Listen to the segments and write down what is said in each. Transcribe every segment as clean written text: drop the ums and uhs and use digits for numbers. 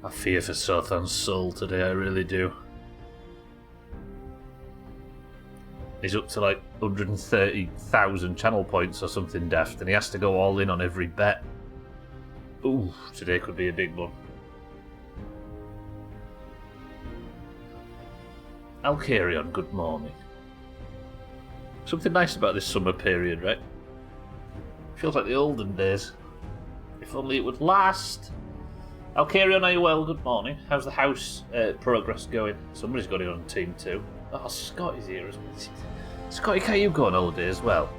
I fear for Sothan's soul today, I really do. He's up to like 130,000 channel points or something daft, and he has to go all in on every bet. Ooh, today could be a big one. Alcarion, good morning. Something nice about this summer period, right? Feels like the olden days. If only it would last. Alcarion, are you well? Good morning. How's the house progress going? Somebody's got it on team 2. Oh, Scott is here as well. Scotty, can you go on holiday as well?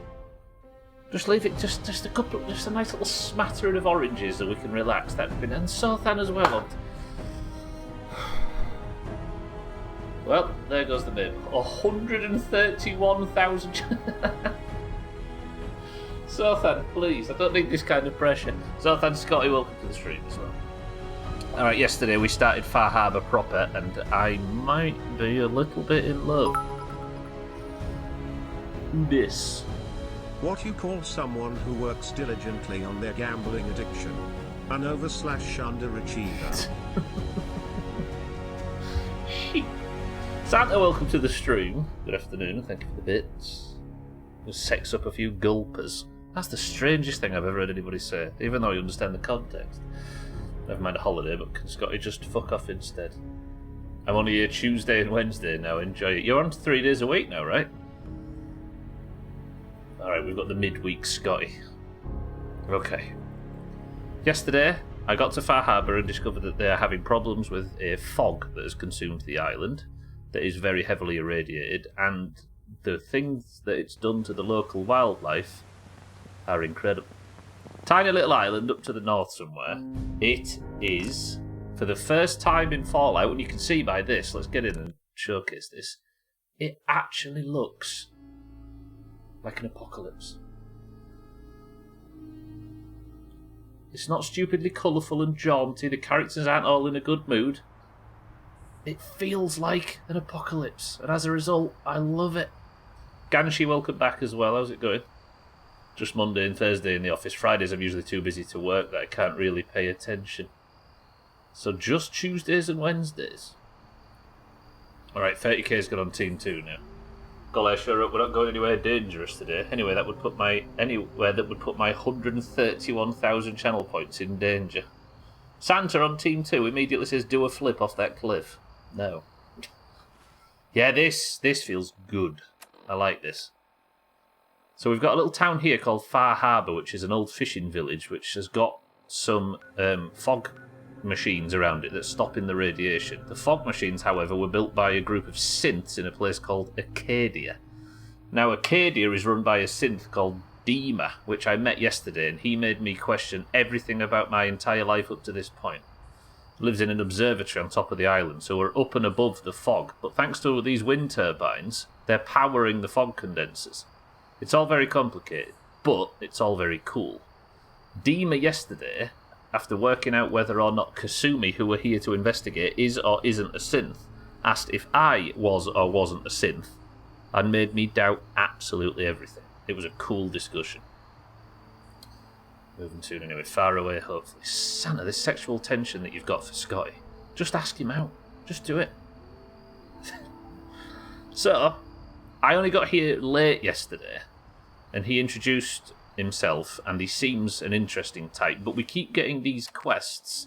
Just leave it, just a couple, just a nice little smattering of oranges so we can relax. That'd be, and Sothan as well. Well, there goes the bib. 131,000. Sothan, please. I don't need this kind of pressure. Sothan, Scotty, welcome to the stream as well. Alright, yesterday we started Far Harbour proper, and I might be a little bit in love. This. What you call someone who works diligently on their gambling addiction? An over/underachiever. Santa, welcome to the stream. Good afternoon, and thank you for the bits. Just sex up a few gulpers. That's the strangest thing I've ever heard anybody say, even though you understand the context. Never mind a holiday, but can Scotty just fuck off instead? I'm only here Tuesday and Wednesday now, enjoy it. You're on 3 days a week now, right? Alright, we've got the midweek Scotty. Okay. Yesterday, I got to Far Harbour and discovered that they are having problems with a fog that has consumed the island, that is very heavily irradiated, and the things that it's done to the local wildlife are incredible. Tiny little island up to the north somewhere. It is, for the first time in Fallout, and you can see by this, let's get in and showcase this, it actually looks like an apocalypse. It's not stupidly colourful and jaunty, the characters aren't all in a good mood. It feels like an apocalypse, and as a result, I love it. Ganshi, welcome back as well, how's it going? Just Monday and Thursday in the office. Fridays I'm usually too busy to work that I can't really pay attention. So just Tuesdays and Wednesdays. Alright, 30k's got on team 2 now. Golly, sure we're not going anywhere dangerous today. Anyway, that would put my 131,000 channel points in danger. Santa on team 2 immediately says do a flip off that cliff. No. Yeah, this feels good. I like this. So we've got a little town here called Far Harbour, which is an old fishing village, which has got some fog machines around it that stop in the radiation. The fog machines, however, were built by a group of synths in a place called Acadia. Now, Acadia is run by a synth called Dima, which I met yesterday, and he made me question everything about my entire life up to this point. He lives in an observatory on top of the island, so we're up and above the fog, but thanks to these wind turbines, they're powering the fog condensers. It's all very complicated, but it's all very cool. Dima yesterday, after working out whether or not Kasumi, who we're here to investigate, is or isn't a synth, asked if I was or wasn't a synth, and made me doubt absolutely everything. It was a cool discussion. Moving soon anyway, far away hopefully. Santa, this sexual tension that you've got for Scotty, just ask him out. Just do it. So, I only got here late yesterday, and he introduced himself, and he seems an interesting type, but we keep getting these quests,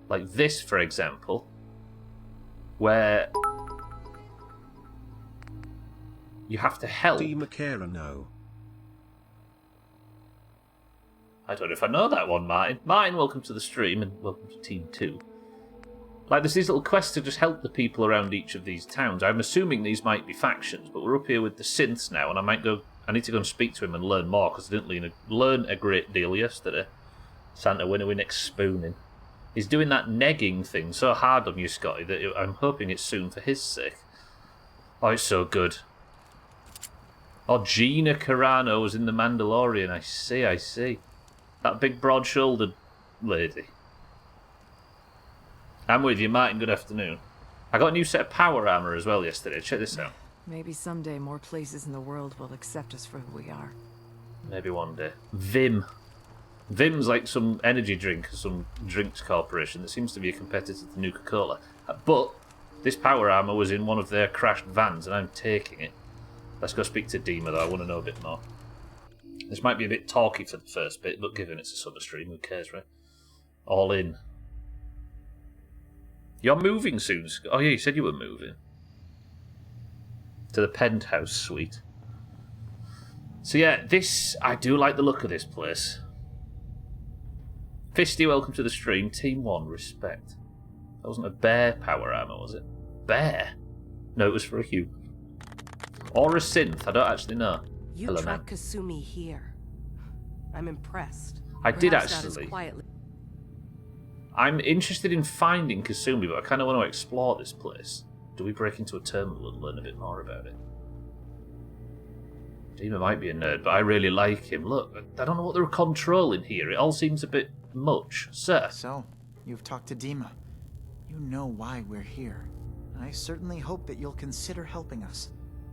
like this, for example, where you have to help. No. I don't know if I know that one, Martin. Martin, welcome to the stream, and welcome to Team 2. Like, there's these little quests to just help the people around each of these towns. I'm assuming these might be factions, but we're up here with the synths now, and I need to go and speak to him and learn more, because I didn't learn a great deal yesterday. Santa, when are we next spooning? He's doing that negging thing so hard on you, Scotty, that I'm hoping it's soon for his sake. Oh, it's so good. Oh, Gina Carano was in The Mandalorian. I see. That big broad-shouldered lady. I'm with you, Martin. Good afternoon. I got a new set of power armor as well yesterday. Check this out. Maybe someday more places in the world will accept us for who we are. Maybe one day. Vim. Vim's like some energy drink, some drinks corporation that seems to be a competitor to Nuka-Cola. But this power armor was in one of their crashed vans, and I'm taking it. Let's go speak to Dima, though. I want to know a bit more. This might be a bit talky for the first bit, but given it's a summer stream, who cares, right? All in. You're moving soon. Oh yeah, you said you were moving. To the penthouse suite. So yeah, this... I do like the look of this place. Fisty, welcome to the stream. Team 1, respect. That wasn't a bear power armor, was it? Bear? No, it was for a human. Or a synth, I don't actually know. You Hello, track man. Kasumi here. I'm impressed. I did Perhaps not as actually. quietly. I'm interested in finding Kasumi, but I kind of want to explore this place. Do we break into a terminal and learn a bit more about it? Dima might be a nerd, but I really like him. Look, I don't know what they're controlling here. It all seems a bit much. Sir. So, you've talked to Dima. You know why we're here. I certainly hope that you'll consider helping us.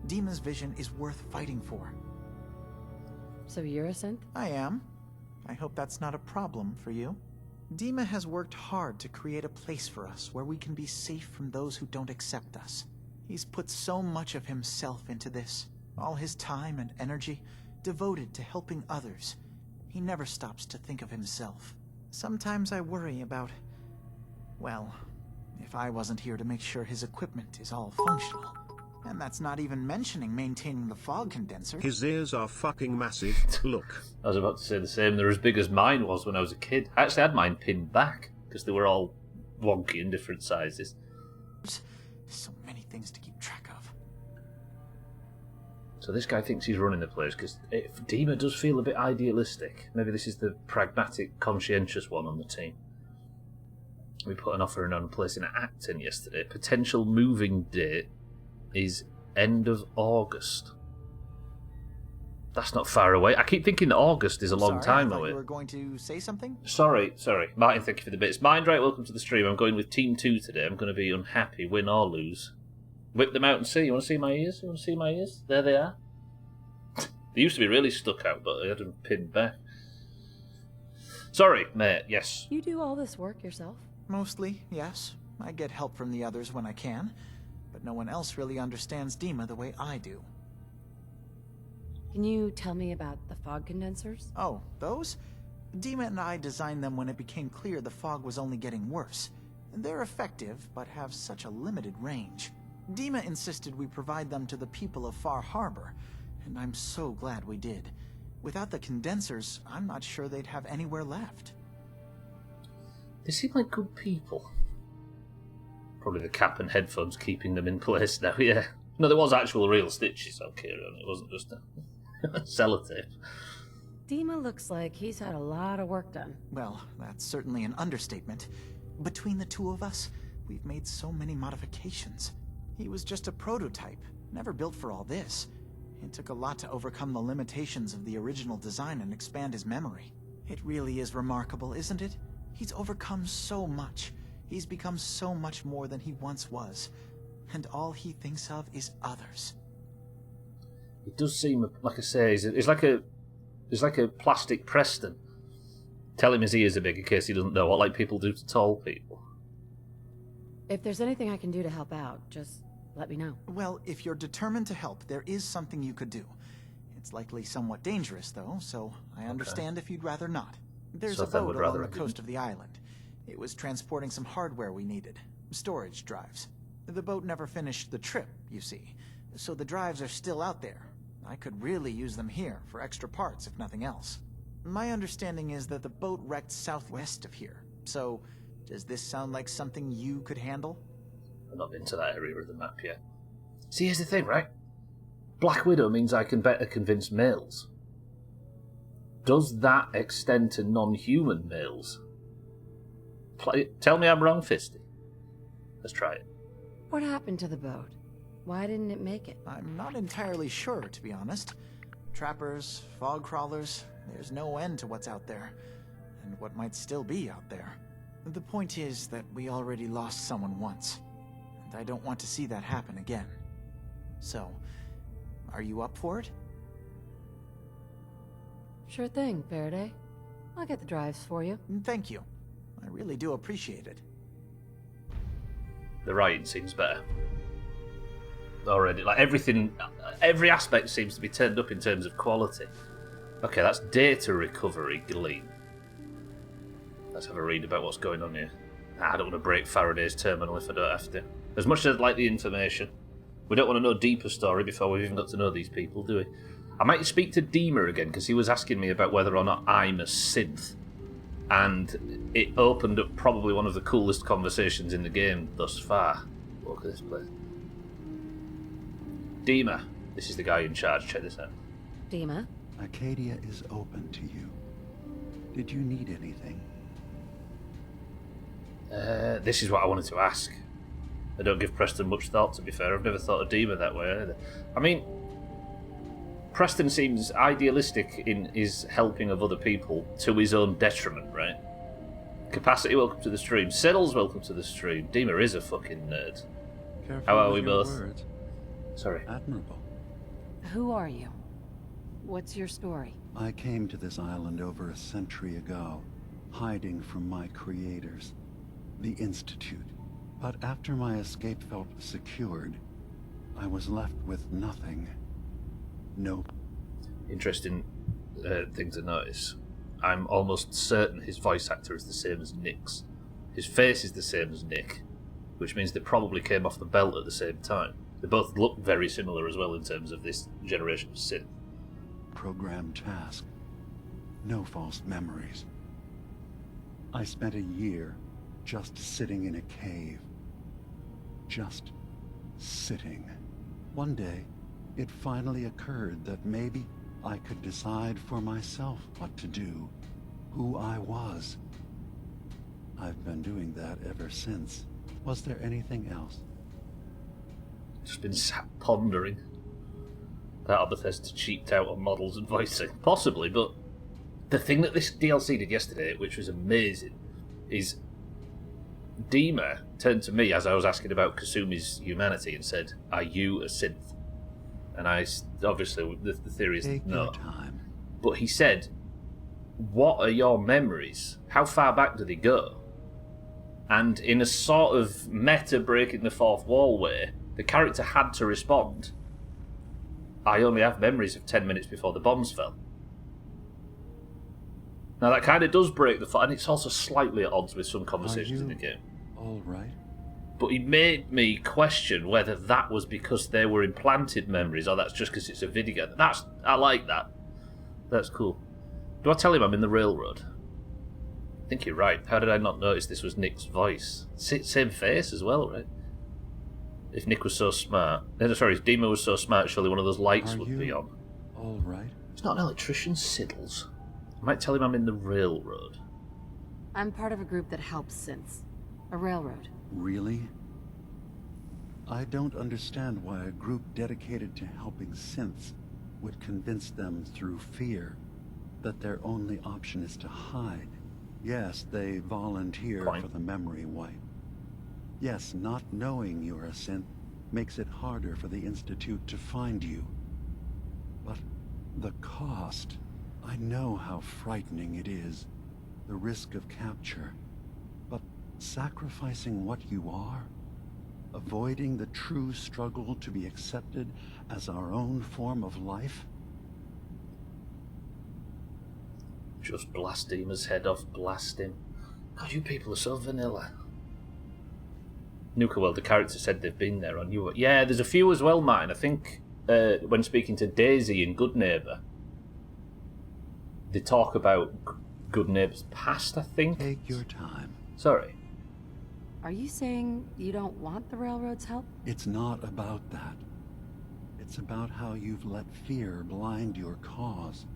Dima's vision is worth fighting for. So you're a synth? I am. I hope that's not a problem for you. Dima has worked hard to create a place for us where we can be safe from those who don't accept us. He's put so much of himself into this, all his time and energy devoted to helping others. He never stops to think of himself. Sometimes I worry about, well, if I wasn't here to make sure his equipment is all functional. And that's not even mentioning maintaining the fog condenser. His ears are fucking massive. Look. I was about to say the same. They're as big as mine was when I was a kid. I actually had mine pinned back because they were all wonky in different sizes. So many things to keep track of. So this guy thinks he's running the place because Dima does feel a bit idealistic. Maybe this is the pragmatic, conscientious one on the team. We put an offer in on placing an act in yesterday. Potential moving date is end of August. That's not far away. I keep thinking that August is a long time away. You were going to say something? Sorry. Martin, thank you for the bits. Mindright, welcome to the stream. I'm going with Team 2 today. I'm going to be unhappy, win or lose. Whip them out and see. You want to see my ears? There they are. They used to be really stuck out, but I had them pinned back. Sorry, mate, yes. You do all this work yourself? Mostly, yes. I get help from the others when I can. But no one else really understands Dima the way I do. Can you tell me about the fog condensers? Oh, those? Dima and I designed them when it became clear the fog was only getting worse. They're effective, but have such a limited range. Dima insisted we provide them to the people of Far Harbor, and I'm so glad we did. Without the condensers, I'm not sure they'd have anywhere left. They seem like good people. Probably the cap and headphones keeping them in place now, yeah. No, there was actual real stitches on Kieran. It wasn't just a sellotape. Dima looks like he's had a lot of work done. Well, that's certainly an understatement. Between the two of us, we've made so many modifications. He was just a prototype, never built for all this. It took a lot to overcome the limitations of the original design and expand his memory. It really is remarkable, isn't it? He's overcome so much. He's become so much more than he once was. And all he thinks of is others. It does seem, like I say, it's like a plastic Preston. Tell him his ears are big in case he doesn't know, what like people do to tall people. If there's anything I can do to help out, just let me know. Well, if you're determined to help, there is something you could do. It's likely somewhat dangerous, though, so I understand if you'd rather not. There's a boat along the coast of the island. It was transporting some hardware we needed. Storage drives. The boat never finished the trip, you see. So the drives are still out there. I could really use them here for extra parts, if nothing else. My understanding is that the boat wrecked southwest of here. So, does this sound like something you could handle? I've not been to that area of the map yet. See, here's the thing, right? Black Widow means I can better convince males. Does that extend to non-human males? Tell me I'm wrong, Fisty. Let's try it. What happened to the boat? Why didn't it make it? I'm not entirely sure, to be honest. Trappers, fog crawlers, there's no end to what's out there. And what might still be out there. The point is that we already lost someone once. And I don't want to see that happen again. So, are you up for it? Sure thing, Faraday. I'll get the drives for you. Thank you. I really do appreciate it. The writing seems better. Already, like everything, every aspect seems to be turned up in terms of quality. Okay, that's data recovery, glean. Let's have a read about what's going on here. I don't want to break Faraday's terminal if I don't have to. As much as I'd like the information, we don't want to know deeper story before we've even got to know these people, do we? I might speak to Dima again, because he was asking me about whether or not I'm a synth. And it opened up probably one of the coolest conversations in the game thus far. Look at this place. Dima, this is the guy in charge, check this out. Dima? Acadia is open to you. Did you need anything? This is what I wanted to ask. I don't give Preston much thought, to be fair. I've never thought of Dima that way either. I mean, Preston seems idealistic in his helping of other people to his own detriment, right? Capacity, welcome to the stream. Siddles, welcome to the stream. Dima is a fucking nerd. Careful How are with we your both? Words. Sorry. Admirable. Who are you? What's your story? I came to this island over a century ago, hiding from my creators, the Institute. But after my escape felt secured, I was left with nothing. No. Interesting thing to notice. I'm almost certain his voice actor is the same as Nick's. His face is the same as Nick, which means they probably came off the belt at the same time. They both look very similar as well in terms of this generation of synth. Programmed task. No false memories. I spent a year just sitting in a cave. Just sitting. One day, it finally occurred that maybe I could decide for myself what to do, who I was. I've been doing that ever since. Was there anything else? Just been sat pondering. That Bethesda cheaped out on models and voicing. Possibly, but the thing that this DLC did yesterday, which was amazing, is Dima turned to me as I was asking about Kasumi's humanity and said, "Are you a synth?" And I, obviously, the theory is Take no. your time. But he said, "What are your memories? How far back do they go?" And in a sort of meta breaking the fourth wall way, the character had to respond, "I only have memories of 10 minutes before the bombs fell." Now that kind of does break the fourth, and it's also slightly at odds with some conversations in the game. All right. But he made me question whether that was because they were implanted memories or that's just because it's a video game. I like that. That's cool. Do I tell him I'm in the railroad? I think you're right. How did I not notice this was Nick's voice? Same face as well, right? If Nick was so smart... Sorry, if Dima was so smart, surely one of those lights would be on. All right. He's not an electrician, Siddles. I might tell him I'm in the railroad. I'm part of a group that helps synths. A railroad. Really? I don't understand why a group dedicated to helping synths would convince them through fear that their only option is to hide. Yes, they volunteer Point. for the memory wipe. Yes, not knowing you're a synth makes it harder for the Institute to find you. But the cost... I know how frightening it is, the risk of capture. But sacrificing what you are, avoiding the true struggle to be accepted as our own form of life? Just blast Dima's head off, blast him. God, you people are so vanilla. Nuka, well, the character said they've been there on you. Yeah, there's a few as well, Martin. I think when speaking to Daisy in Good Neighbour, they talk about Good Neighbour's past, I think. Take your time. Sorry. Are you saying you don't want the railroad's help? It's not about that. It's about how you've let fear blind your cause.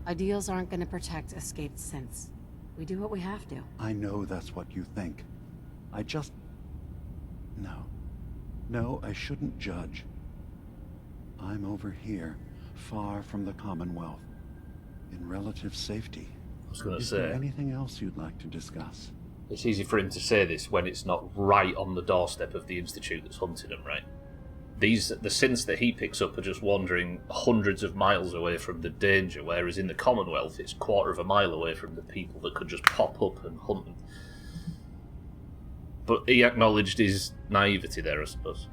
Ideals aren't going to protect escaped synths. We do what we have to. I know that's what you think. I just... No. No, I shouldn't judge. I'm over here, far from the Commonwealth, in relative safety. I was going to Is there say, anything else you'd like to discuss? it's easy for him to say this when it's not right on the doorstep of the Institute that's hunting him, right? the synths that he picks up are just wandering hundreds of miles away from the danger, whereas in the Commonwealth it's a quarter of a mile away from the people that could just pop up and hunt them. But he acknowledged his naivety there, I suppose.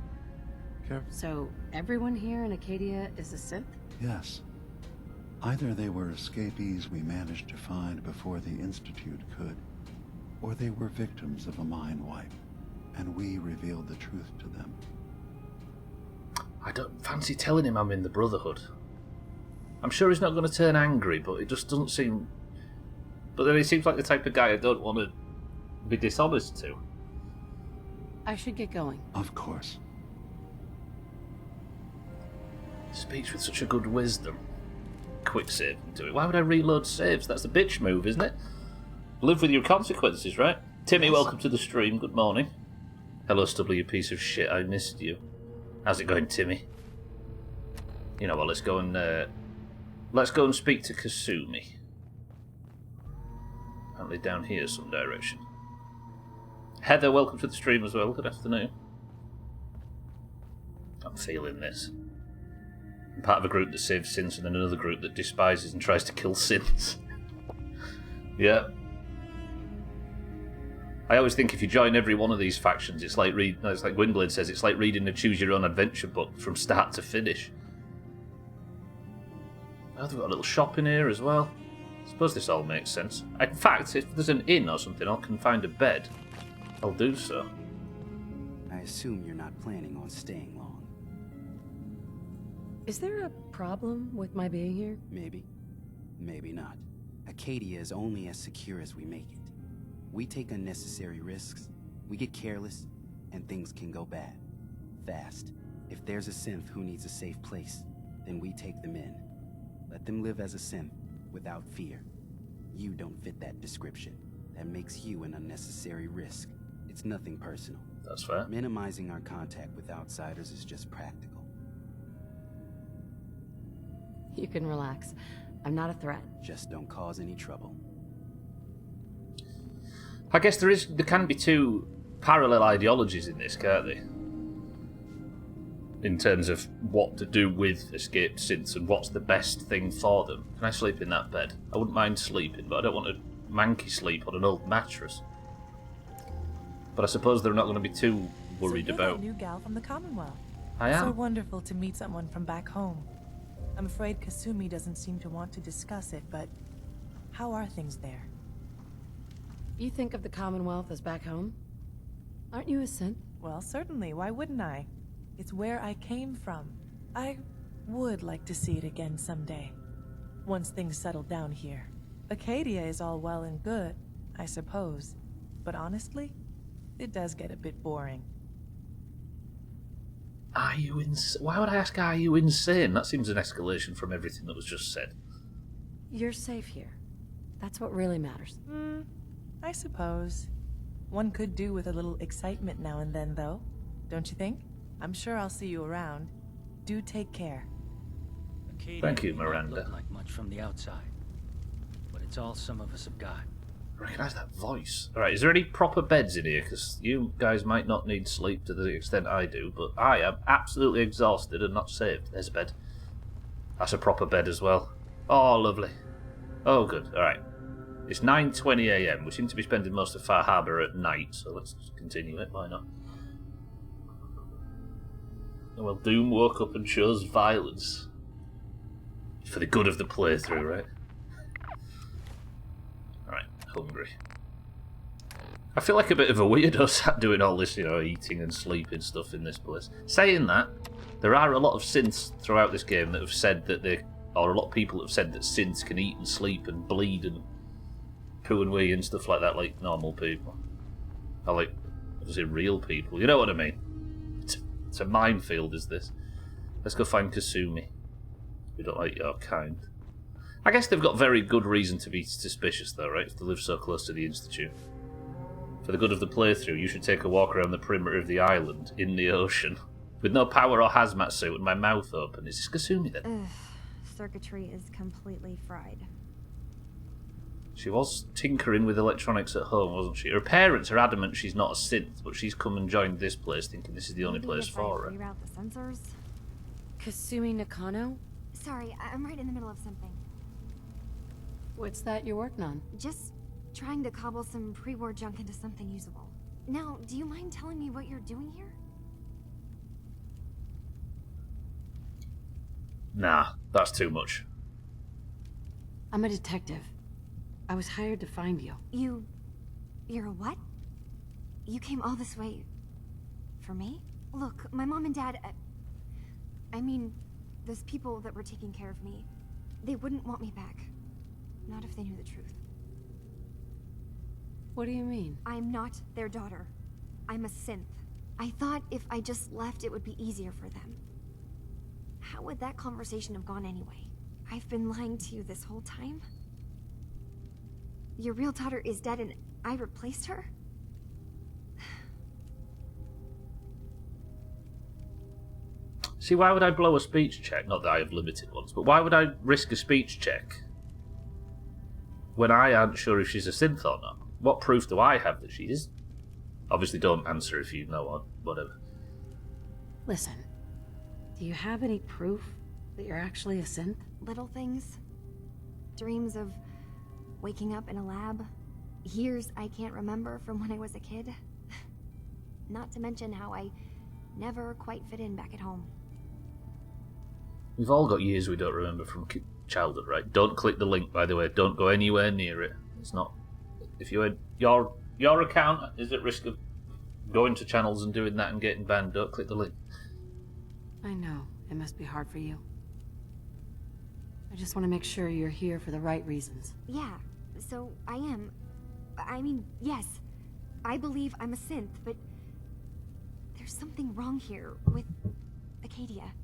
So, everyone here in Acadia is a synth? Yes. Either they were escapees we managed to find before the Institute could, or they were victims of a mind wipe, and we revealed the truth to them. I don't fancy telling him I'm in the Brotherhood. I'm sure he's not going to turn angry, but it just doesn't seem... But then he seems like the type of guy I don't want to be dishonest to. I should get going. Of course. He speaks with such a good wisdom. Quick save into it. Why would I reload saves? That's a bitch move, isn't it? Live with your consequences, right? Timmy, Yes. welcome to the stream. Good morning. Hello, Stubble, you piece of shit. I missed you. How's it going, Timmy? You know what? Let's go and speak to Kasumi. Apparently down here, some direction. Heather, welcome to the stream as well. Good afternoon. I'm feeling this. I'm part of a group that saves sins and then another group that despises and tries to kill sins. Yeah. I always think if you join every one of these factions, it's like Gwynblade says, it's like reading a choose-your-own-adventure book from start to finish. Oh, they've got a little shop in here as well. I suppose this all makes sense. In fact, if there's an inn or something, I can find a bed. I'll do so. I assume you're not planning on staying long. Is there a problem with my being here? Maybe. Maybe not. Acadia is only as secure as we make it. We take unnecessary risks, we get careless, and things can go bad. Fast. If there's a synth who needs a safe place, then we take them in. Let them live as a synth, without fear. You don't fit that description. That makes you an unnecessary risk. It's nothing personal. That's fair. Minimizing our contact with outsiders is just practical. You can relax. I'm not a threat. Just don't cause any trouble. I guess there can be two parallel ideologies in this, can't there? In terms of what to do with escaped synths and what's the best thing for them. Can I sleep in that bed? I wouldn't mind sleeping, but I don't want to manky sleep on an old mattress. But I suppose they're not going to be too worried so you're about... that new gal from the Commonwealth. I am. So wonderful to meet someone from back home. I'm afraid Kasumi doesn't seem to want to discuss it, but how are things there? You think of the Commonwealth as back home? Aren't you a synth? Well, certainly. Why wouldn't I? It's where I came from. I would like to see it again someday. Once things settle down here. Acadia is all well and good, I suppose. But honestly, it does get a bit boring. Are you insane? Why would I ask, are you insane? That seems an escalation from everything that was just said. You're safe here. That's what really matters. I suppose. One could do with a little excitement now and then, though. Don't you think? I'm sure I'll see you around. Do take care. Acadia Thank you, may not Miranda. look like much from the outside, but it's all some of us have got. I recognise that voice. Alright, is there any proper beds in here? Because you guys might not need sleep to the extent I do, but I am absolutely exhausted and not saved. There's a bed. That's a proper bed as well. Oh, lovely. Oh, good. Alright. It's 9:20 AM. We seem to be spending most of Far Harbour at night, so let's just continue it. Why not? Oh, well, Doom woke up and chose violence. For the good of the playthrough, right? Alright, hungry. I feel like a bit of a weirdo sat doing all this, eating and sleeping stuff in this place. Saying that, there are a lot of synths throughout this game that have said that or a lot of people have said that synths can eat and sleep and bleed and poo and wee and stuff like that, like normal people. Or like, obviously real people. You know what I mean? It's a minefield, is this? Let's go find Kasumi. We don't like your kind. I guess they've got very good reason to be suspicious, though, right? If they live so close to the Institute. For the good of the playthrough, you should take a walk around the perimeter of the island, in the ocean, with no power or hazmat suit and my mouth open. Is this Kasumi, then? Circuitry is completely fried. She was tinkering with electronics at home, wasn't she? Her parents are adamant she's not a synth, but she's come and joined this place thinking this is the only place for her. Reroute the sensors? Kasumi Nakano? Sorry, I'm right in the middle of something. What's that you're working on? Just trying to cobble some pre-war junk into something usable. Now, do you mind telling me what you're doing here? Nah, that's too much. I'm a detective. I was hired to find you. You're a what? You came all this way... for me? Look, my mom and dad... I mean, those people that were taking care of me, they wouldn't want me back. Not if they knew the truth. What do you mean? I'm not their daughter. I'm a synth. I thought if I just left, it would be easier for them. How would that conversation have gone anyway? I've been lying to you this whole time? Your real daughter is dead and I replaced her? See, why would I blow a speech check? Not that I have limited ones, but why would I risk a speech check when I aren't sure if she's a synth or not? What proof do I have that she is? Obviously don't answer if you know or whatever. Listen, do you have any proof that you're actually a synth? Little things. Dreams of waking up in a lab. Years I can't remember from when I was a kid. Not to mention how I never quite fit in back at home. We've all got years we don't remember from childhood, right? Don't click the link, by the way. Don't go anywhere near it. It's not... If you had... Your account is at risk of going to channels and doing that and getting banned. Don't click the link. I know. It must be hard for you. I just want to make sure you're here for the right reasons. Yeah, so I am. I mean, yes. I believe I'm a synth, but... there's something wrong here with Acadia.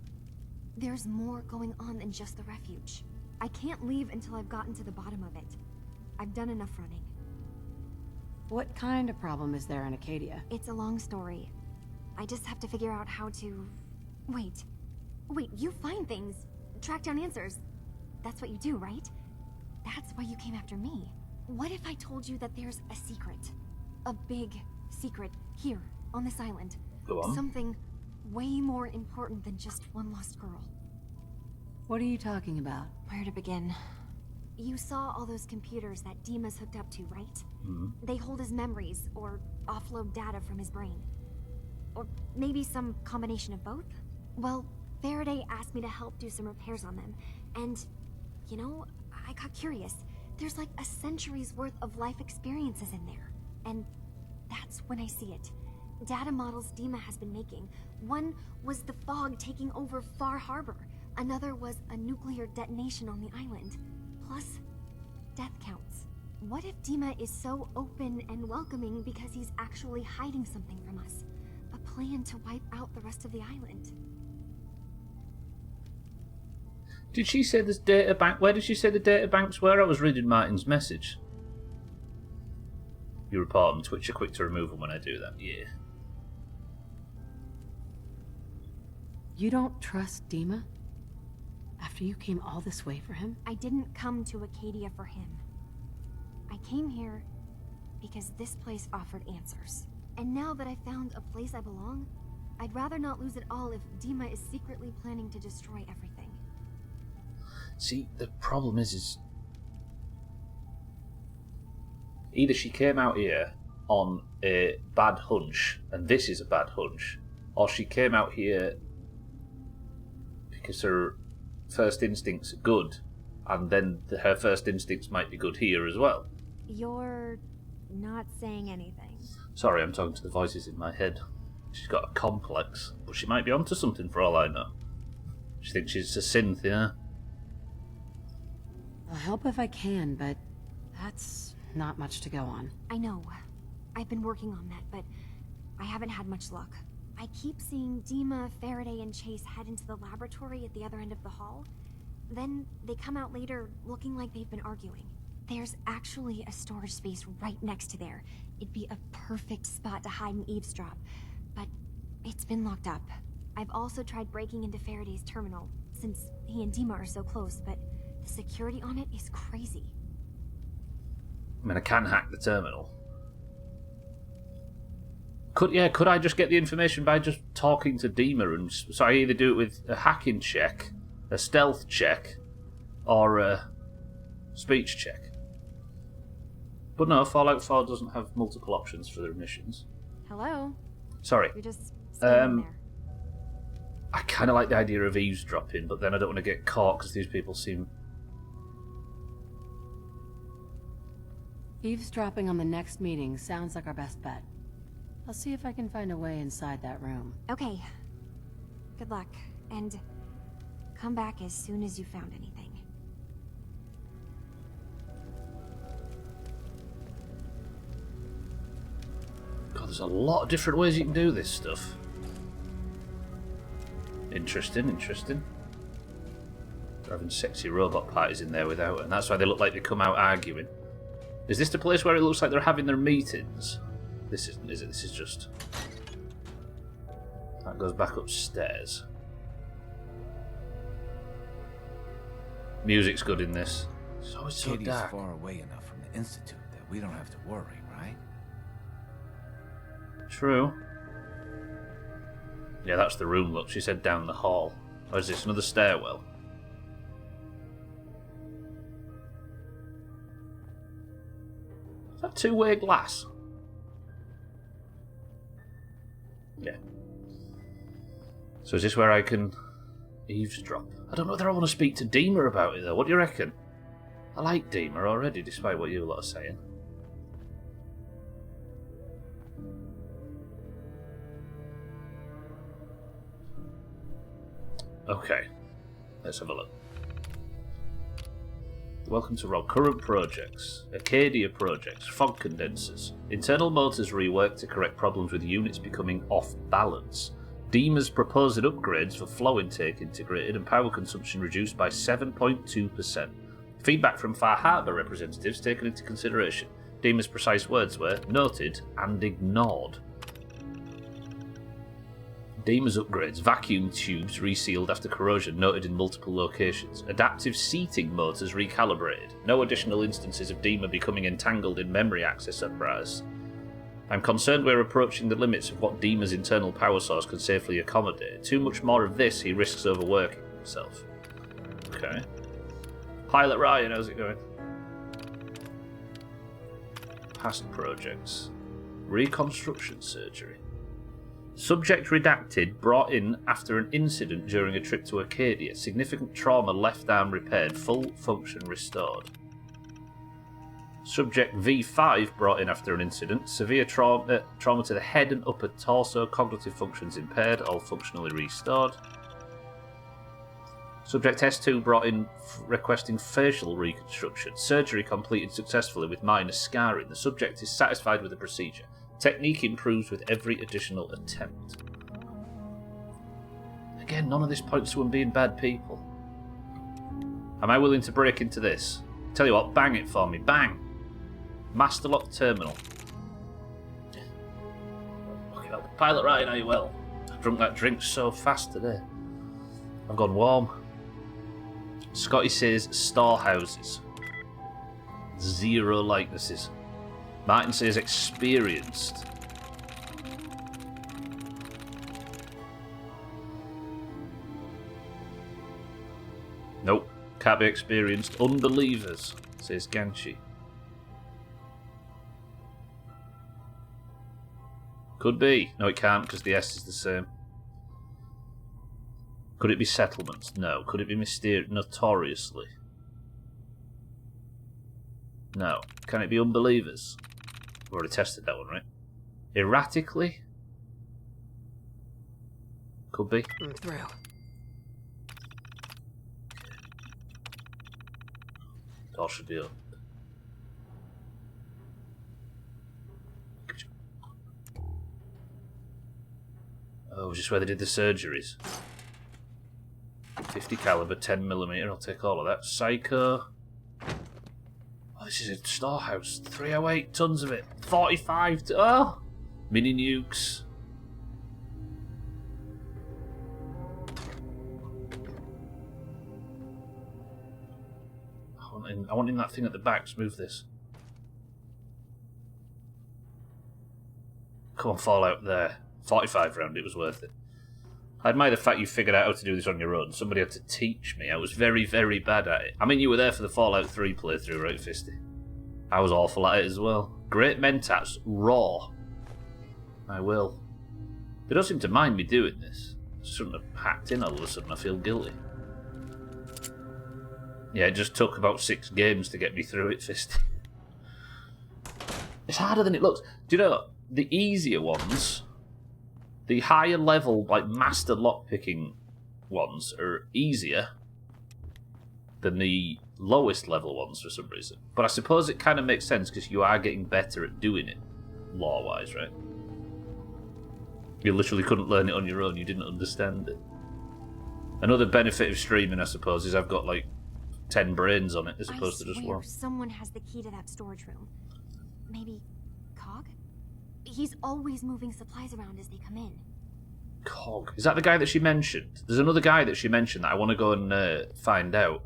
There's more going on than just the refuge. I can't leave until I've gotten to the bottom of it. I've done enough running. What kind of problem is there in Acadia? It's a long story. I just have to figure out how to... Wait, you find things, track down answers. That's what you do, right? That's why you came after me. What if I told you that there's a secret? A big secret here, on this island. Go on. Something way more important than just one lost girl. What are you talking about? Where to begin? You saw all those computers that Dima's hooked up to, right? Mm-hmm. They hold his memories, or offload data from his brain. Or maybe some combination of both? Well, Faraday asked me to help do some repairs on them, and, you know, I got curious. There's like a century's worth of life experiences in there, and that's when I see it. Data models Dima has been making. One was the fog taking over Far Harbor. Another was a nuclear detonation on the island. Plus, death counts. What if Dima is so open and welcoming because he's actually hiding something from us? A plan to wipe out the rest of the island. Did she say this data bank? Where did she say the data banks were? I was reading Martin's message. You report on Twitch, quick to remove them when I do that. Yeah. You don't trust Dima? After you came all this way for him? I didn't come to Acadia for him. I came here because this place offered answers. And now that I found a place I belong, I'd rather not lose it all if Dima is secretly planning to destroy everything. See, the problem is either she came out here on a bad hunch, and this is a bad hunch, or she came out here because her first instincts are good, and then her first instincts might be good here as well. You're not saying anything. Sorry, I'm talking to the voices in my head. She's got a complex, but she might be onto something for all I know. She thinks she's a synth, yeah? I'll help if I can, but that's not much to go on. I know. I've been working on that, but I haven't had much luck. I keep seeing Dima, Faraday, and Chase head into the laboratory at the other end of the hall. Then they come out later looking like they've been arguing. There's actually a storage space right next to there. It'd be a perfect spot to hide and eavesdrop, but it's been locked up. I've also tried breaking into Faraday's terminal, since he and Dima are so close, but the security on it is crazy. I mean, I can hack the terminal. Could I just get the information by just talking to Dima? And so I either do it with a hacking check, a stealth check, or a speech check. But no, Fallout 4 doesn't have multiple options for the missions. Hello? Sorry. You're just standing there. I kind of like the idea of eavesdropping, but then I don't want to get caught because these people seem... Eavesdropping on the next meeting sounds like our best bet. I'll see if I can find a way inside that room. Okay. Good luck. And come back as soon as you found anything. God, there's a lot of different ways you can do this stuff. Interesting, interesting. They're having sexy robot parties in there without, and that's why they look like they come out arguing. Is this the place where it looks like they're having their meetings? This isn't, is it? This is just... That goes back upstairs. Music's good in this. It's always so Katie's dark. far away enough from the Institute that we don't have to worry, right? True. Yeah, that's the room, look. She said down the hall. Or is this another stairwell? Is that two-way glass? Yeah. So is this where I can eavesdrop? I don't know whether I want to speak to Dima about it, though. What do you reckon? I like Dima already, despite what you lot are saying. Okay, let's have a look. Welcome to Rob. Current projects. Acadia projects. Fog condensers. Internal motors reworked to correct problems with units becoming off balance. Dima's proposed upgrades for flow intake integrated and power consumption reduced by 7.2%. Feedback from Far Harbour representatives taken into consideration. Dima's precise words were noted and ignored. Dima's upgrades. Vacuum tubes resealed after corrosion noted in multiple locations. Adaptive seating motors recalibrated. No additional instances of Dima becoming entangled in memory access apparatus. I'm concerned we're approaching the limits of what Dima's internal power source can safely accommodate. Too much more of this, he risks overworking himself. Okay. Pilot Ryan, how's it going? Past projects. Reconstruction surgery. Subject redacted, brought in after an incident during a trip to Arcadia. Significant trauma, left arm repaired, full function restored. Subject V5 brought in after an incident. Severe trauma to the head and upper torso, cognitive functions impaired, all functionally restored. Subject S2 brought in requesting facial reconstruction. Surgery completed successfully with minor scarring. The subject is satisfied with the procedure. Technique improves with every additional attempt. Again, none of this points to them being bad people. Am I willing to break into this? Tell you what, bang it for me. Bang! Master lock terminal. Fucking hell. Pilot Ryan, are you well? I drunk that drink so fast today. I've gone warm. Scotty says storehouses. 0 likenesses. Martin says experienced. Nope, can't be experienced. Unbelievers, says Ganshi. Could be. No, it can't because the S is the same. Could it be settlements? No. Could it be notoriously? No. Can it be unbelievers? We've already tested that one, right? Erratically? Could be. I'm through. Door should be up. Oh, just where they did the surgeries. 50 caliber, 10mm. I'll take all of that. Psycho. Oh, this is a storehouse. 308, tons of it. 45. Oh! Mini nukes. I want in that thing at the back. Let's move this. Come on, Fallout there. 45 round, it was worth it. I admire the fact you figured out how to do this on your own. Somebody had to teach me. I was very, very bad at it. I mean, you were there for the Fallout 3 playthrough, right, Fisty? I was awful at it as well. Great Mentats, raw. I will. They don't seem to mind me doing this. I shouldn't have hacked in all of a sudden. I feel guilty. Yeah, it just took about 6 games to get me through it, Fisty. It's harder than it looks. Do you know, the easier ones, the higher level, like master lockpicking ones, are easier than the lowest level ones for some reason. But I suppose it kind of makes sense because you are getting better at doing it, lore-wise, right? You literally couldn't learn it on your own. You didn't understand it. Another benefit of streaming, I suppose, is I've got like 10 brains on it as opposed to just one. Someone has the key to that storage room. Maybe Cog? He's always moving supplies around as they come in. Cog? Is that the guy that she mentioned? There's another guy that she mentioned that I want to go and find out.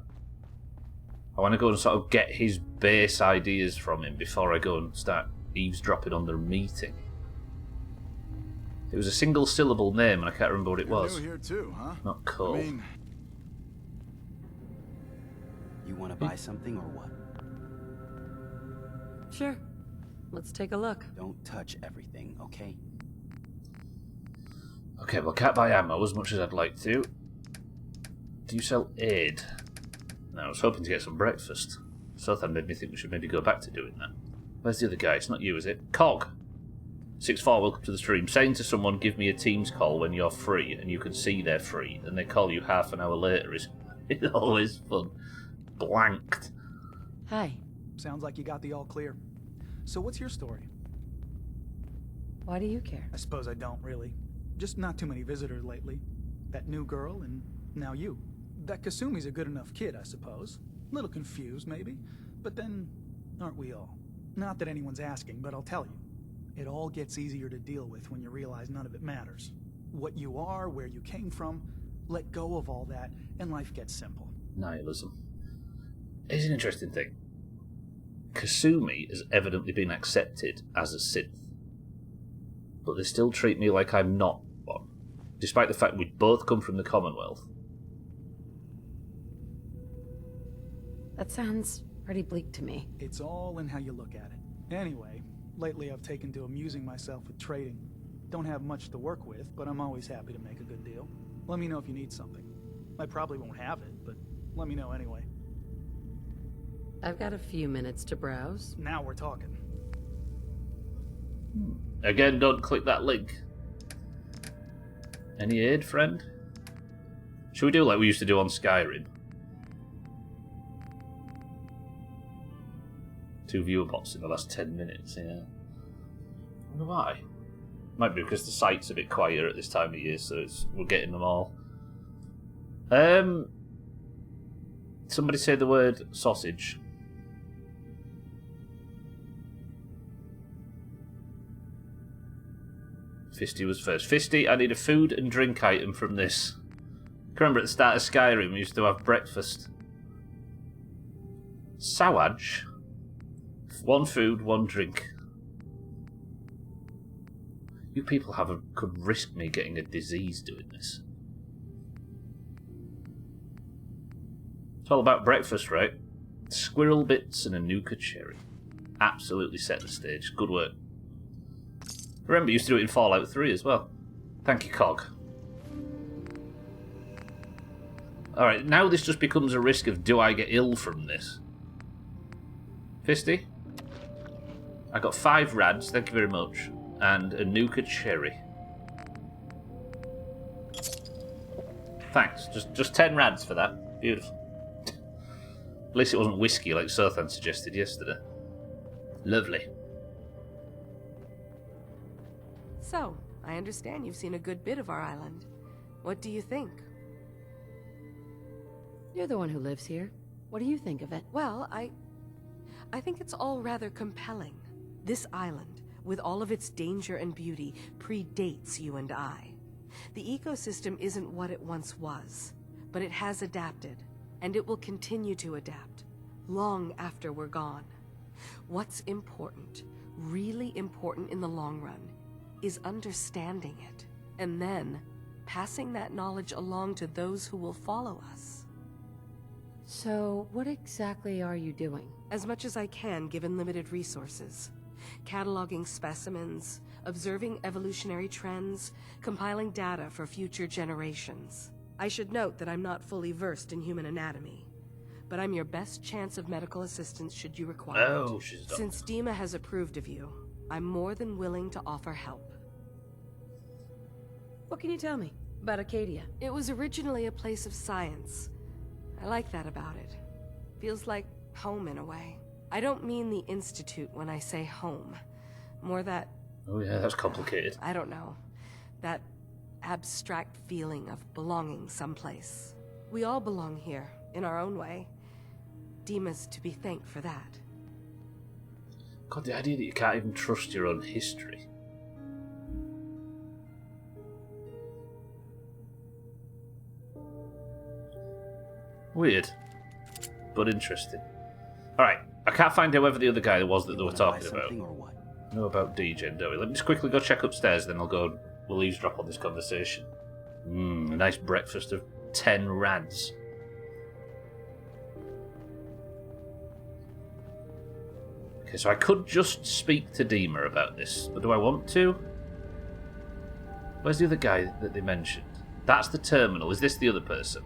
I want to go and sort of get his base ideas from him before I go and start eavesdropping on their meeting. It was a single syllable name and I can't remember what it was. You're new here too, huh? Not Cole. I mean... You want to buy something or what? Sure. Let's take a look. Don't touch everything, okay? Okay, well, can't buy ammo as much as I'd like to. Do you sell aid? No, I was hoping to get some breakfast. Sothan made me think we should maybe go back to doing that. Where's the other guy? It's not you, is it? Cog! 6-4, welcome to the stream. Saying to someone, give me a Teams call when you're free, and you can see they're free, and they call you half an hour later is always fun. Blanked. Hi. Sounds like you got the all clear. So what's your story? Why do you care? I suppose I don't really. Just not too many visitors lately. That new girl and now you. That Kasumi's a good enough kid, I suppose. Little confused, maybe. But then, aren't we all? Not that anyone's asking, but I'll tell you. It all gets easier to deal with when you realize none of it matters. What you are, where you came from, let go of all that, and life gets simple. Nihilism. It's an interesting thing. Kasumi has evidently been accepted as a synth, but they still treat me like I'm not one, despite the fact we both come from the Commonwealth. That sounds pretty bleak to me. It's all in how you look at it. Anyway, lately I've taken to amusing myself with trading. Don't have much to work with, but I'm always happy to make a good deal. Let me know if you need something. I probably won't have it, but let me know anyway. I've got a few minutes to browse. Now we're talking. Again, don't click that link. Any aid, friend? Should we do like we used to do on Skyrim? 2 viewer bots in the last 10 minutes, yeah. I wonder why. Might be because the site's a bit quieter at this time of year, so we're getting them all. Somebody say the word sausage. Fisty was first. Fisty, I need a food and drink item from this. I remember at the start of Skyrim we used to have breakfast. Sawaj. 1 food, 1 drink. You people could risk me getting a disease doing this. It's all about breakfast, right? Squirrel bits and a Nuka cherry. Absolutely set the stage. Good work. Remember, you used to do it in Fallout 3 as well. Thank you, Cog. Alright, now this just becomes a risk of do I get ill from this? Fisty? I got 5 rads, thank you very much. And a Nuka cherry. Thanks, just 10 rads for that. Beautiful. At least it wasn't whiskey like Sothan suggested yesterday. Lovely. So, I understand you've seen a good bit of our island. What do you think? You're the one who lives here. What do you think of it? Well, I think it's all rather compelling. This island, with all of its danger and beauty, predates you and I. The ecosystem isn't what it once was, but it has adapted, and it will continue to adapt, long after we're gone. What's important, really important in the long run, is understanding it, and then passing that knowledge along to those who will follow us. So, what exactly are you doing? As much as I can, given limited resources. Cataloging specimens, observing evolutionary trends, compiling data for future generations. I should note that I'm not fully versed in human anatomy, but I'm your best chance of medical assistance should you require Oh, it. she's done. Since Dima has approved of you, I'm more than willing to offer help. What can you tell me about Acadia? It was originally a place of science. I like that about it. Feels like home in a way. I don't mean the Institute when I say home. More that... Oh yeah, that's complicated. I don't know. That abstract feeling of belonging someplace. We all belong here, in our own way. Dima's to be thanked for that. God, the idea that you can't even trust your own history. Weird, but interesting. Alright, I can't find whoever the other guy was that they were talking about. Know about DJ, don't we? Let me just quickly go check upstairs, then we'll eavesdrop on this conversation. A nice breakfast of 10 rads. Okay, so I could just speak to Dima about this, but do I want to? Where's the other guy that they mentioned? That's the terminal. Is this the other person?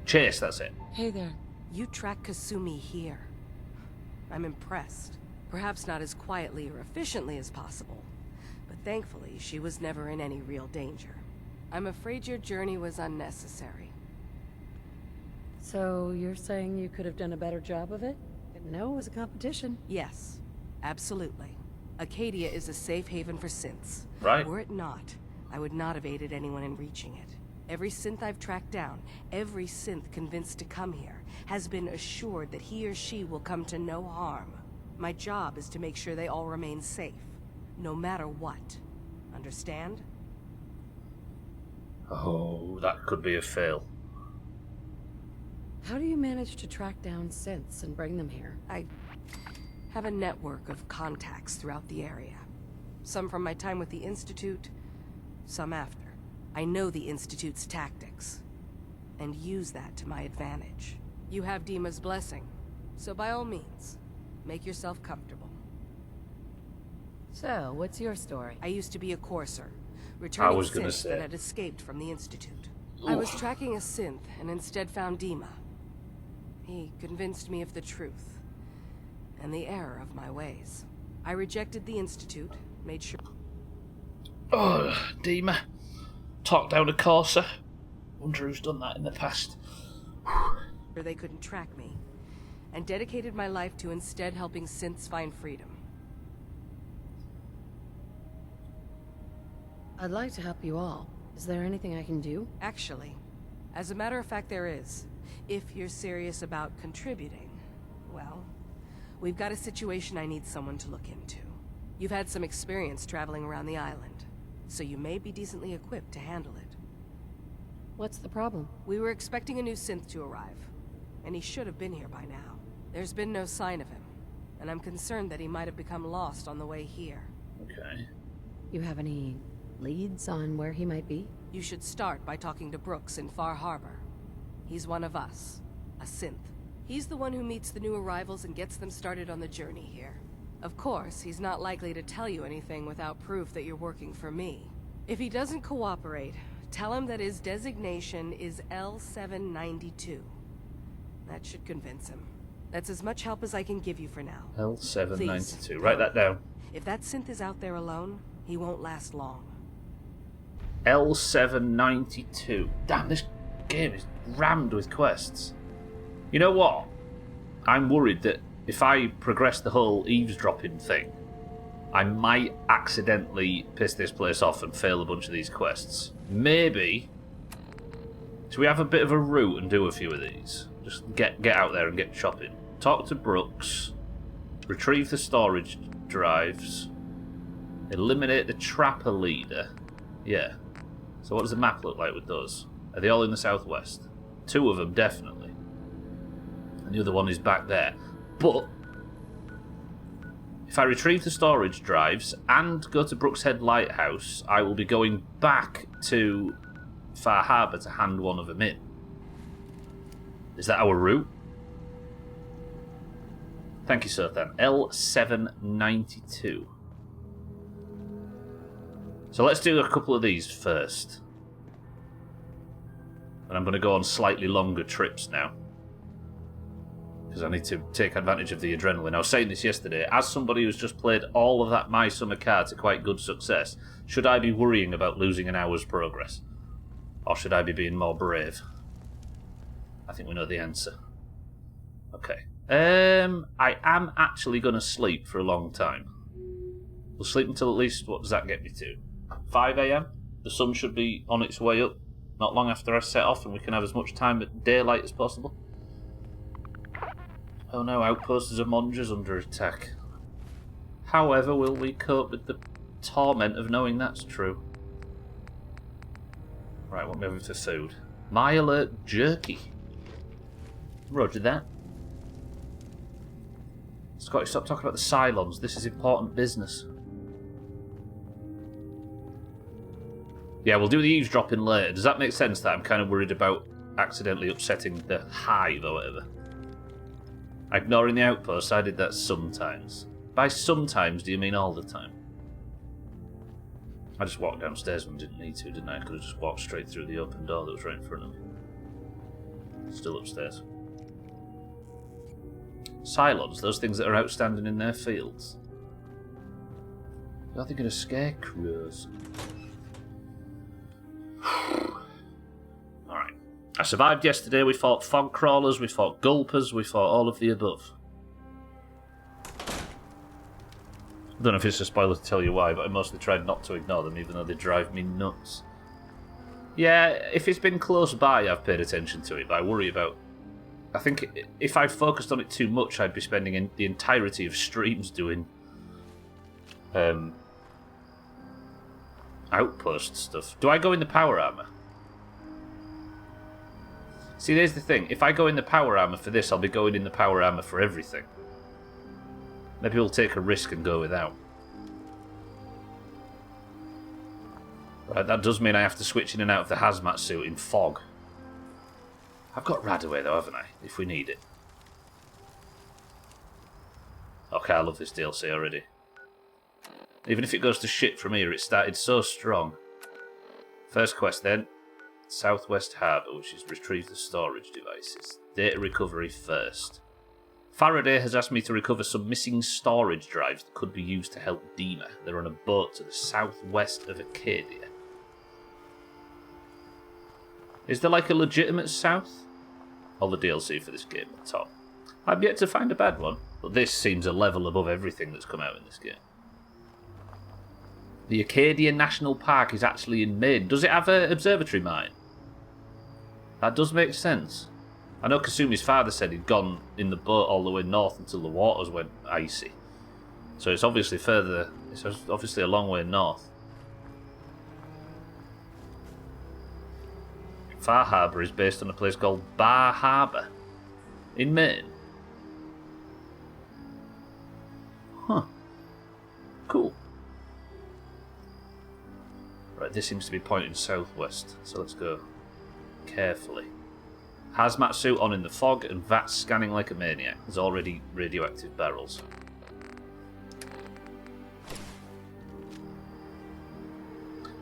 Chase, that's it. Hey there. You track Kasumi here. I'm impressed. Perhaps not as quietly or efficiently as possible, but thankfully she was never in any real danger. I'm afraid your journey was unnecessary. So, you're saying you could have done a better job of it? Didn't know it was a competition. Yes, absolutely. Acadia is a safe haven for synths. Right. Were it not, I would not have aided anyone in reaching it. Every synth I've tracked down, every synth convinced to come here, has been assured that he or she will come to no harm. My job is to make sure they all remain safe, no matter what. Understand? Oh, that could be a fail. How do you manage to track down synths and bring them here? I have a network of contacts throughout the area. Some from my time with the Institute, some after. I know the Institute's tactics, and use that to my advantage. You have Dima's blessing, so by all means, make yourself comfortable. So, what's your story? I used to be a courser, returning was gonna synths say. that had escaped from the Institute. I was tracking a synth, and instead found Dima. He convinced me of the truth, and the error of my ways. I rejected the Institute, made sure... Oh, Dima. Talk down a Corsa. Wonder who's done that in the past. they couldn't track me, and dedicated my life to instead helping synths find freedom. I'd like to help you all. Is there anything I can do? Actually, as a matter of fact there is. If you're serious about contributing, well, we've got a situation I need someone to look into. You've had some experience traveling around the island, so you may be decently equipped to handle it. What's the problem? We were expecting a new synth to arrive, and he should have been here by now. There's been no sign of him, and I'm concerned that he might have become lost on the way here. Okay. You have any leads on where he might be? You should start by talking to Brooks in Far Harbor. He's one of us, a synth. He's the one who meets the new arrivals and gets them started on the journey here. Of course, he's not likely to tell you anything without proof that you're working for me. If he doesn't cooperate, tell him that his designation is L792. That should convince him. That's as much help as I can give you for now. L792. Please, Write that down. If that synth is out there alone, he won't last long. L792. Damn, this game is rammed with quests. You know what? I'm worried that if I progress the whole eavesdropping thing, I might accidentally piss this place off and fail a bunch of these quests. Maybe. So we have a bit of a route and do a few of these. Just get out there and get shopping. Talk to Brooks. Retrieve the storage drives. Eliminate the trapper leader. Yeah. So what does the map look like with those? Are they all in the southwest? 2 of them, definitely. And the other one is back there. But If I retrieve the storage drives and go to Brooks Head Lighthouse, I will be going back to Far Harbour to hand one of them in. Is that our route? Thank you, sir, then. L792. So let's do a couple of these first. And I'm going to go on slightly longer trips now. Because I need to take advantage of the adrenaline. I was saying this yesterday. As somebody who's just played all of that My Summer Car to quite good success, should I be worrying about losing an hour's progress? Or should I be being more brave? I think we know the answer. Okay. I am actually going to sleep for a long time. We'll sleep until at least, what does that get me to? 5 AM? The sun should be on its way up not long after I set off, and we can have as much time at daylight as possible. Oh no, Outpost of Mondra's under attack. However, will we cope with the torment of knowing that's true? Right, what are we having for food? My Alert Jerky. Roger that. Scotty, stop talking about the Cylons. This is important business. Yeah, we'll do the eavesdropping later. Does that make sense that I'm kind of worried about accidentally upsetting the hive or whatever? Ignoring the outpost, I did that sometimes. By sometimes, do you mean all the time? I just walked downstairs when I didn't need to, didn't I? I could have just walked straight through the open door that was right in front of me. Still upstairs. Cylons, those things that are outstanding in their fields. You're thinking of scarecrows. Alright. I survived yesterday. We fought fog crawlers, we fought gulpers, we fought all of the above. I don't know if it's a spoiler to tell you why, but I mostly tried not to ignore them, even though they drive me nuts. Yeah, if it's been close by, I've paid attention to it, but I worry about... I think if I focused on it too much, I'd be spending the entirety of streams doing outpost stuff. Do I go in the power armor? See, there's the thing. If I go in the power armor for this, I'll be going in the power armor for everything. Maybe we'll take a risk and go without. Right, that does mean I have to switch in and out of the hazmat suit in fog. I've got Radaway though, haven't I? If we need it. Okay, I love this DLC already. Even if it goes to shit from here, it started so strong. First quest then. Southwest Harbour, which is retrieve the storage devices. Data recovery first. Faraday has asked me to recover some missing storage drives that could be used to help Dima. They're on a boat to the southwest of Acadia. Is there like a legitimate south? All the DLC for this game at the top. I've yet to find a bad one, but this seems a level above everything that's come out in this game. The Acadia National Park is actually in Maine. Does it have an observatory mine? That does make sense. I know Kasumi's father said he'd gone in the boat all the way north until the waters went icy. So it's obviously further... It's obviously a long way north. Far Harbour is based on a place called Bar Harbour in Maine. Huh. Cool. Right, this seems to be pointing southwest, so let's go carefully. Hazmat suit on in the fog and VATS scanning like a maniac. There's already radioactive barrels.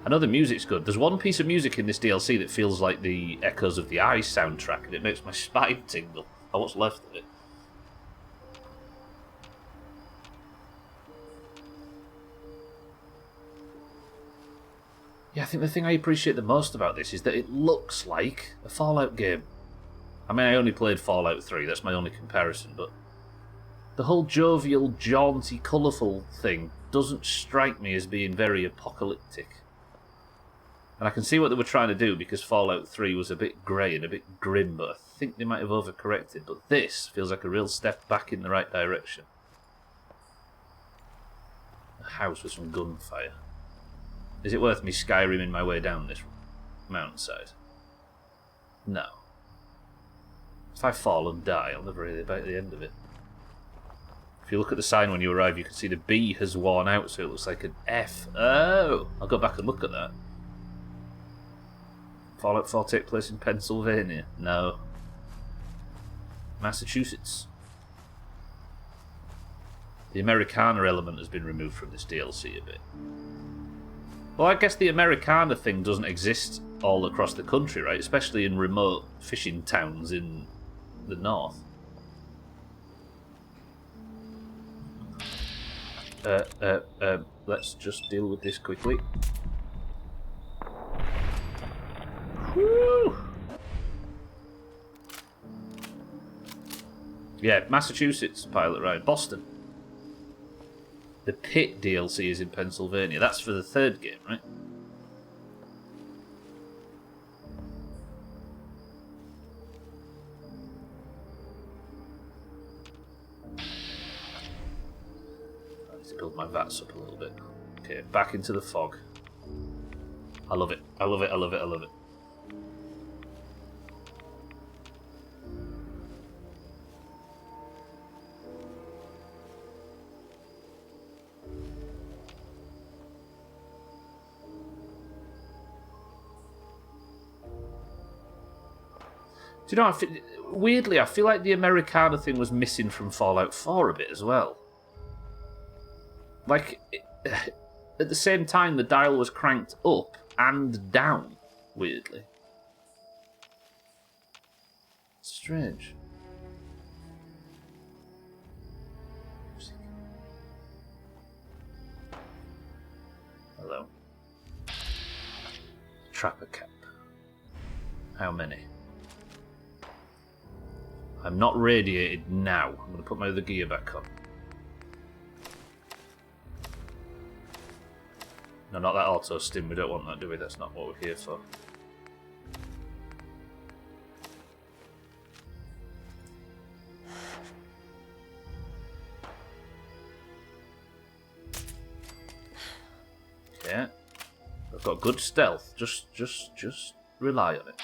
I know the music's good. There's one piece of music in this DLC that feels like the Echoes of the Eye soundtrack, and it makes my spine tingle. Or what's left of it. Yeah, I think the thing I appreciate the most about this is that it looks like a Fallout game. I mean, I only played Fallout 3, that's my only comparison, but the whole jovial, jaunty, colourful thing doesn't strike me as being very apocalyptic. And I can see what they were trying to do because Fallout 3 was a bit grey and a bit grim, but I think they might have overcorrected. But this feels like a real step back in the right direction. A house with some gunfire. Is it worth me Skyriming my way down this mountainside? No. If I fall and die, I'll never hear about the end of it. If you look at the sign when you arrive, you can see the B has worn out, so it looks like an F. Oh! I'll go back and look at that. Fallout 4 take place in Pennsylvania? No. Massachusetts. The Americana element has been removed from this DLC a bit. Well, I guess the Americana thing doesn't exist all across the country, right? Especially in remote fishing towns in the north. Let's just deal with this quickly. Woo! Yeah, Massachusetts pilot ride. Boston. The Pit DLC is in Pennsylvania. That's for the third game, right? I need to build my VATs up a little bit. Okay, back into the fog. I love it. I love it. I love it. I love it. Do you know, weirdly, I feel like the Americana thing was missing from Fallout 4 a bit as well. Like, at the same time, the dial was cranked up and down, weirdly. Strange. Hello. Trapper cap. How many? I'm not radiated now. I'm going to put my other gear back on. No, not that auto stim. We don't want that, do we? That's not what we're here for. Okay. I've got good stealth. Just rely on it.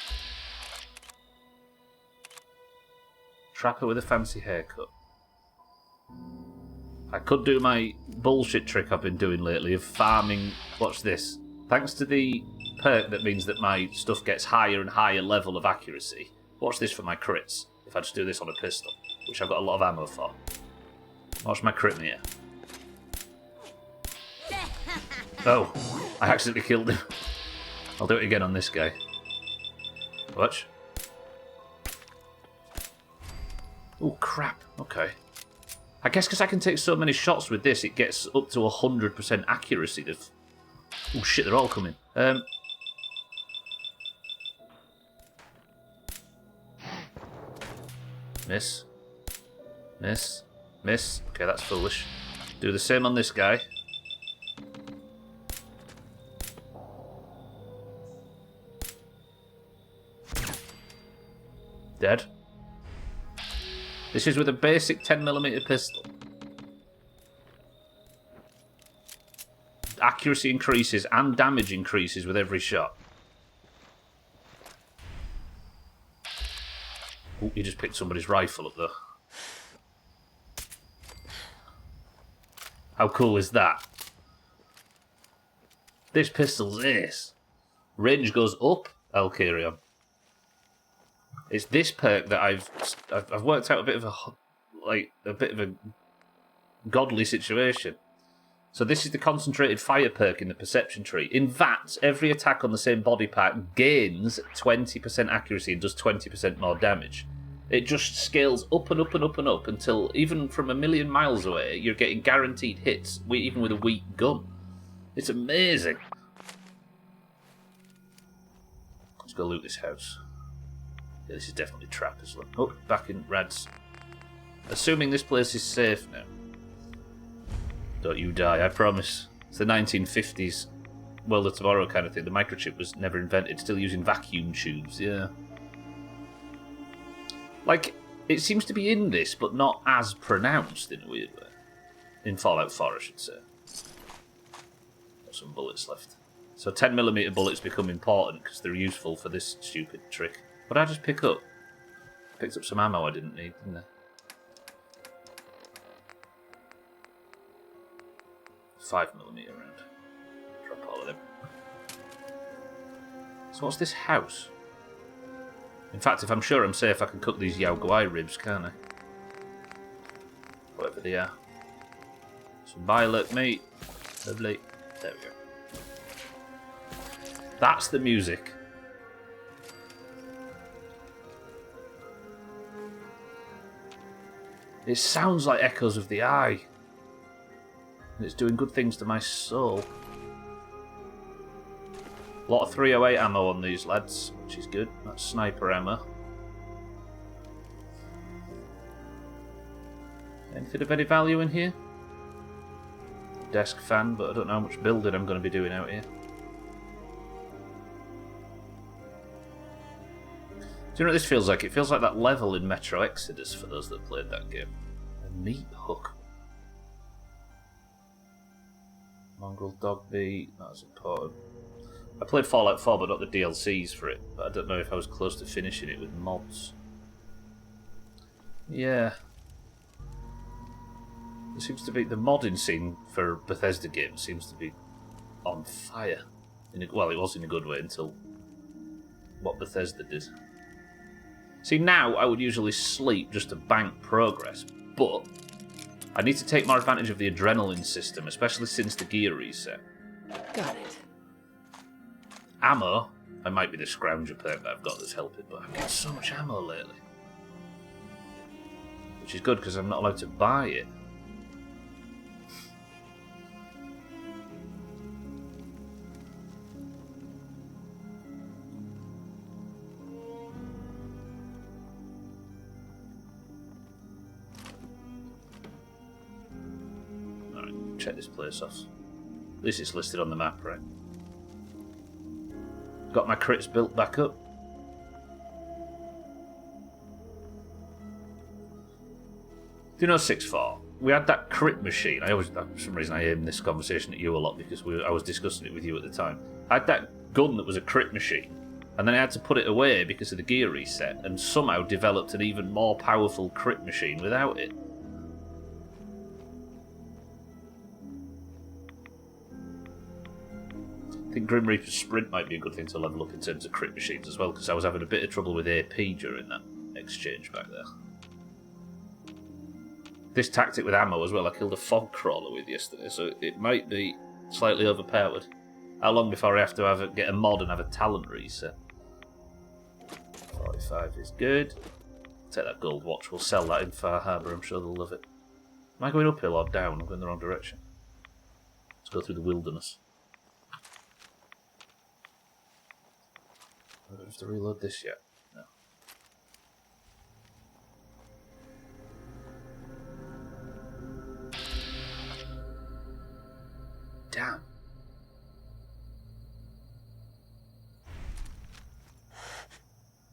Trapper with a fancy haircut. I could do my bullshit trick I've been doing lately of farming. Watch this. Thanks to the perk that means that my stuff gets higher and higher level of accuracy. Watch this for my crits. If I just do this on a pistol, which I've got a lot of ammo for. Watch my crit in the air. Oh, I accidentally killed him. I'll do it again on this guy. Watch. Oh, crap. Okay. I guess because I can take so many shots with this, it gets up to 100% accuracy. Oh, shit, they're all coming. Miss. Miss. Miss. Okay, that's foolish. Do the same on this guy. Dead. This is with a basic 10mm pistol. Accuracy increases and damage increases with every shot. Ooh, he just picked somebody's rifle up though. How cool is that? This pistol's ace. Range goes up, Alkarion. It's this perk that I've worked out a bit of a godly situation. So this is the concentrated fire perk in the perception tree. In VATS, every attack on the same body part gains 20% accuracy and does 20% more damage. It just scales up and up and up and up until even from a million miles away, you're getting guaranteed hits, even with a weak gun. It's amazing. Let's go loot this house. Yeah, this is definitely Trapper's one. Oh, back in Rad's. Assuming this place is safe now. Don't you die, I promise. It's the 1950s World of Tomorrow kind of thing. The microchip was never invented. Still using vacuum tubes, yeah. Like, it seems to be in this, but not as pronounced in a weird way. In Fallout 4, I should say. Got some bullets left. So 10mm bullets become important because they're useful for this stupid trick. What did I just pick up? Picked up some ammo I didn't need, didn't I? 5mm around. Drop all of them. So what's this house? In fact, if I'm sure I'm safe, I can cook these Yao Guai ribs, can't I? Whatever they are. Some violet meat. Lovely. There we go. That's the music. It sounds like Echoes of the Eye. And it's doing good things to my soul. A lot of 308 ammo on these lads, which is good. That's sniper ammo. Anything of any value in here? Desk fan, but I don't know how much building I'm going to be doing out here. Do you know what this feels like? It feels like that level in Metro Exodus for those that played that game. A meat hook. Mongrel dog meat, that's important. I played Fallout 4 but not the DLCs for it, but I don't know if I was close to finishing it with mods. Yeah. There seems to be the modding scene for Bethesda games seems to be on fire. Well, it was in a good way until what Bethesda did. See, now I would usually sleep just to bank progress, but I need to take more advantage of the adrenaline system, especially since the gear reset. Got it. Ammo, I might be the scrounger perk that I've got that's helping, but I've got so much ammo lately. Which is good because I'm not allowed to buy it. Check this place off. At least it's listed on the map, right? Got my crits built back up. Do you know 6-4? We had that crit machine. For some reason, I aim this conversation at you a lot because I was discussing it with you at the time. I had that gun that was a crit machine, and then I had to put it away because of the gear reset, and somehow developed an even more powerful crit machine without it. I think Grim Reaper's Sprint might be a good thing to level up in terms of crit machines as well, because I was having a bit of trouble with AP during that exchange back there. This tactic with ammo as well, I killed a fog crawler with yesterday, so it might be slightly overpowered. How long before I have to get a mod and have a talent reset? 45 is good. Take that gold watch, we'll sell that in Far Harbour, I'm sure they'll love it. Am I going uphill or down? I'm going the wrong direction. Let's go through the wilderness. I don't have to reload this yet. No. Damn.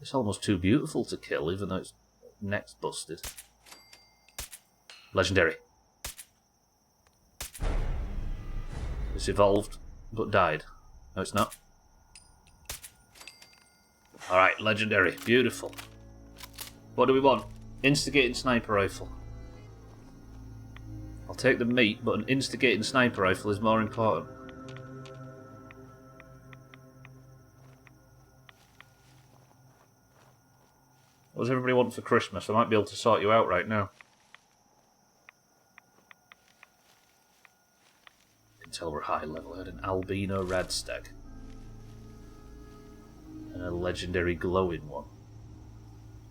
It's almost too beautiful to kill, even though its neck's busted. Legendary. It's evolved, but died. No, it's not. Alright, legendary. Beautiful. What do we want? Instigating sniper rifle. I'll take the meat, but an instigating sniper rifle is more important. What does everybody want for Christmas? I might be able to sort you out right now. You can tell we're high level. I had an albino radstag. And a legendary glowing one.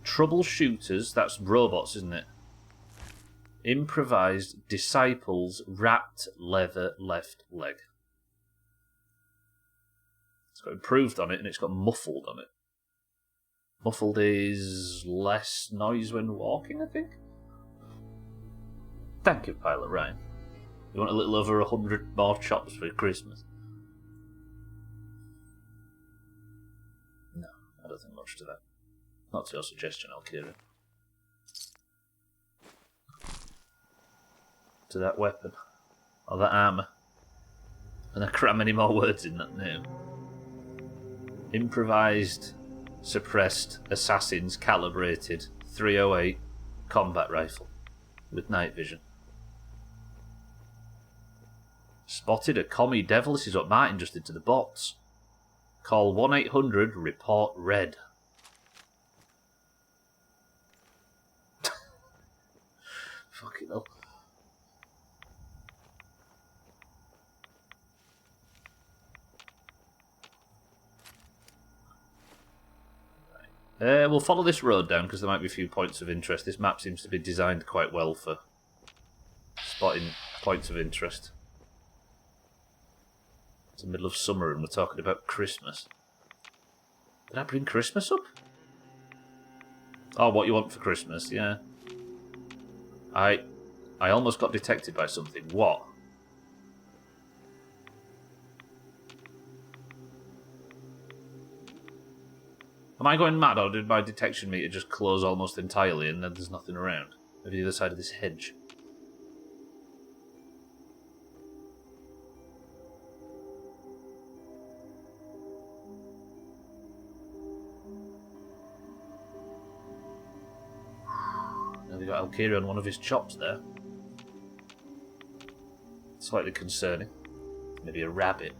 Troubleshooters, that's robots, isn't it? Improvised disciples wrapped leather left leg. It's got improved on it and it's got muffled on it. Muffled is less noise when walking, I think? Thank you, Pilot Ryan. You want a little over 100 more chops for Christmas? No, I don't think much to that. Not to your suggestion, Alkira. To that weapon. Or that armour. And I cram any more words in that name. Improvised, suppressed, assassins, calibrated, 308, combat rifle. With night vision. Spotted a commie devil. This is what Martin just did to the bots. Call 1-800-REPORT-RED. Fucking hell. We'll follow this road down because there might be a few points of interest. This map seems to be designed quite well for spotting points of interest. It's the middle of summer and we're talking about Christmas. Did I bring Christmas up? Oh, what you want for Christmas, yeah. I almost got detected by something. What? Am I going mad, or did my detection meter just close almost entirely and then there's nothing around? Maybe the other side of this hedge. Now we got Alkiri on one of his chops there. Slightly concerning. Maybe a rabbit.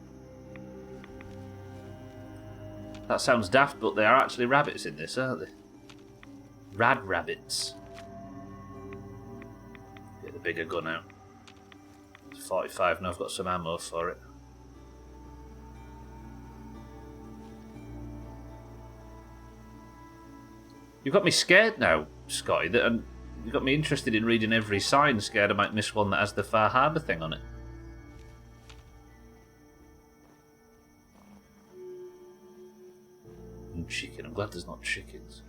That sounds daft, but they are actually rabbits in this, aren't they? Rad rabbits. Get the bigger gun out. It's 45 now, I've got some ammo for it. You've got me scared now, Scotty, and you've got me interested in reading every sign, scared I might miss one that has the Far Harbour thing on it. Chicken. I'm glad there's not chickens.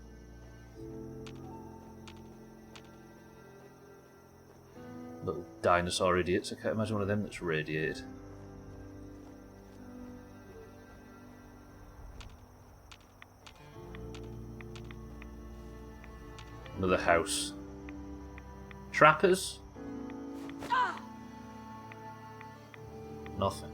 Little dinosaur idiots. I can't imagine one of them that's radiated. Another house. Trappers? Nothing.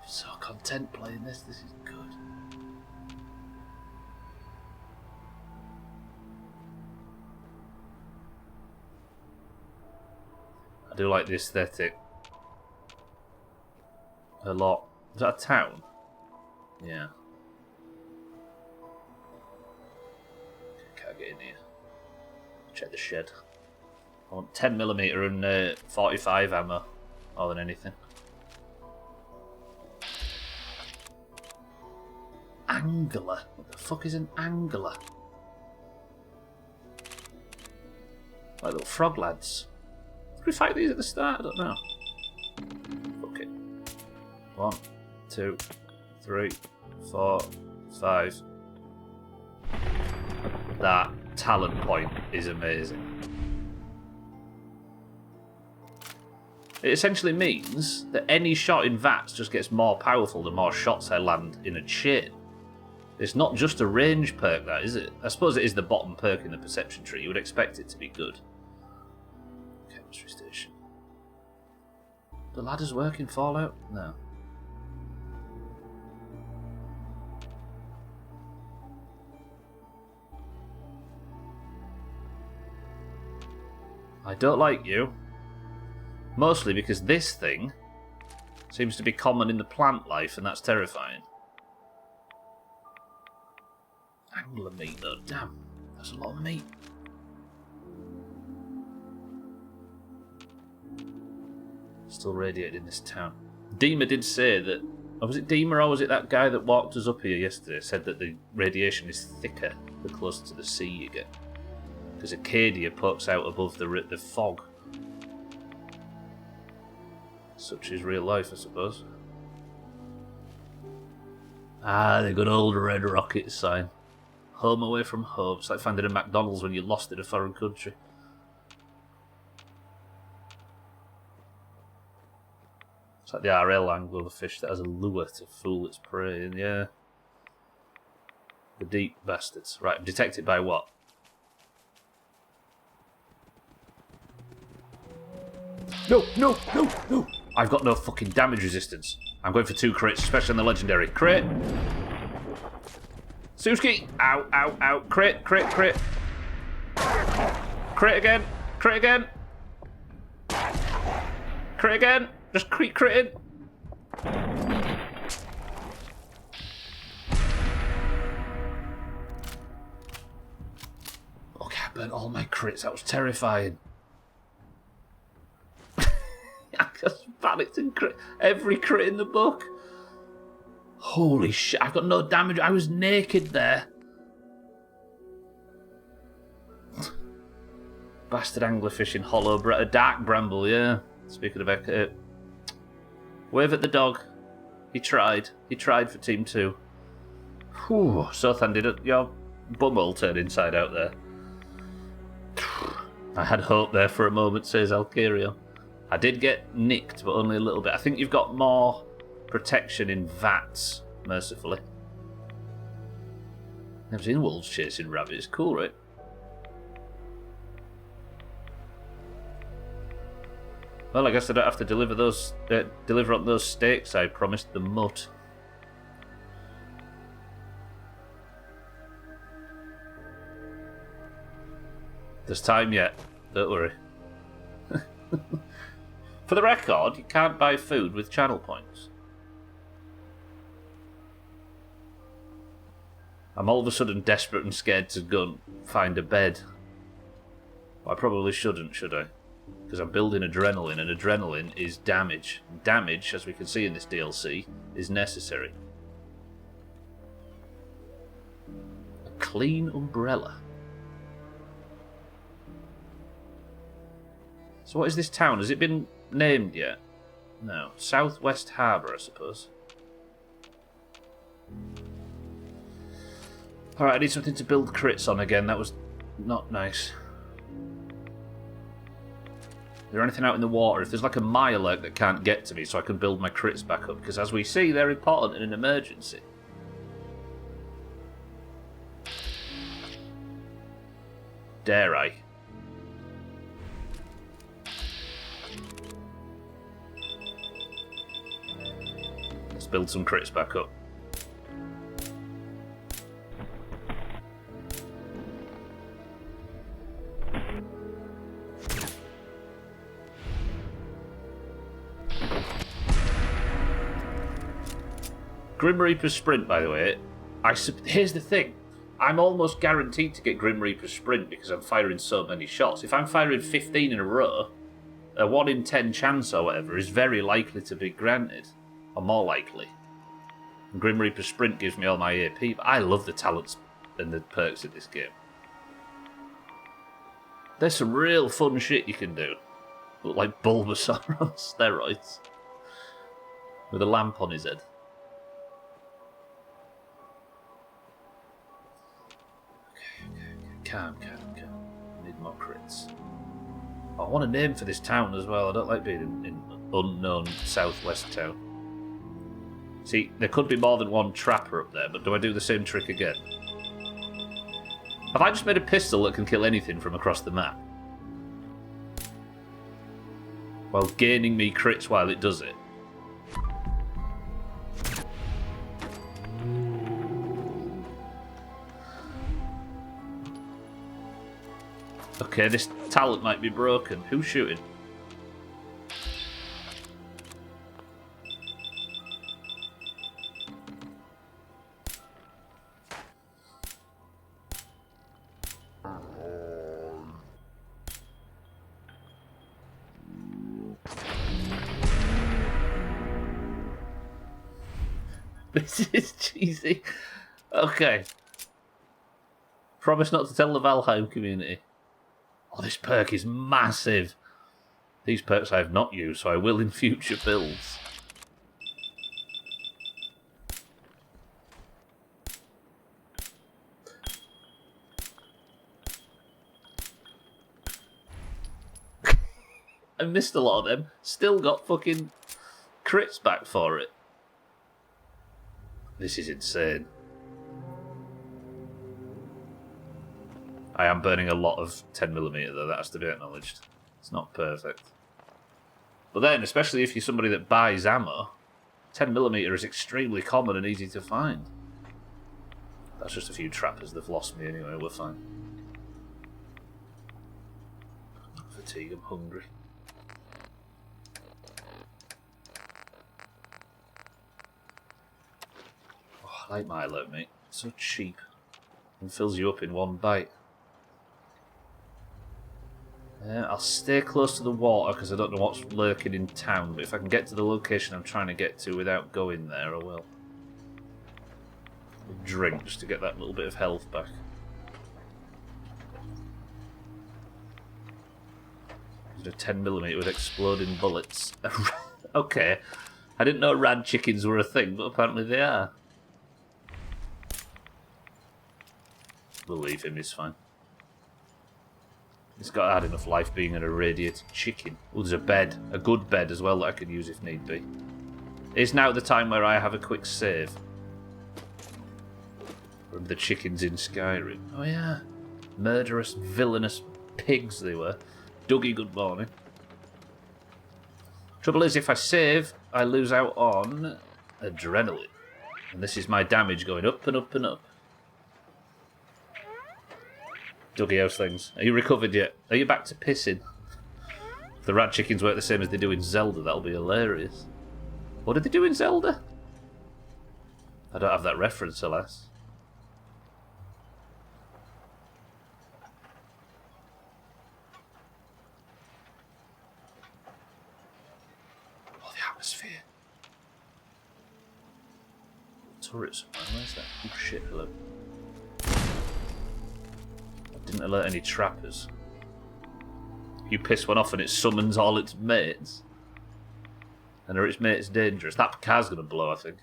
So content playing this is good. I do like the aesthetic a lot. Is that a town? Yeah. Can't get in here. Check the shed. I want 10mm and 45 ammo more than anything. Angler. What the fuck is an angler? Like little frog lads. Did we fight these at the start? I don't know. Fuck it. 1, 2, 3, 4, 5. That talent point is amazing. It essentially means that any shot in VATS just gets more powerful the more shots I land in a chain. It's not just a range perk, that, is it? I suppose it is the bottom perk in the perception tree. You would expect it to be good. Chemistry station. The ladders work in Fallout? No. I don't like you. Mostly because this thing seems to be common in the plant life, and that's terrifying. Angler meat though, damn. That's a lot of meat. Still radiated in this town. Dima did say that, or was it Dima or was it that guy that walked us up here yesterday, said that the radiation is thicker the closer to the sea you get. Because Acadia pokes out above the fog. Such is real life, I suppose. Ah, the good old Red Rocket sign. Home away from home. It's like finding a McDonald's when you're lost in a foreign country. It's like the RL angle of a fish that has a lure to fool its prey in, yeah. The deep bastards. Right, I'm detected by what? No, no, no, no! I've got no fucking damage resistance. I'm going for 2 crits, especially on the legendary. Crit! Suski! Ow, ow, ow. Crit, crit, crit. Crit again. Crit again. Crit again. Just keep critting. Okay, I burnt all my crits. That was terrifying. I just panicked and crit. Every crit in the book. Holy shit, I've got no damage. I was naked there. Bastard anglerfish in hollow. A dark bramble, yeah. Speaking of wave at the dog. He tried. He tried for Team 2. Whew. Sothan, did your bumhole turn inside out there? I had hope there for a moment, says Alcario. I did get nicked, but only a little bit. I think you've got more protection in VATS, mercifully. Never seen wolves chasing rabbits. Cool, right? Well, I guess I don't have to deliver on those steaks I promised the mutt. There's time yet. Don't worry. For the record, you can't buy food with channel points. I'm all of a sudden desperate and scared to go and find a bed. Well, I probably shouldn't, should I? Because I'm building adrenaline, and adrenaline is damage. Damage, as we can see in this DLC, is necessary. A clean umbrella. So what is this town? Has it been named yet? No. Southwest Harbour, I suppose. Alright, I need something to build crits on again. That was not nice. Is there anything out in the water? If there's like a Mirelurk that can't get to me so I can build my crits back up, because as we see, they're important in an emergency. Dare I? Let's build some crits back up. Grim Reaper Sprint, by the way, here's the thing. I'm almost guaranteed to get Grim Reaper Sprint because I'm firing so many shots. If I'm firing 15 in a row, a 1 in 10 chance or whatever is very likely to be granted. Or more likely. And Grim Reaper Sprint gives me all my AP, but I love the talents and the perks in this game. There's some real fun shit you can do. Look like Bulbasaur on steroids. With a lamp on his head. Calm. I need more crits. I want a name for this town as well. I don't like being in unknown southwest town. See, there could be more than one trapper up there, but do I do the same trick again? Have I just made a pistol that can kill anything from across the map? While gaining me crits while it does it. Okay, this talent might be broken. Who's shooting? This is cheesy. Okay. Promise not to tell the Valheim community. Oh, this perk is massive. These perks I have not used, so I will in future builds. I missed a lot of them. Still got fucking crits back for it. This is insane. I am burning a lot of 10mm though, that has to be acknowledged. It's not perfect. But then, especially if you're somebody that buys ammo, 10mm is extremely common and easy to find. That's just a few trappers. They've lost me anyway. We're fine. Fatigue. I'm hungry. Oh, I like Milo, mate. It's so cheap. And fills you up in one bite. I'll stay close to the water because I don't know what's lurking in town, but if I can get to the location I'm trying to get to without going there, I will. A drink just to get that little bit of health back. A 10mm with exploding bullets. Okay. I didn't know rad chickens were a thing, but apparently they are. We'll leave him, he's fine. He's got to add enough life being an irradiated chicken. Oh, there's a bed. A good bed as well that I could use if need be. Is now the time where I have a quick save. From the chickens in Skyrim. Oh yeah. Murderous, villainous pigs they were. Dougie, good morning. Trouble is, if I save, I lose out on adrenaline. And this is my damage going up and up and up. Dougie, how's things? Are you recovered yet? Are you back to pissing? If the rat chickens work the same as they do in Zelda, that'll be hilarious. What did they do in Zelda? I don't have that reference, alas. Oh, the atmosphere. Turrets. Where's that? Oh shit, hello. Didn't alert any trappers. You piss one off and it summons all its mates. And are its mates dangerous? That car's gonna blow, I think.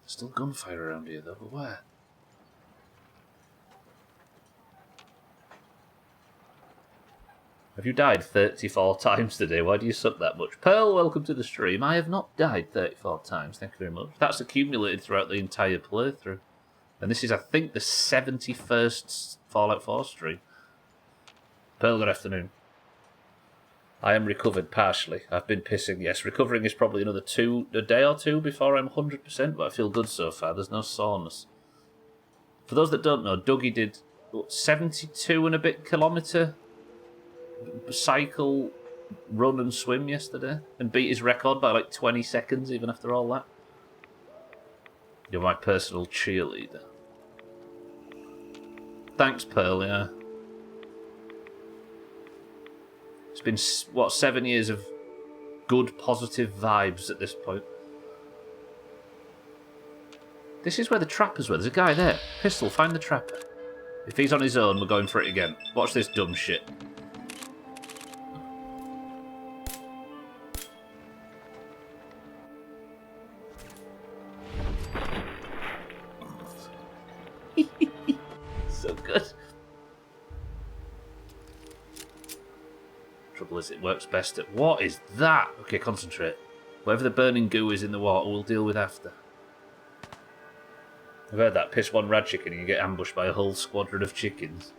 There's still gunfire around here though, but where? Have you died 34 times today? Why do you suck that much? Pearl, welcome to the stream. I have not died 34 times, thank you very much. That's accumulated throughout the entire playthrough. And this is, I think, the 71st Fallout 4 stream. Pearl, good afternoon. I am recovered partially. I've been pissing, yes. Recovering is probably a day or two before I'm 100%, but I feel good so far. There's no soreness. For those that don't know, Dougie did 72 and a bit kilometre cycle, run and swim yesterday, and beat his record by like 20 seconds even after all that. You're my personal cheerleader. Thanks, Pearl, yeah. It's been, what, 7 years of good, positive vibes at this point. This is where the trappers were. There's a guy there. Pistol, find the trapper. If he's on his own, we're going for it again. Watch this dumb shit. So good. Trouble is, it works best at... What is that? Okay, concentrate. Whatever the burning goo is in the water, we'll deal with after. I've heard that. Piss one rad chicken and you get ambushed by a whole squadron of chickens.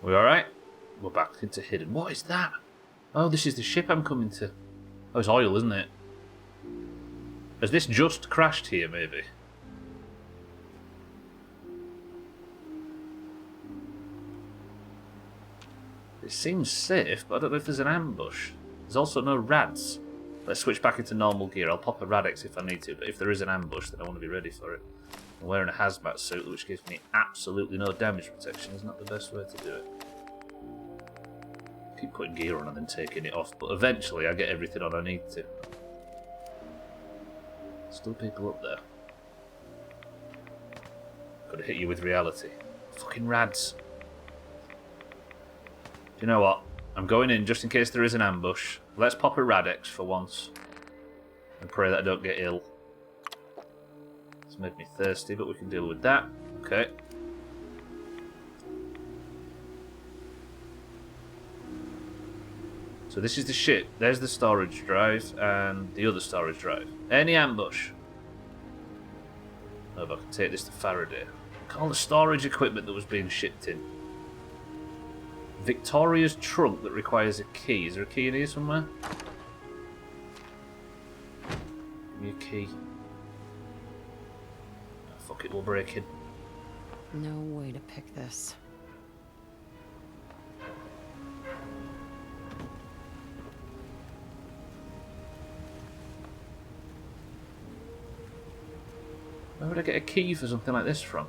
We alright? We're back into hidden. What is that? Oh, this is the ship I'm coming to. Oh, it's oil, isn't it? Has this just crashed here, maybe? It seems safe, but I don't know if there's an ambush. There's also no rads. Let's switch back into normal gear. I'll pop a Radex if I need to, but if there is an ambush, then I want to be ready for it. I'm wearing a hazmat suit, which gives me absolutely no damage protection. Is not the best way to do it. Keep putting gear on and then taking it off, but eventually I get everything on I need to. Still people up there. Gotta hit you with reality. Fucking rads. Do you know what? I'm going in just in case there is an ambush. Let's pop a Radex for once. And pray that I don't get ill. It's made me thirsty, but we can deal with that. Okay. So this is the ship. There's the storage drive and the other storage drive. Any ambush? Oh, if I can take this to Faraday. Look at all the storage equipment that was being shipped in. Victoria's trunk that requires a key. Is there a key in here somewhere? Give me a key. Oh, fuck it, we'll break in. No way to pick this. Where would I get a key for something like this from?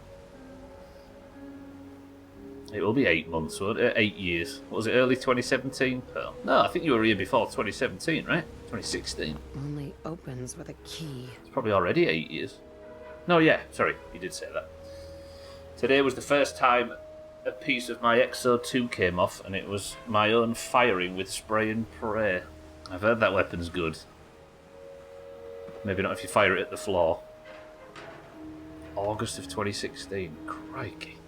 It will be 8 months, won't it? 8 years. What was it, early 2017, Pearl? No, I think you were here before 2017, right? 2016. Only opens with a key. It's probably already 8 years. No, yeah, sorry, you did say that. Today was the first time a piece of my XO2 came off, and it was my own firing with spray and pray. I've heard that weapon's good. Maybe not if you fire it at the floor. August of 2016. Crikey.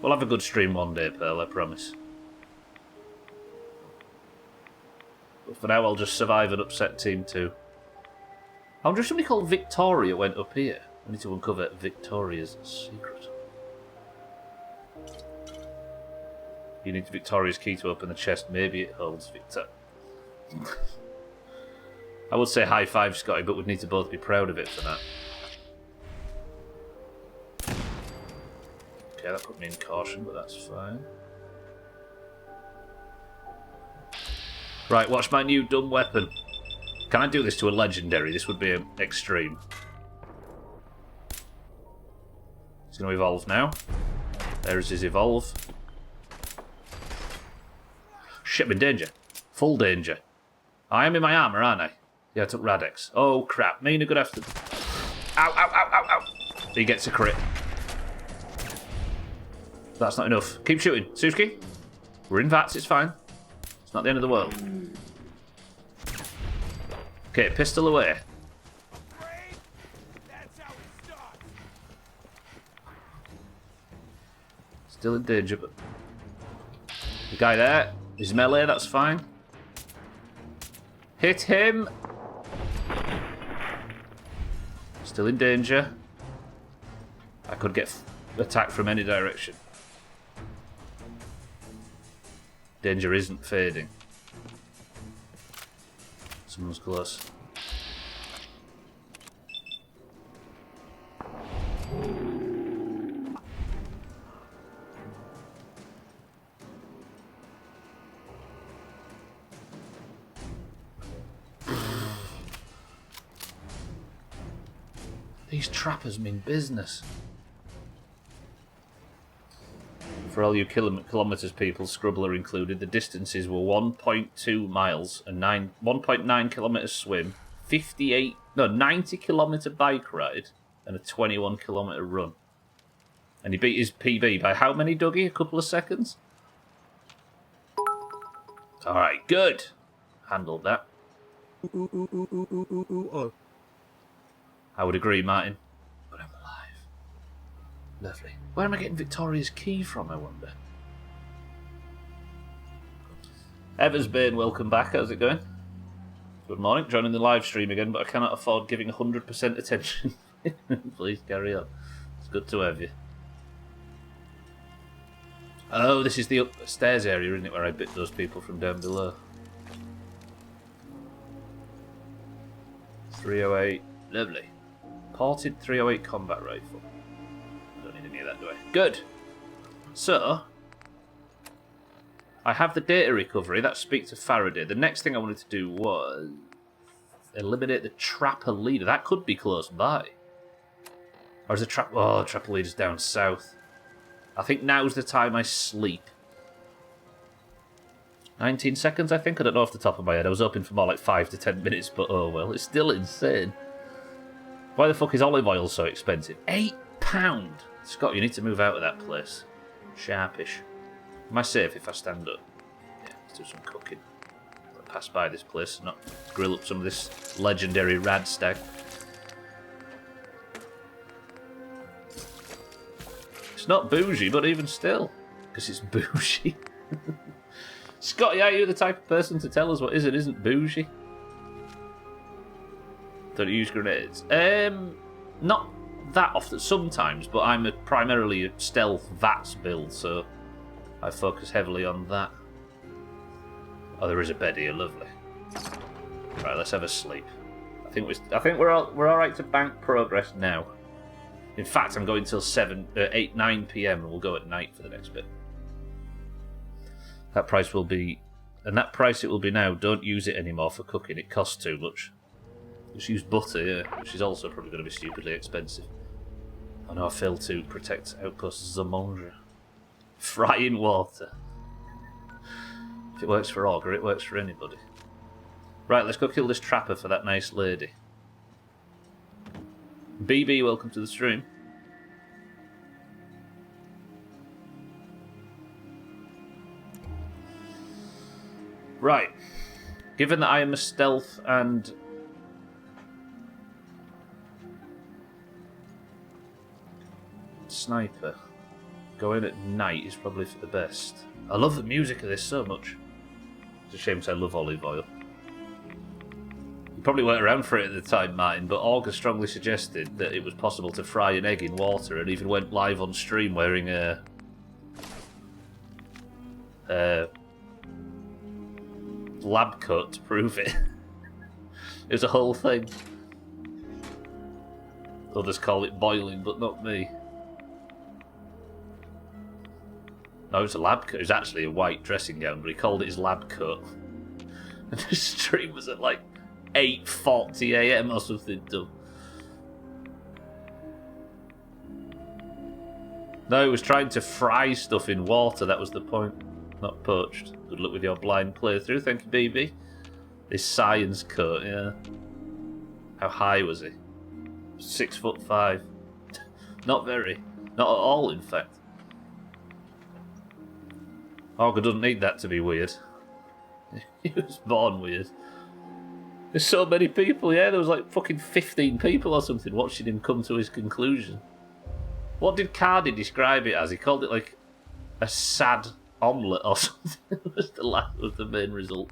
We'll have a good stream one day, Pearl, I promise. But for now, I'll just survive and upset Team 2. I wonder if somebody called Victoria went up here. We need to uncover Victoria's secret. You need Victoria's key to open the chest. Maybe it holds Victor. I would say high five, Scotty, but we'd need to both be proud of it for that. Okay, that put me in caution, but that's fine. Right, watch my new dumb weapon. Can I do this to a legendary? This would be an extreme. It's going to evolve now. There's his evolve. Shit, I'm in danger. Full danger. I am in my armour, aren't I? Yeah, I took Radex. Oh, crap. Mina gonna have to... Ow, ow, ow, ow, ow. He gets a crit. That's not enough. Keep shooting. Suski, we're in VATS, it's fine. It's not the end of the world. Okay, pistol away. Still in danger, but... The guy there is melee, that's fine. Hit him! Still in danger. I could get attacked from any direction. Danger isn't fading. Someone's close. These trappers mean business. For all you kilometres people, Scrubbler included, the distances were 1.2 miles, a 1.9 kilometre swim, 90 kilometre bike ride, and a 21 kilometre run. And he beat his PB by how many, Dougie? A couple of seconds? Alright, good. Handled that. I would agree, Martin. But I'm alive. Lovely. Where am I getting Victoria's key from, I wonder? Eversbane, welcome back. How's it going? Good morning. Joining the live stream again, but I cannot afford giving 100% attention. Please carry on. It's good to have you. Oh, this is the upstairs area, isn't it, where I bit those people from down below. 308. Lovely. Ported 308 combat rifle. Don't need any of that, do I? Good. So, I have the data recovery. That speaks to Faraday. The next thing I wanted to do was eliminate the trapper leader. That could be close by. Or is the trap... Oh, the trapper leader's down south. I think now's the time I sleep. 19 seconds, I think. I don't know off the top of my head. I was hoping for more like 5 to 10 minutes, but oh well. It's still insane. Why the fuck is olive oil so expensive? £8! Scott, you need to move out of that place. Sharpish. Am I safe if I stand up? Yeah, let's do some cooking. I'll pass by this place and not grill up some of this legendary rad stag. It's not bougie, but even still. Because it's bougie. Scotty, are you the type of person to tell us what is and isn't bougie? Don't use grenades. Not that often. Sometimes, but I'm primarily a stealth VATS build, so I focus heavily on that. Oh, there is a bed here, lovely. Right, let's have a sleep. I think we're all right to bank progress now. In fact, I'm going till 9 p.m. and we'll go at night for the next bit. That price will be, and that price it will be now. Don't use it anymore for cooking. It costs too much. Just use butter, yeah, which is also probably going to be stupidly expensive. I know I failed to protect Outpost Zamonja. Frying water. If it works for Augur, it works for anybody. Right, let's go kill this trapper for that nice lady. BB, welcome to the stream. Right. Given that I am a stealth and sniper, going at night is probably for the best. I love the music of this so much. It's a shame because I love olive oil. You probably weren't around for it at the time, Martin, but Augur strongly suggested that it was possible to fry an egg in water, and even went live on stream wearing a lab coat to prove it. It was a whole thing. Others call it boiling, but not me. No, it was a lab coat. It was actually a white dressing gown, but he called it his lab coat. And the stream was at like 8:40 AM or something dumb. No, he was trying to fry stuff in water, that was the point. Not poached. Good luck with your blind playthrough, thank you, BB. This science coat, yeah. How high was he? 6'5". Not very. Not at all, in fact. Augur doesn't need that to be weird. He was born weird. There's so many people, yeah, there was like fucking 15 people or something watching him come to his conclusion. What did Cardi describe it as? He called it like a sad omelette or something. was the main result.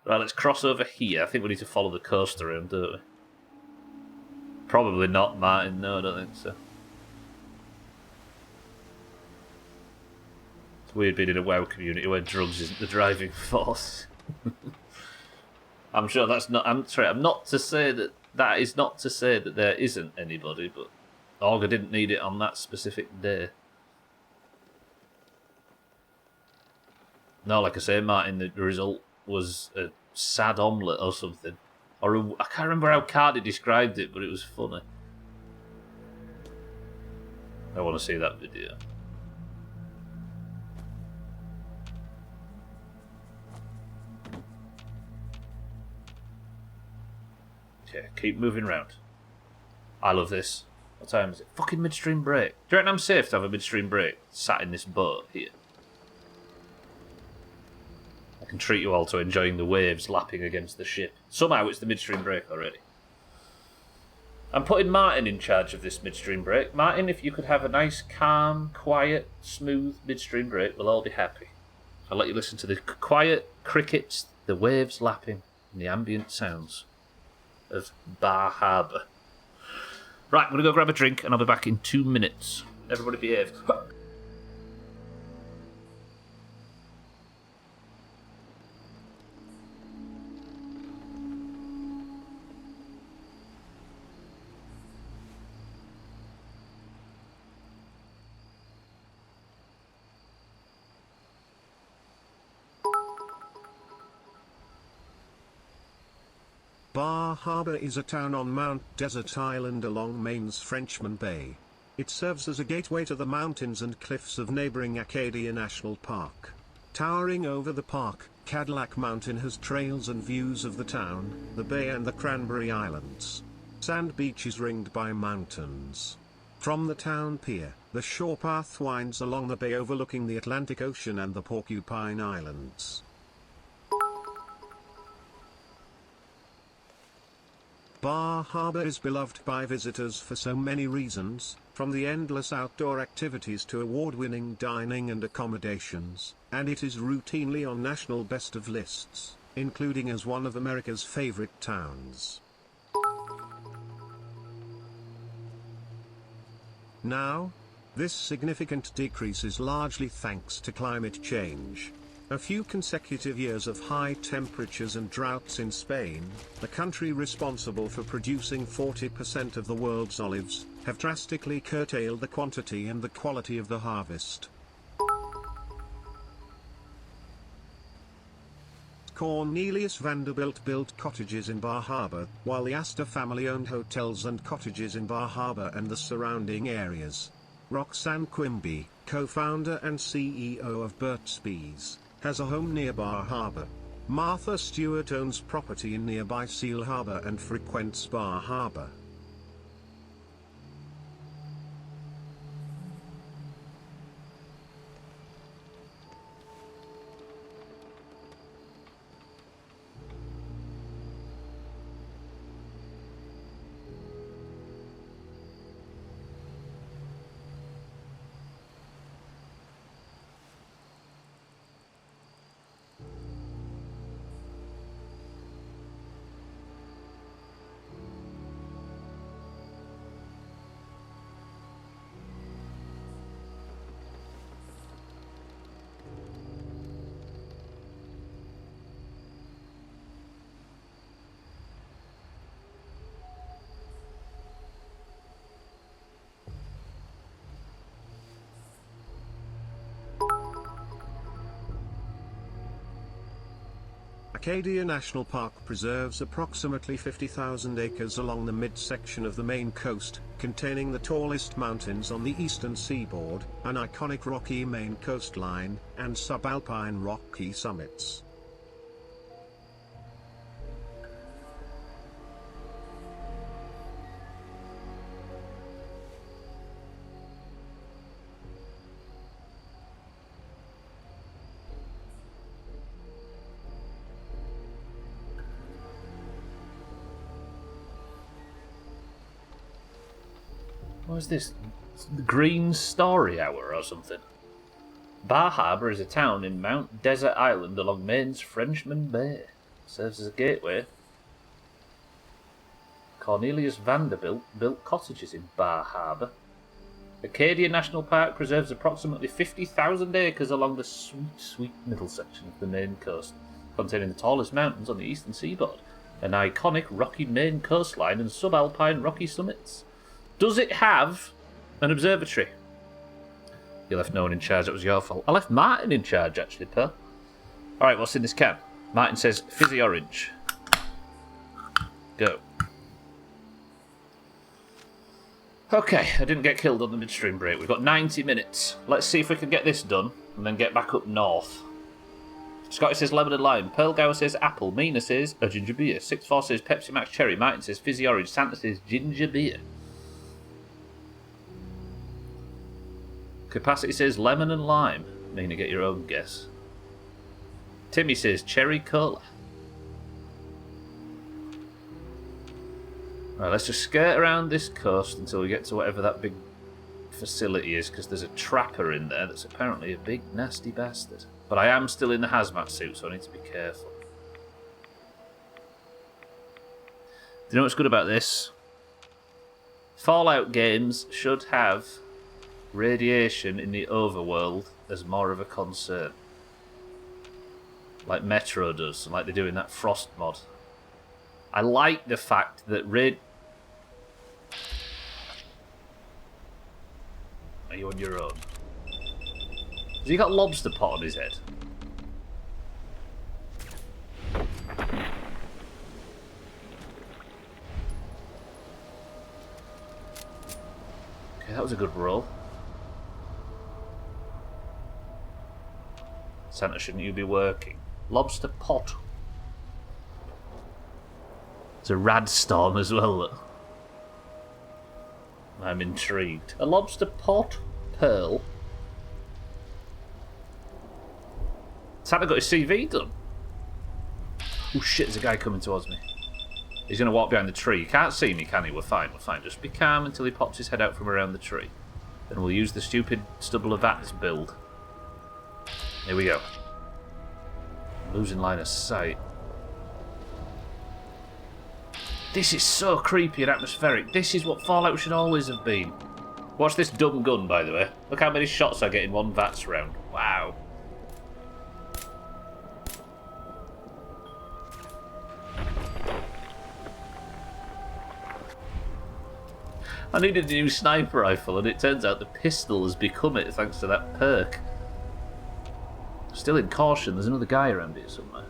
Right, let's cross over here. I think we need to follow the coast around, don't we? Probably not, Martin. No, I don't think so. It's weird being in a WoW community where drugs isn't the driving force. I'm sure that's not. I'm sorry. I'm not to say that. That is not to say that there isn't anybody, but Augur didn't need it on that specific day. No, like I say, Martin, the result was a sad omelette or something. Or I can't remember how Cardi described it, but it was funny. I want to see that video. Okay, keep moving round. I love this. What time is it? Fucking midstream break. Do you reckon I'm safe to have a midstream break sat in this boat here? I can treat you all to enjoying the waves lapping against the ship. Somehow it's the midstream break already. I'm putting Martin in charge of this midstream break. Martin, if you could have a nice, calm, quiet, smooth midstream break, we'll all be happy. I'll let you listen to the quiet crickets, the waves lapping, and the ambient sounds of Bar Harbour. Right, I'm going to go grab a drink and I'll be back in 2 minutes. Everybody behave. Bar Harbor is a town on Mount Desert Island along Maine's Frenchman Bay. It serves as a gateway to the mountains and cliffs of neighboring Acadia National Park. Towering over the park, Cadillac Mountain has trails and views of the town, the bay and the Cranberry Islands. Sand Beach is ringed by mountains. From the town pier, the shore path winds along the bay overlooking the Atlantic Ocean and the Porcupine Islands. Bar Harbor is beloved by visitors for so many reasons, from the endless outdoor activities to award-winning dining and accommodations, and it is routinely on national best of lists, including as one of America's favorite towns. Now, This significant decrease is largely thanks to climate change. A few consecutive years of high temperatures and droughts in Spain, the country responsible for producing 40% of the world's olives, have drastically curtailed the quantity and the quality of the harvest. Cornelius Vanderbilt built cottages in Bar Harbor, while the Astor family owned hotels and cottages in Bar Harbor and the surrounding areas. Roxanne Quimby, co-founder and CEO of Burt's Bees, has a home near Bar Harbor. Martha Stewart owns property in nearby Seal Harbor and frequents Bar Harbor. Acadia National Park preserves approximately 50,000 acres along the midsection of the Maine coast, containing the tallest mountains on the eastern seaboard, an iconic rocky Maine coastline, and subalpine rocky summits. What is this? Green Story Hour or something? Bar Harbor is a town in Mount Desert Island along Maine's Frenchman Bay. Serves as a gateway. Cornelius Vanderbilt built cottages in Bar Harbor. Acadia National Park preserves approximately 50,000 acres along the sweet middle section of the Maine coast, containing the tallest mountains on the eastern seaboard, an iconic rocky Maine coastline and subalpine rocky summits. Does it have an observatory? You left no one in charge, that was your fault. I left Martin in charge, actually, Pearl. Alright, what's in this can? Martin says, fizzy orange. Go. Okay, I didn't get killed on the midstream break. We've got 90 minutes. Let's see if we can get this done, and then get back up north. Scotty says lemon and lime. Pearl Gower says apple. Mina says a ginger beer. 6-4 says Pepsi Max Cherry. Martin says fizzy orange. Santa says ginger beer. Capacity says lemon and lime. Mina, get your own guess. Timmy says cherry cola. Right, let's just skirt around this coast until we get to whatever that big facility is, because there's a trapper in there that's apparently a big nasty bastard. But I am still in the hazmat suit, so I need to be careful. Do you know what's good about this? Fallout games should have radiation in the overworld as more of a concern. Like Metro does, and like they do in that Frost mod. I like the fact that Are you on your own? Has he got lobster pot on his head? Okay, that was a good roll. Santa, shouldn't you be working? Lobster pot. It's a rad storm as well, though. I'm intrigued. A lobster pot? Pearl? Santa got his CV done. Oh shit, there's a guy coming towards me. He's going to walk behind the tree. He can't see me, can he? We're fine, we're fine. Just be calm until he pops his head out from around the tree. Then we'll use the stupid stubble of vats build. Here we go. Losing line of sight. This is so creepy and atmospheric. This is what Fallout should always have been. Watch this dumb gun, by the way. Look how many shots I get in one VATS round. Wow. I needed a new sniper rifle, and it turns out the pistol has become it thanks to that perk. Still in caution, there's another guy around here somewhere.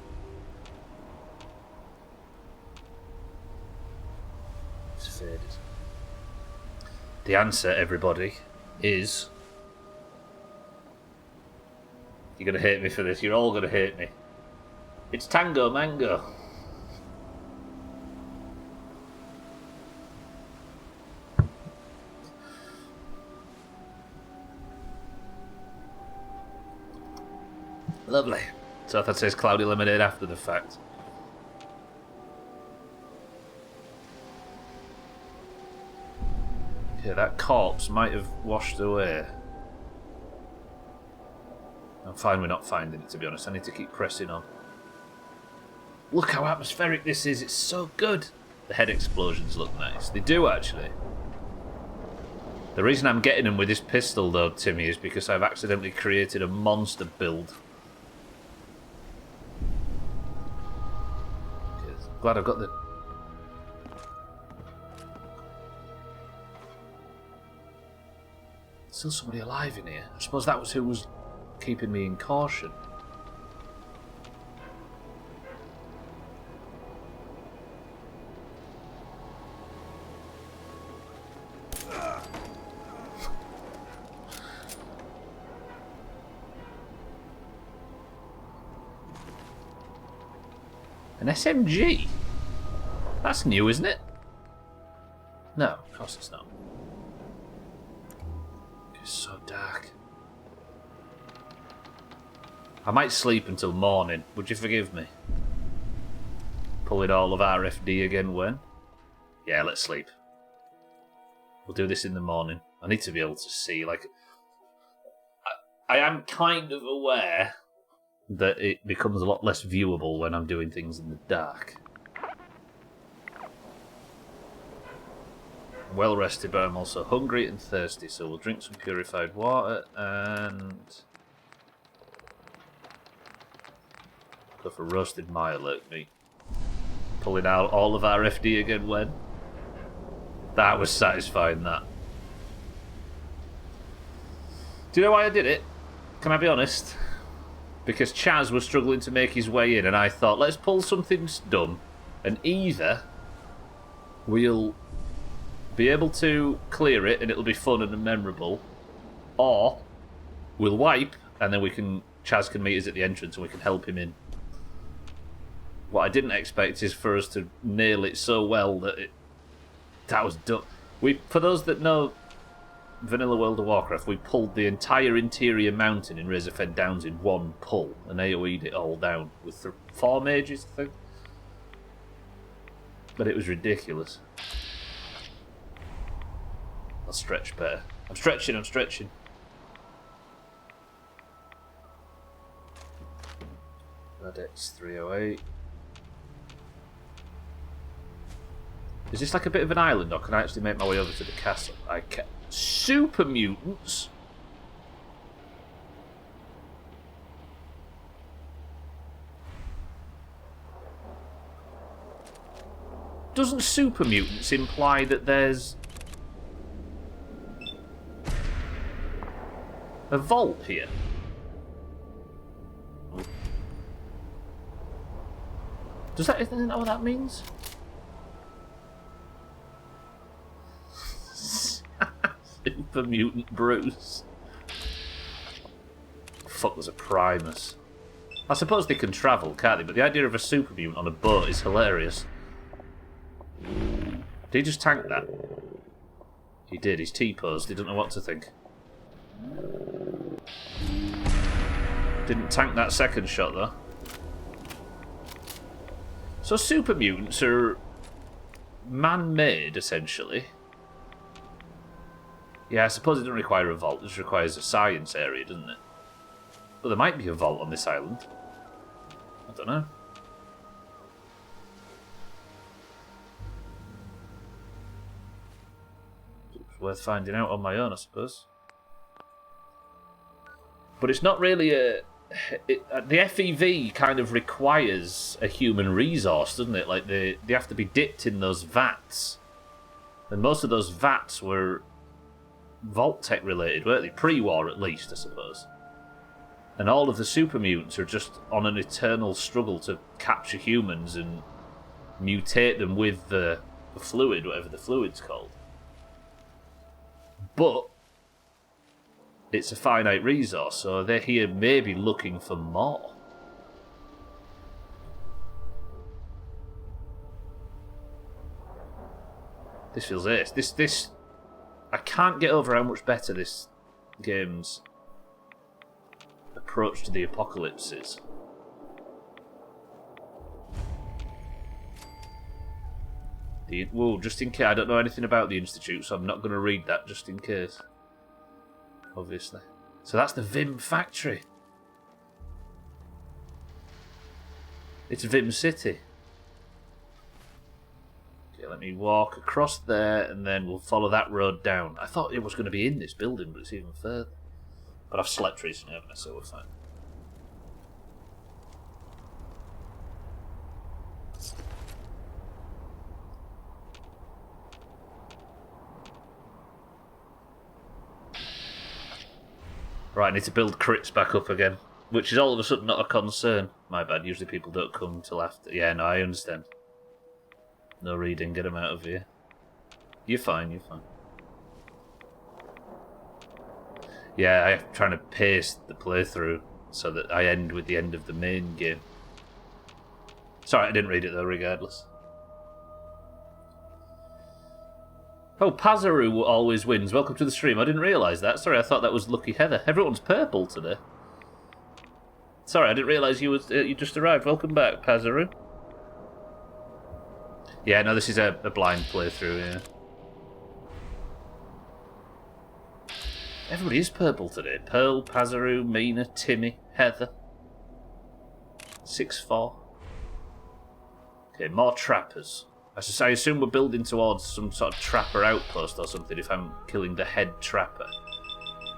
It's faded. The answer, everybody, is... You're going to hate me for this. You're all going to hate me. It's Tango Mango. Lovely. So that says Cloudy Lemonade after the fact. Yeah, that corpse might have washed away. I'm fine with not finding it, to be honest. I need to keep pressing on. Look how atmospheric this is. It's so good. The head explosions look nice. They do, actually. The reason I'm getting them with this pistol, though, Timmy, is because I've accidentally created a monster build. Glad I've got the... Still somebody alive in here. I suppose that was who was keeping me in caution. An SMG? That's new, isn't it? No, of course it's not. It's so dark. I might sleep until morning. Would you forgive me? Pulling all of RFD again when? Yeah, let's sleep. We'll do this in the morning. I need to be able to see, like... I am kind of aware that it becomes a lot less viewable when I'm doing things in the dark. I'm well rested, but I'm also hungry and thirsty, so we'll drink some purified water and go for roasted Mirelurk meat. Pulling out all of our FD again when? That was satisfying, that. Do you know why I did it? Can I be honest? Because Chaz was struggling to make his way in, and I thought, let's pull something dumb, and either we'll be able to clear it and it'll be fun and memorable, or we'll wipe and then Chaz can meet us at the entrance and we can help him in. What I didn't expect is for us to nail it so well that was done. For those that know Vanilla World of Warcraft, we pulled the entire interior mountain in Razorfed Downs in one pull and AoE'd it all down with 4 mages, I think. But it was ridiculous. I'll stretch better. I'm stretching. Radex 308. Is this like a bit of an island, or can I actually make my way over to the castle? I can. Super mutants? Doesn't super mutants imply that there's a vault here? Isn't that what that means? Super mutant Bruce. Fuck, there's a Primus. I suppose they can travel, can't they? But the idea of a super mutant on a boat is hilarious. Did he just tank that? He did. He's T-posed. He didn't know what to think. Didn't tank that second shot, though. So super mutants are man-made, essentially. Yeah, I suppose it doesn't require a vault. It just requires a science area, doesn't it? But there might be a vault on this island. I don't know. worth finding out on my own, I suppose. But it's not really a... the FEV kind of requires a human resource, doesn't it? Like, they have to be dipped in those vats. And most of those vats were Vault-Tec related, weren't they? Pre-war, at least, I suppose. And all of the super mutants are just on an eternal struggle to capture humans and mutate them with the fluid, whatever the fluid's called. But it's a finite resource, so they're here maybe looking for more. This feels ace. This I can't get over how much better this game's approach to the apocalypse is. Whoa, just in case. I don't know anything about the Institute, so I'm not going to read that just in case. Obviously. So that's the Vim factory. It's Vim City. Okay, let me walk across there and then we'll follow that road down. I thought it was going to be in this building, but it's even further. But I've slept recently, haven't I? So we're fine. Right, I need to build crits back up again, which is all of a sudden not a concern. My bad, usually people don't come till after. Yeah, no, I understand. No reading, get them out of here. You're fine, you're fine. Yeah, I'm trying to pace the playthrough so that I end with the end of the main game. Sorry, I didn't read it though, regardless. Oh, Pazaru always wins. Welcome to the stream. I didn't realise that. Sorry, I thought that was Lucky Heather. Everyone's purple today. Sorry, I didn't realise you just arrived. Welcome back, Pazaru. Yeah, no, this is a blind playthrough, yeah. Everybody is purple today. Pearl, Pazaru, Mina, Timmy, Heather. 6-4. Okay, more trappers. I assume we're building towards some sort of trapper outpost or something if I'm killing the head trapper.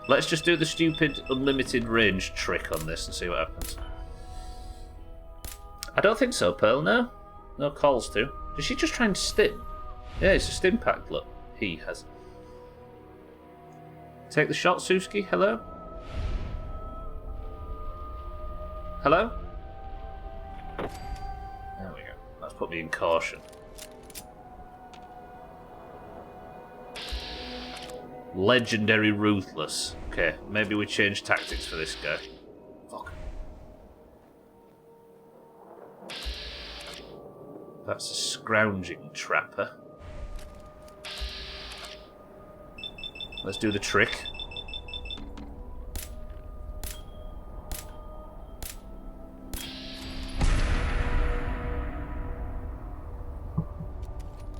Let's just do the stupid unlimited range trick on this and see what happens. I don't think so, Pearl, no. No calls to. Did she just try and stim? Yeah, it's a stim pack, look. He has. Take the shot, Suski. Hello? Hello? There we go. That's put me in caution. Legendary Ruthless. Okay, maybe we change tactics for this guy. Fuck. That's a scrounging trapper. Let's do the trick.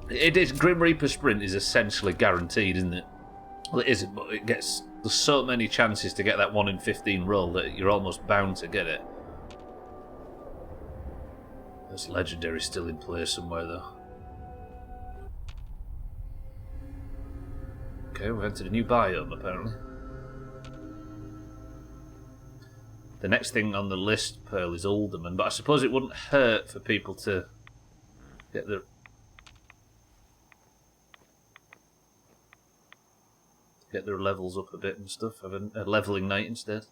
It is. Grim Reaper Sprint is essentially guaranteed, isn't it? Well, it isn't, but it gets... There's so many chances to get that 1 in 15 roll that you're almost bound to get it. There's Legendary still in play somewhere, though. Okay, we've entered a new biome, apparently. The next thing on the list, Pearl, is Alderman, but I suppose it wouldn't hurt for people to get the... Get their levels up a bit and stuff. Have a leveling night instead.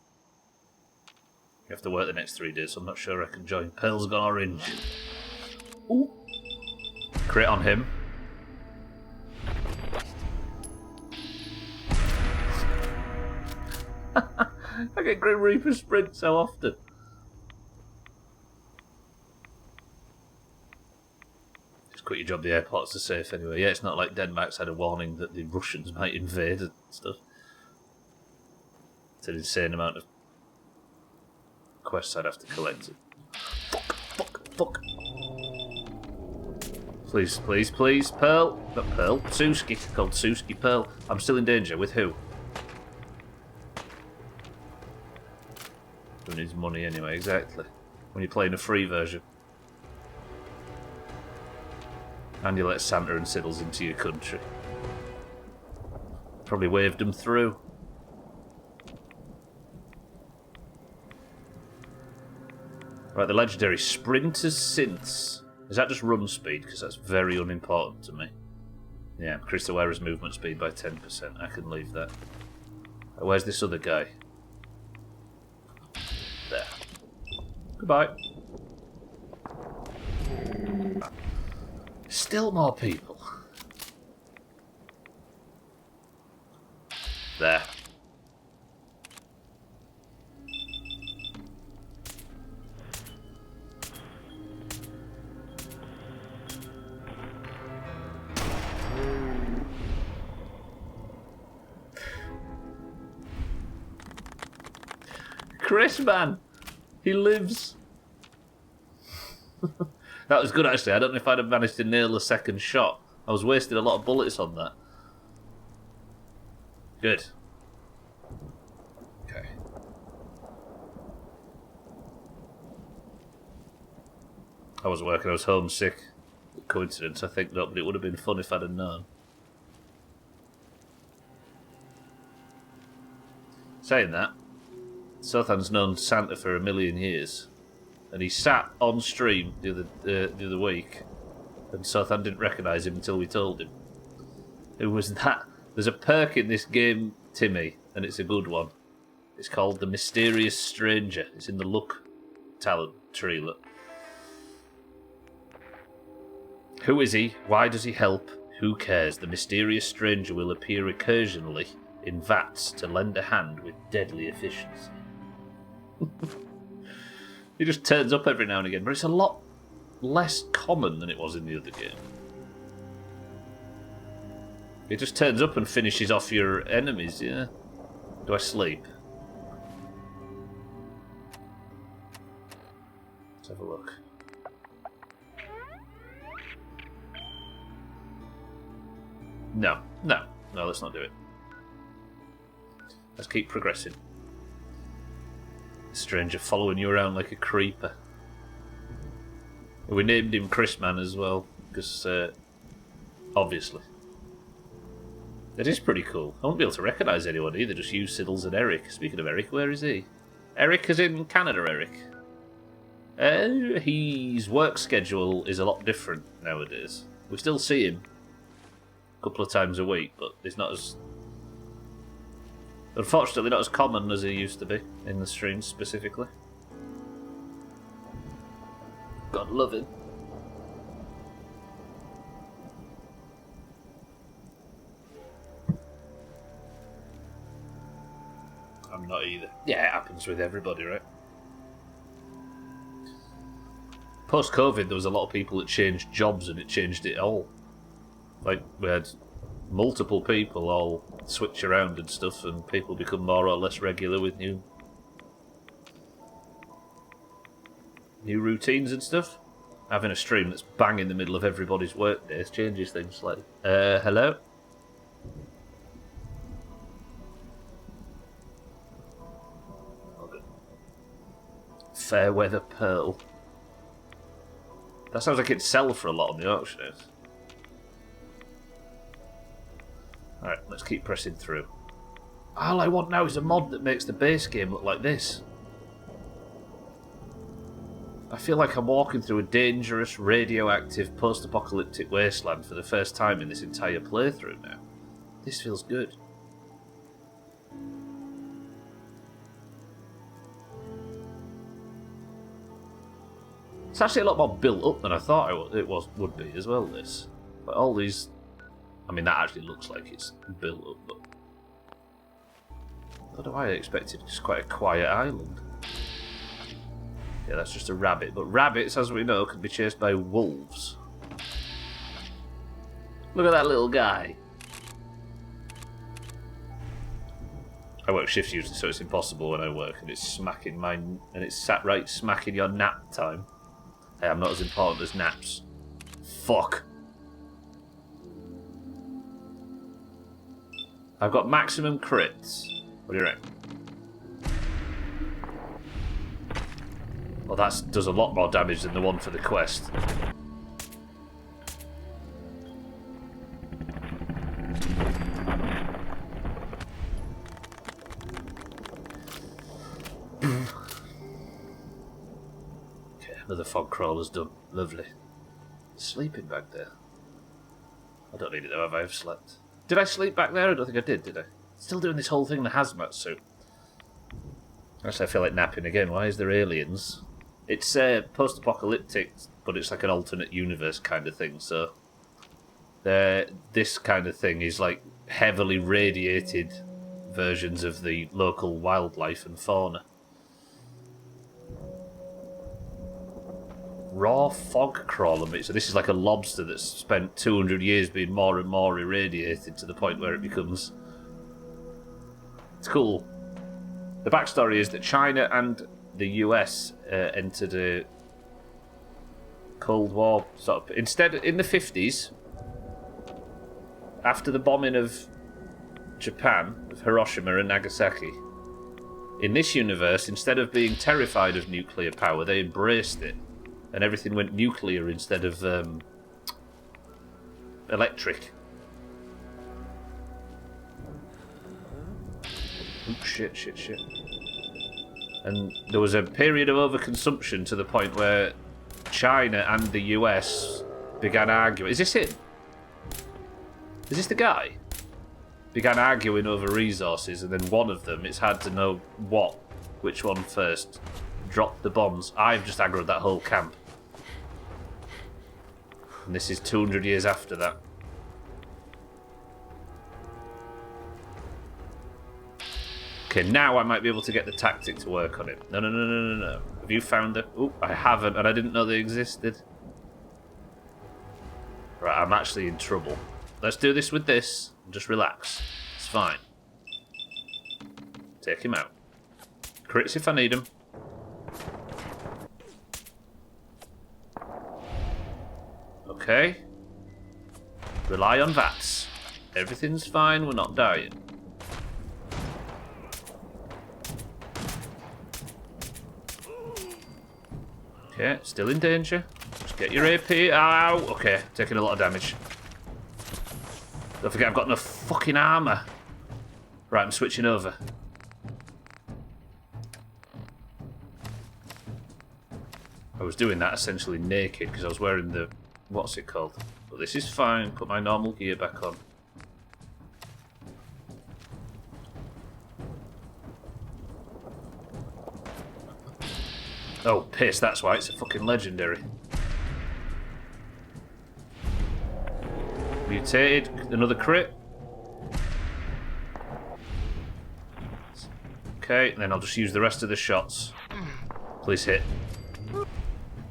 You have to work the next 3 days, so I'm not sure I can join. Pearl's gone orange. Ooh. Crit on him. I get Grim Reaper Sprint so often. Quit your job, the airports are safe anyway. Yeah, it's not like Denmark's had a warning that the Russians might invade and stuff. It's an insane amount of quests I'd have to collect. Fuck. Please, please, please, Pearl. Not Pearl, Suski. Called Suski Pearl. I'm still in danger. With who? Who needs money anyway, exactly. When you're playing a free version. And you let Santa and Siddles into your country. Probably waved them through. Right, the legendary Sprinter's Synths. Is that just run speed? Because that's very unimportant to me. Yeah, increase the wearer's movement speed by 10%. I can leave that. Where's this other guy? There. Goodbye. Still more people. There. Chris, man! He lives! That was good, actually. I don't know if I'd have managed to nail a second shot. I was wasting a lot of bullets on that. Good. Okay. I was working, I was homesick. Coincidence, I think not, but it would have been fun if I'd have known. Saying that, Sothan's known Santa for a million years, and he sat on stream the other week, and Sothan didn't recognise him until we told him. Who was that? There's a perk in this game, Timmy, and it's a good one. It's called the Mysterious Stranger. It's in the Luck talent tree. Look. Who is he? Why does he help? Who cares? The Mysterious Stranger will appear occasionally in vats to lend a hand with deadly efficiency. He just turns up every now and again, but it's a lot less common than it was in the other game. He just turns up and finishes off your enemies, yeah? Do I sleep? Let's have a look. No, let's not do it. Let's keep progressing. Stranger following you around like a creeper. We named him Chris Man as well, because obviously. That is pretty cool. I won't be able to recognise anyone either, just you, Siddles and Eric. Speaking of Eric, where is he? Eric is in Canada, Eric. His work schedule is a lot different nowadays. We still see him a couple of times a week, but it's not as... Unfortunately, not as common as he used to be in the streams specifically. God love him. I'm not either. Yeah, it happens with everybody, right? Post-COVID, there was a lot of people that changed jobs and it changed it all. Like, we had multiple people all switch around and stuff, and people become more or less regular with new routines and stuff. Having a stream that's bang in the middle of everybody's work days changes things slightly. Hello? Okay. Fairweather Pearl. That sounds like it'd sell for a lot on the auction house. Alright, let's keep pressing through. All I want now is a mod that makes the base game look like this. I feel like I'm walking through a dangerous, radioactive, post-apocalyptic wasteland for the first time in this entire playthrough now. This feels good. It's actually a lot more built up than I thought it would be as well, this. But all these... I mean, that actually looks like it's built up, but... What do I expected? Just quite a quiet island. Yeah, that's just a rabbit. But rabbits, as we know, can be chased by wolves. Look at that little guy. I work shifts usually, so it's impossible when I work, and it's smacking mine, and it's sat right smack in your nap time. Hey, I'm not as important as naps. Fuck. I've got maximum crits. What do you reckon? Well, that does a lot more damage than the one for the quest. Okay, another fog crawler's done. Lovely. Sleeping back there. I don't need it though, have I? I've slept. Did I sleep back there? I don't think I did I? Still doing this whole thing in the hazmat suit. Actually, I feel like napping again. Why is there aliens? It's post-apocalyptic, but it's like an alternate universe kind of thing, so... this kind of thing is like heavily radiated versions of the local wildlife and fauna. Raw fog crawler meat. So this is like a lobster that's spent 200 years being more and more irradiated to the point where it becomes... It's cool. The backstory is that China and the US entered a Cold War sort of... Instead, in the 50s, after the bombing of Japan, of Hiroshima and Nagasaki, in this universe, instead of being terrified of nuclear power, they embraced it. And everything went nuclear instead of electric. Oops, shit. And there was a period of overconsumption to the point where China and the US began arguing. Is this him? Is this the guy? Began arguing over resources, and then one of them, it's hard to know which one first, dropped the bombs. I've just aggroed that whole camp. And this is 200 years after that. Okay, now I might be able to get the tactic to work on it. No. Have you found it? Oh, I haven't, and I didn't know they existed. Right, I'm actually in trouble. Let's do this with this. Just relax. It's fine. Take him out. Crits if I need him. Okay. Rely on VATS. Everything's fine, we're not dying. Okay, still in danger. Just get your AP. Ow! Okay, taking a lot of damage. Don't forget I've got no fucking armour. Right, I'm switching over. I was doing that essentially naked because I was wearing the... What's it called? But this is fine. Put my normal gear back on. Oh, piss, that's why. It's a fucking legendary. Mutated. Another crit. Okay, then I'll just use the rest of the shots. Please hit.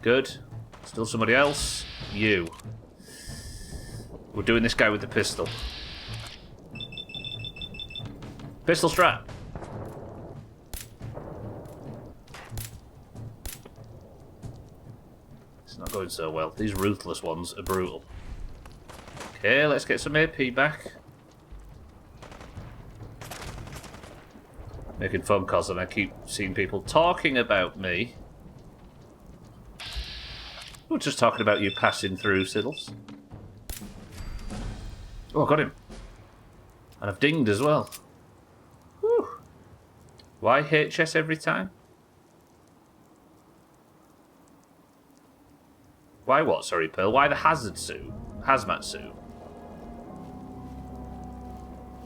Good. Still somebody else. You. We're doing this guy with the pistol. Pistol strap. It's not going so well. These ruthless ones are brutal. Okay, let's get some AP back. Making phone calls and I keep seeing people talking about me. We're just talking about you passing through, Siddles. Oh, I got him. And I've dinged as well. Whew. Why HS every time? Why what? Sorry, Pearl. Why the hazard suit? Hazmat suit?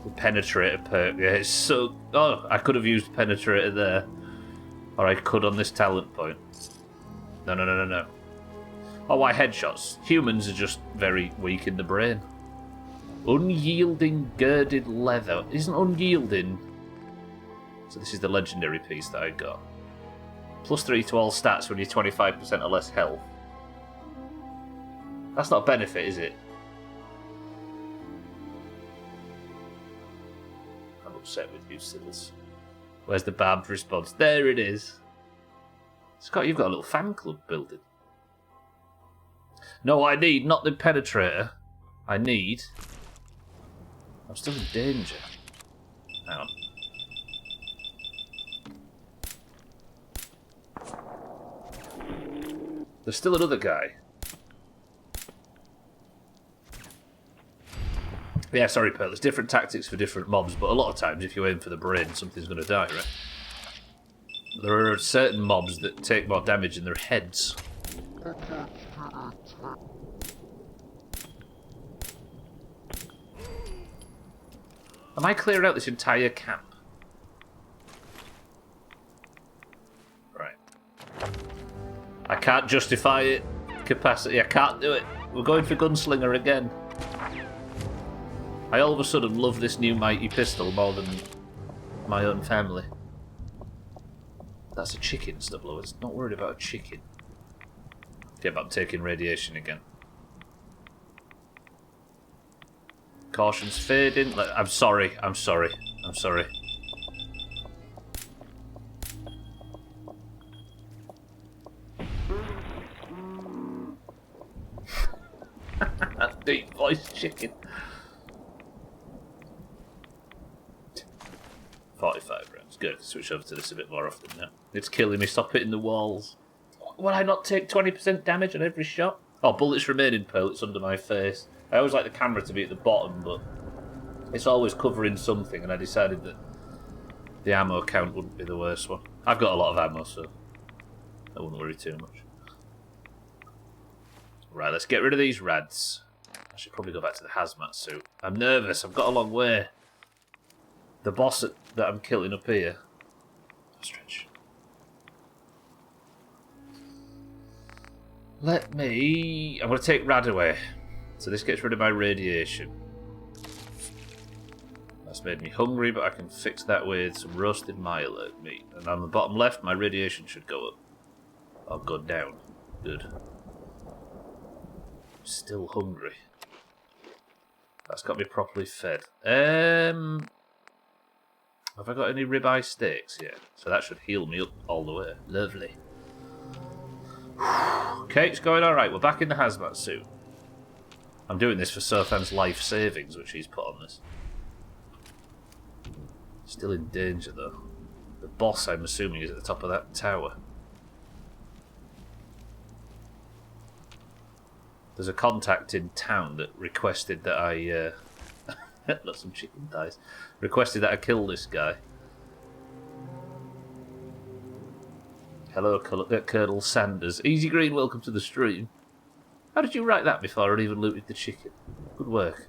The penetrator perk. Yeah, it's so... Oh, I could have used penetrator there. Or I could on this talent point. No. Oh, why headshots? Humans are just very weak in the brain. Unyielding girded leather. Isn't unyielding... So this is the legendary piece that I got. +3 to all stats when you're 25% or less health. That's not a benefit, is it? I'm upset with you, Siddles. Where's the barbed response? There it is. Scott, you've got a little fan club building. No, I need not the penetrator. I need... I'm still in danger. Hang on. There's still another guy. Yeah, sorry, Pearl. There's different tactics for different mobs, but a lot of times, if you aim for the brain, something's going to die, right? There are certain mobs that take more damage in their heads. Am I clearing out this entire camp? Right. I can't justify it. Capacity, I can't do it. We're going for Gunslinger again. I all of a sudden love this new mighty pistol more than my own family. That's a chicken, Stublo. It's not worried about a chicken. Yeah, but I'm taking radiation again. Caution's fading. I'm sorry. I'm sorry. I'm sorry. That deep voice chicken. 45 rounds. Good. Switch over to this a bit more often now. It's killing me. Stop hitting the walls. Will I not take 20% damage on every shot? Oh, bullets remaining, Pearl. It's under my face. I always like the camera to be at the bottom, but it's always covering something, and I decided that the ammo count wouldn't be the worst one. I've got a lot of ammo, so I wouldn't worry too much. Right, let's get rid of these rads. I should probably go back to the hazmat suit. I'm nervous. I've got a long way. The boss that I'm killing up here. Stretch. I'm going to take rad away. So this gets rid of my radiation. That's made me hungry, but I can fix that with some roasted myalert meat. And on the bottom left, my radiation should go up. Or go down. Good. Still hungry. That's got me properly fed. Have I got any ribeye steaks yet? So that should heal me up all the way. Lovely. Okay, it's going alright. We're back in the hazmat suit. I'm doing this for Sothan's life savings, which he's put on this. Still in danger, though. The boss, I'm assuming, is at the top of that tower. There's a contact in town that requested that I... not some chicken thighs. Requested that I kill this guy. Hello, Colonel Sanders. Easy Green, welcome to the stream. How did you write that before I even looted the chicken? Good work.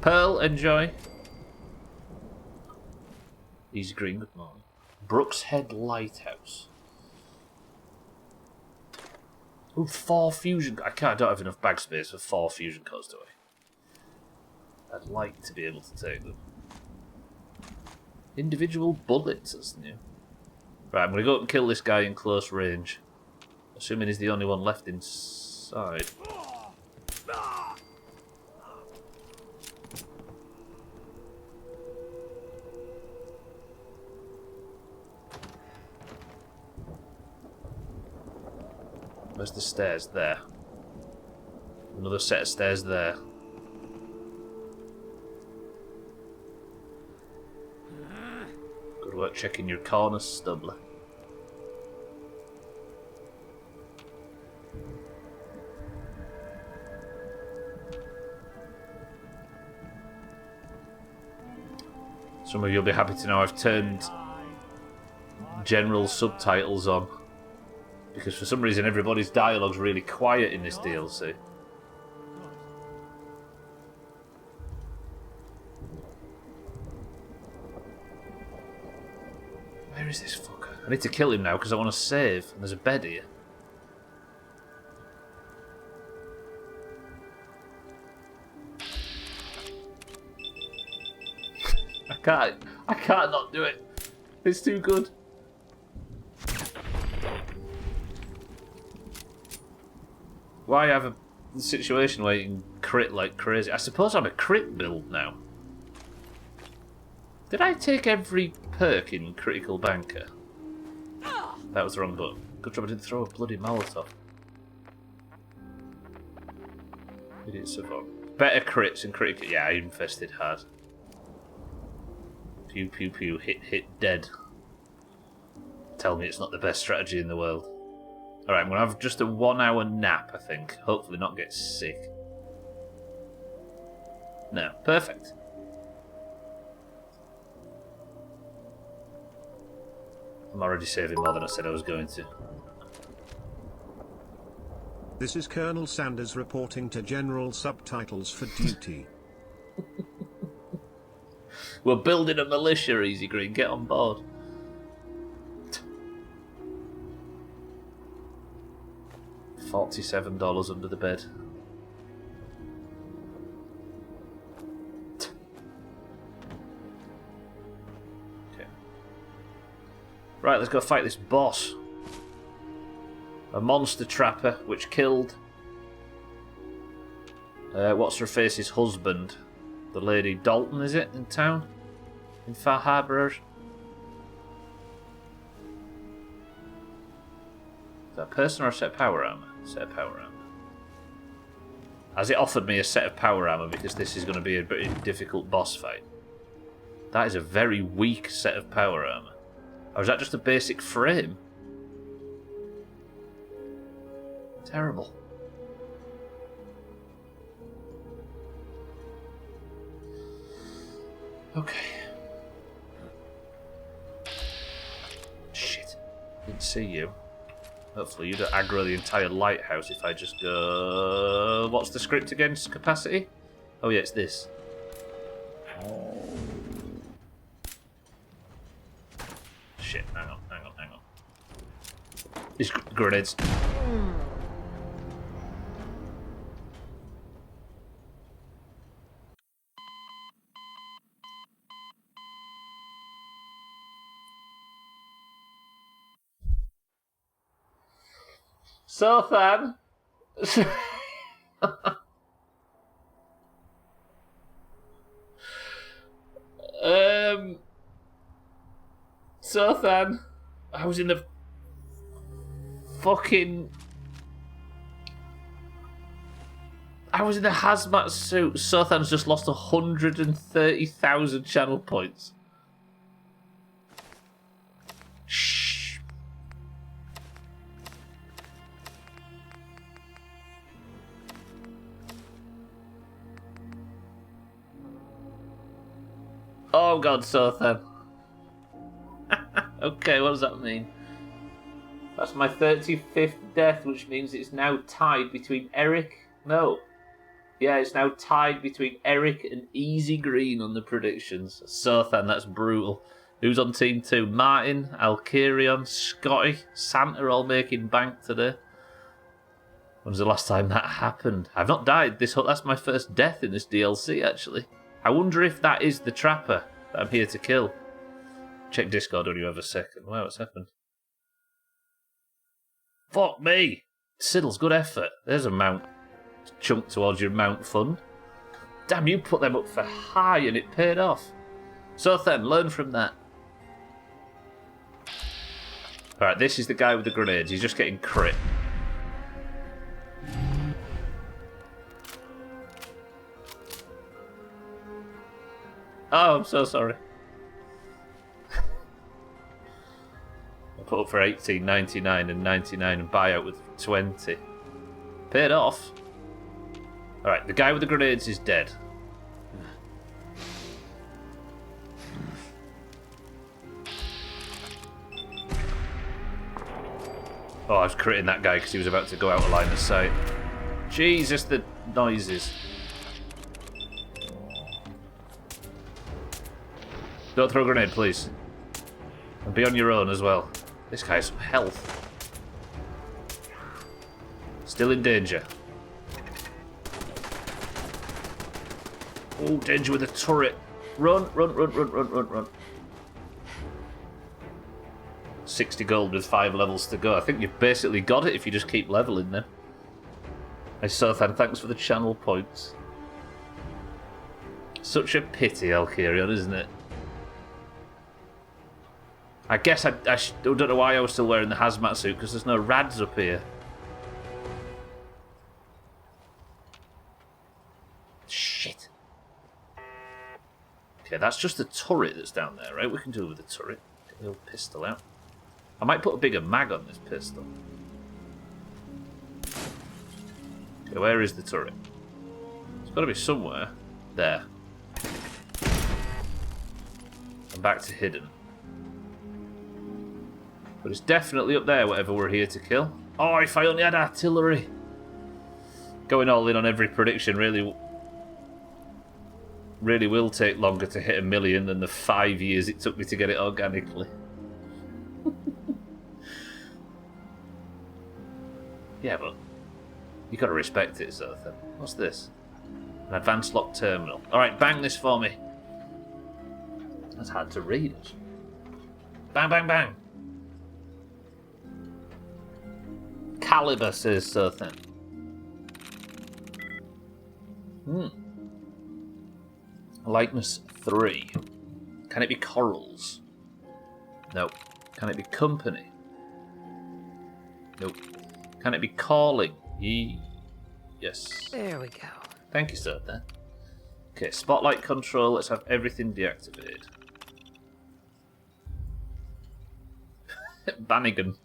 Pearl, enjoy. Easy Green, good morning. Brooks Head Lighthouse. Ooh, 4 fusion... I don't have enough bag space for 4 fusion codes, do I? I'd like to be able to take them. Individual bullets, that's new. Right, I'm going to go up and kill this guy in close range. Assuming he's the only one left inside. Where's the stairs? There. Another set of stairs there. Good work checking your corners, Stubbler. Some of you'll be happy to know I've turned general subtitles on. Because for some reason everybody's dialogue's really quiet in this DLC. Where is this fucker? I need to kill him now because I want to save. And there's a bed here. I can't not do it. It's too good. Why have a situation where you can crit like crazy? I suppose I'm a crit build now. Did I take every perk in Critical Banker? That was the wrong button. Good job I didn't throw a bloody Molotov. Idiot savant. Better crits in Critical... Yeah, I infested hard. Pew pew pew, hit hit dead. Tell me it's not the best strategy in the world. Alright, I'm going to have just a 1 hour nap, I think. Hopefully not get sick. No, perfect. I'm already saving more than I said I was going to. This is Colonel Sanders reporting to General Subtitles for duty. We're building a militia, Easy Green. Get on board. $47 under the bed. Okay. Right, let's go fight this boss. A monster trapper which killed what's her face's husband, the lady Dalton, is it, in town, in Far Harbour? Is that a person or a set of power armor? Set of power armor. Has it offered me a set of power armor because this is going to be a pretty difficult boss fight? That is a very weak set of power armor. Or is that just a basic frame? Terrible. Okay. Shit. Didn't see you. Hopefully you don't aggro the entire lighthouse if I just go... What's the script against capacity? Oh yeah, it's this. Shit, hang on. These grenades. Sothan. Sothan. I was in the fucking... I was in the hazmat suit. Sothan's just lost 130,000 channel points. Shh. Oh god, Sothan. Okay, what does that mean? That's my 35th death, which means it's now tied between Eric... No. Yeah, it's now tied between Eric and Easy Green on the predictions. Sothan, that's brutal. Who's on Team 2? Martin, Alkirion, Scotty, Santa all making bank today. When was the last time that happened? I've not died. That's my first death in this DLC, actually. I wonder if that is the trapper that I'm here to kill. Check Discord when you have a second. Wow, what's happened? Fuck me! Siddle's good effort. There's a mount chunk towards your mount fund. Damn, you put them up for high and it paid off. So then, learn from that. Alright, this is the guy with the grenades. He's just getting crit. Oh, I'm so sorry. I put up for 18.99 and 99 and buy out with 20. Paid off. Alright, the guy with the grenades is dead. Oh, I was critting that guy because he was about to go out of line of sight. Jesus, the noises. Don't throw a grenade, please. And be on your own as well. This guy has some health. Still in danger. Oh, danger with a turret. Run, run, run, run, run, run, run. 60 gold with 5 levels to go. I think you've basically got it if you just keep leveling them. Hey, Sothan, thanks for the channel points. Such a pity, Alkirion, isn't it? I guess I don't know why I was still wearing the hazmat suit, because there's no rads up here. Shit. Okay, that's just the turret that's down there, right? We can do it with the turret. Get the old pistol out. I might put a bigger mag on this pistol. Okay, where is the turret? It's got to be somewhere. There. And back to hidden. But it's definitely up there, whatever we're here to kill. Oh, if I only had artillery. Going all in on every prediction really will take longer to hit 1 million than the 5 years it took me to get it organically. Yeah, but you gotta respect it, sort of thing. What's this? An advanced lock terminal. Alright, bang this for me. That's hard to read. Bang, bang, bang. Caliber says so then. Likeness 3. Can it be corals? Nope. Can it be company? Nope. Can it be calling? Yes. There we go. Thank you, sir. Then. Okay, spotlight control. Let's have everything deactivated. Bannigan.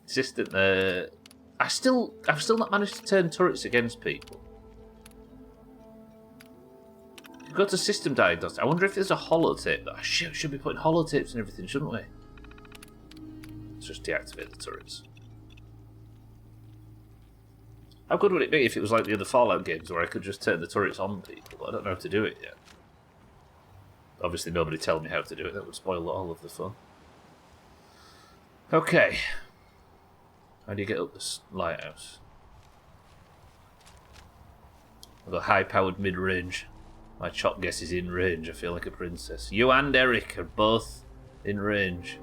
Assistant there. I've still not managed to turn turrets against people. Go to system diagnostics. I wonder if there's a holotape. Should be putting holotapes and everything, shouldn't we? Let's just deactivate the turrets. How good would it be if it was like the other Fallout games where I could just turn the turrets on people? But I don't know how to do it yet. Obviously nobody tell me how to do it. That would spoil all of the fun. Okay. How do you get up this lighthouse? I've got high-powered mid-range. My chop guess is in range. I feel like a princess. You and Eric are both in range.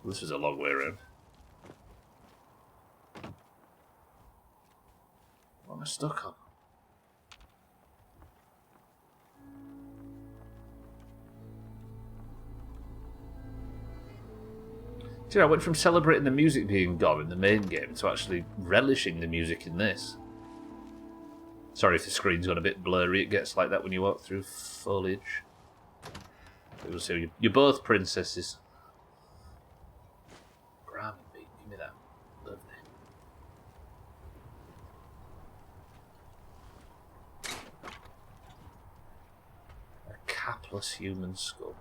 This is a long way around. What am I stuck on? See, I went from celebrating the music being gone in the main game to actually relishing the music in this. Sorry if the screen's gone a bit blurry, it gets like that when you walk through foliage. People say you're both princesses. Grab me, give me that. Lovely. A capless human skull.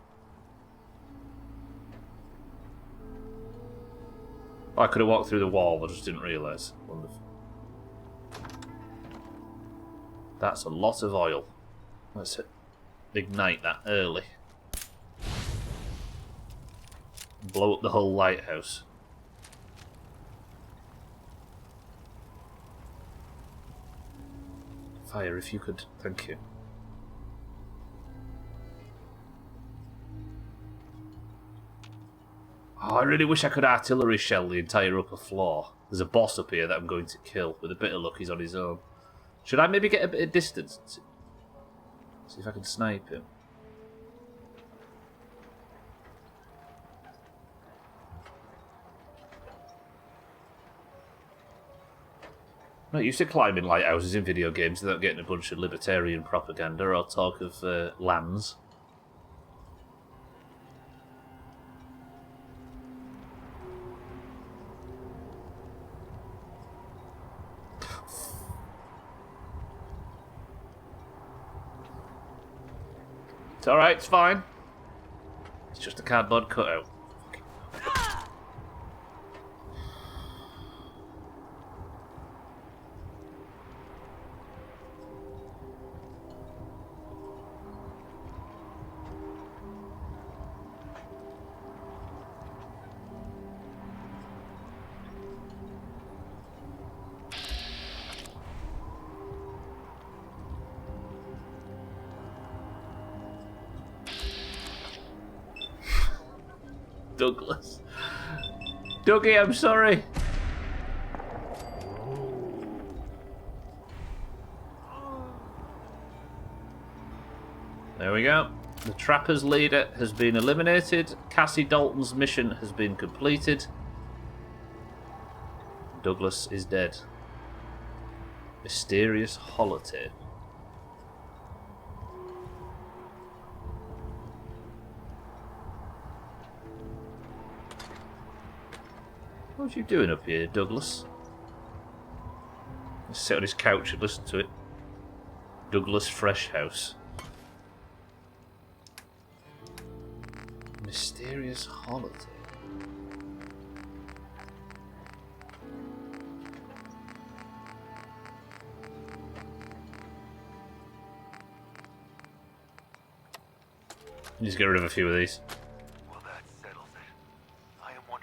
Oh, I could have walked through the wall, I just didn't realise. Wonderful. That's a lot of oil. Let's ignite that early. Blow up the whole lighthouse. Fire, if you could. Thank you. Oh, I really wish I could artillery shell the entire upper floor. There's a boss up here that I'm going to kill. With a bit of luck, he's on his own. Should I maybe get a bit of distance? See if I can snipe him. I'm not used to climbing lighthouses in video games without getting a bunch of libertarian propaganda or talk of lands. It's alright, it's fine. It's just a cardboard cutout. Douglas. Dougie, I'm sorry. There we go. The Trapper's leader has been eliminated. Cassie Dalton's mission has been completed. Douglas is dead. Mysterious holotape. What are you doing up here, Douglas? Sit on his couch and listen to it. Douglas Fresh House. Mysterious holiday. Just get rid of a few of these. Well, that settles it. I am 100%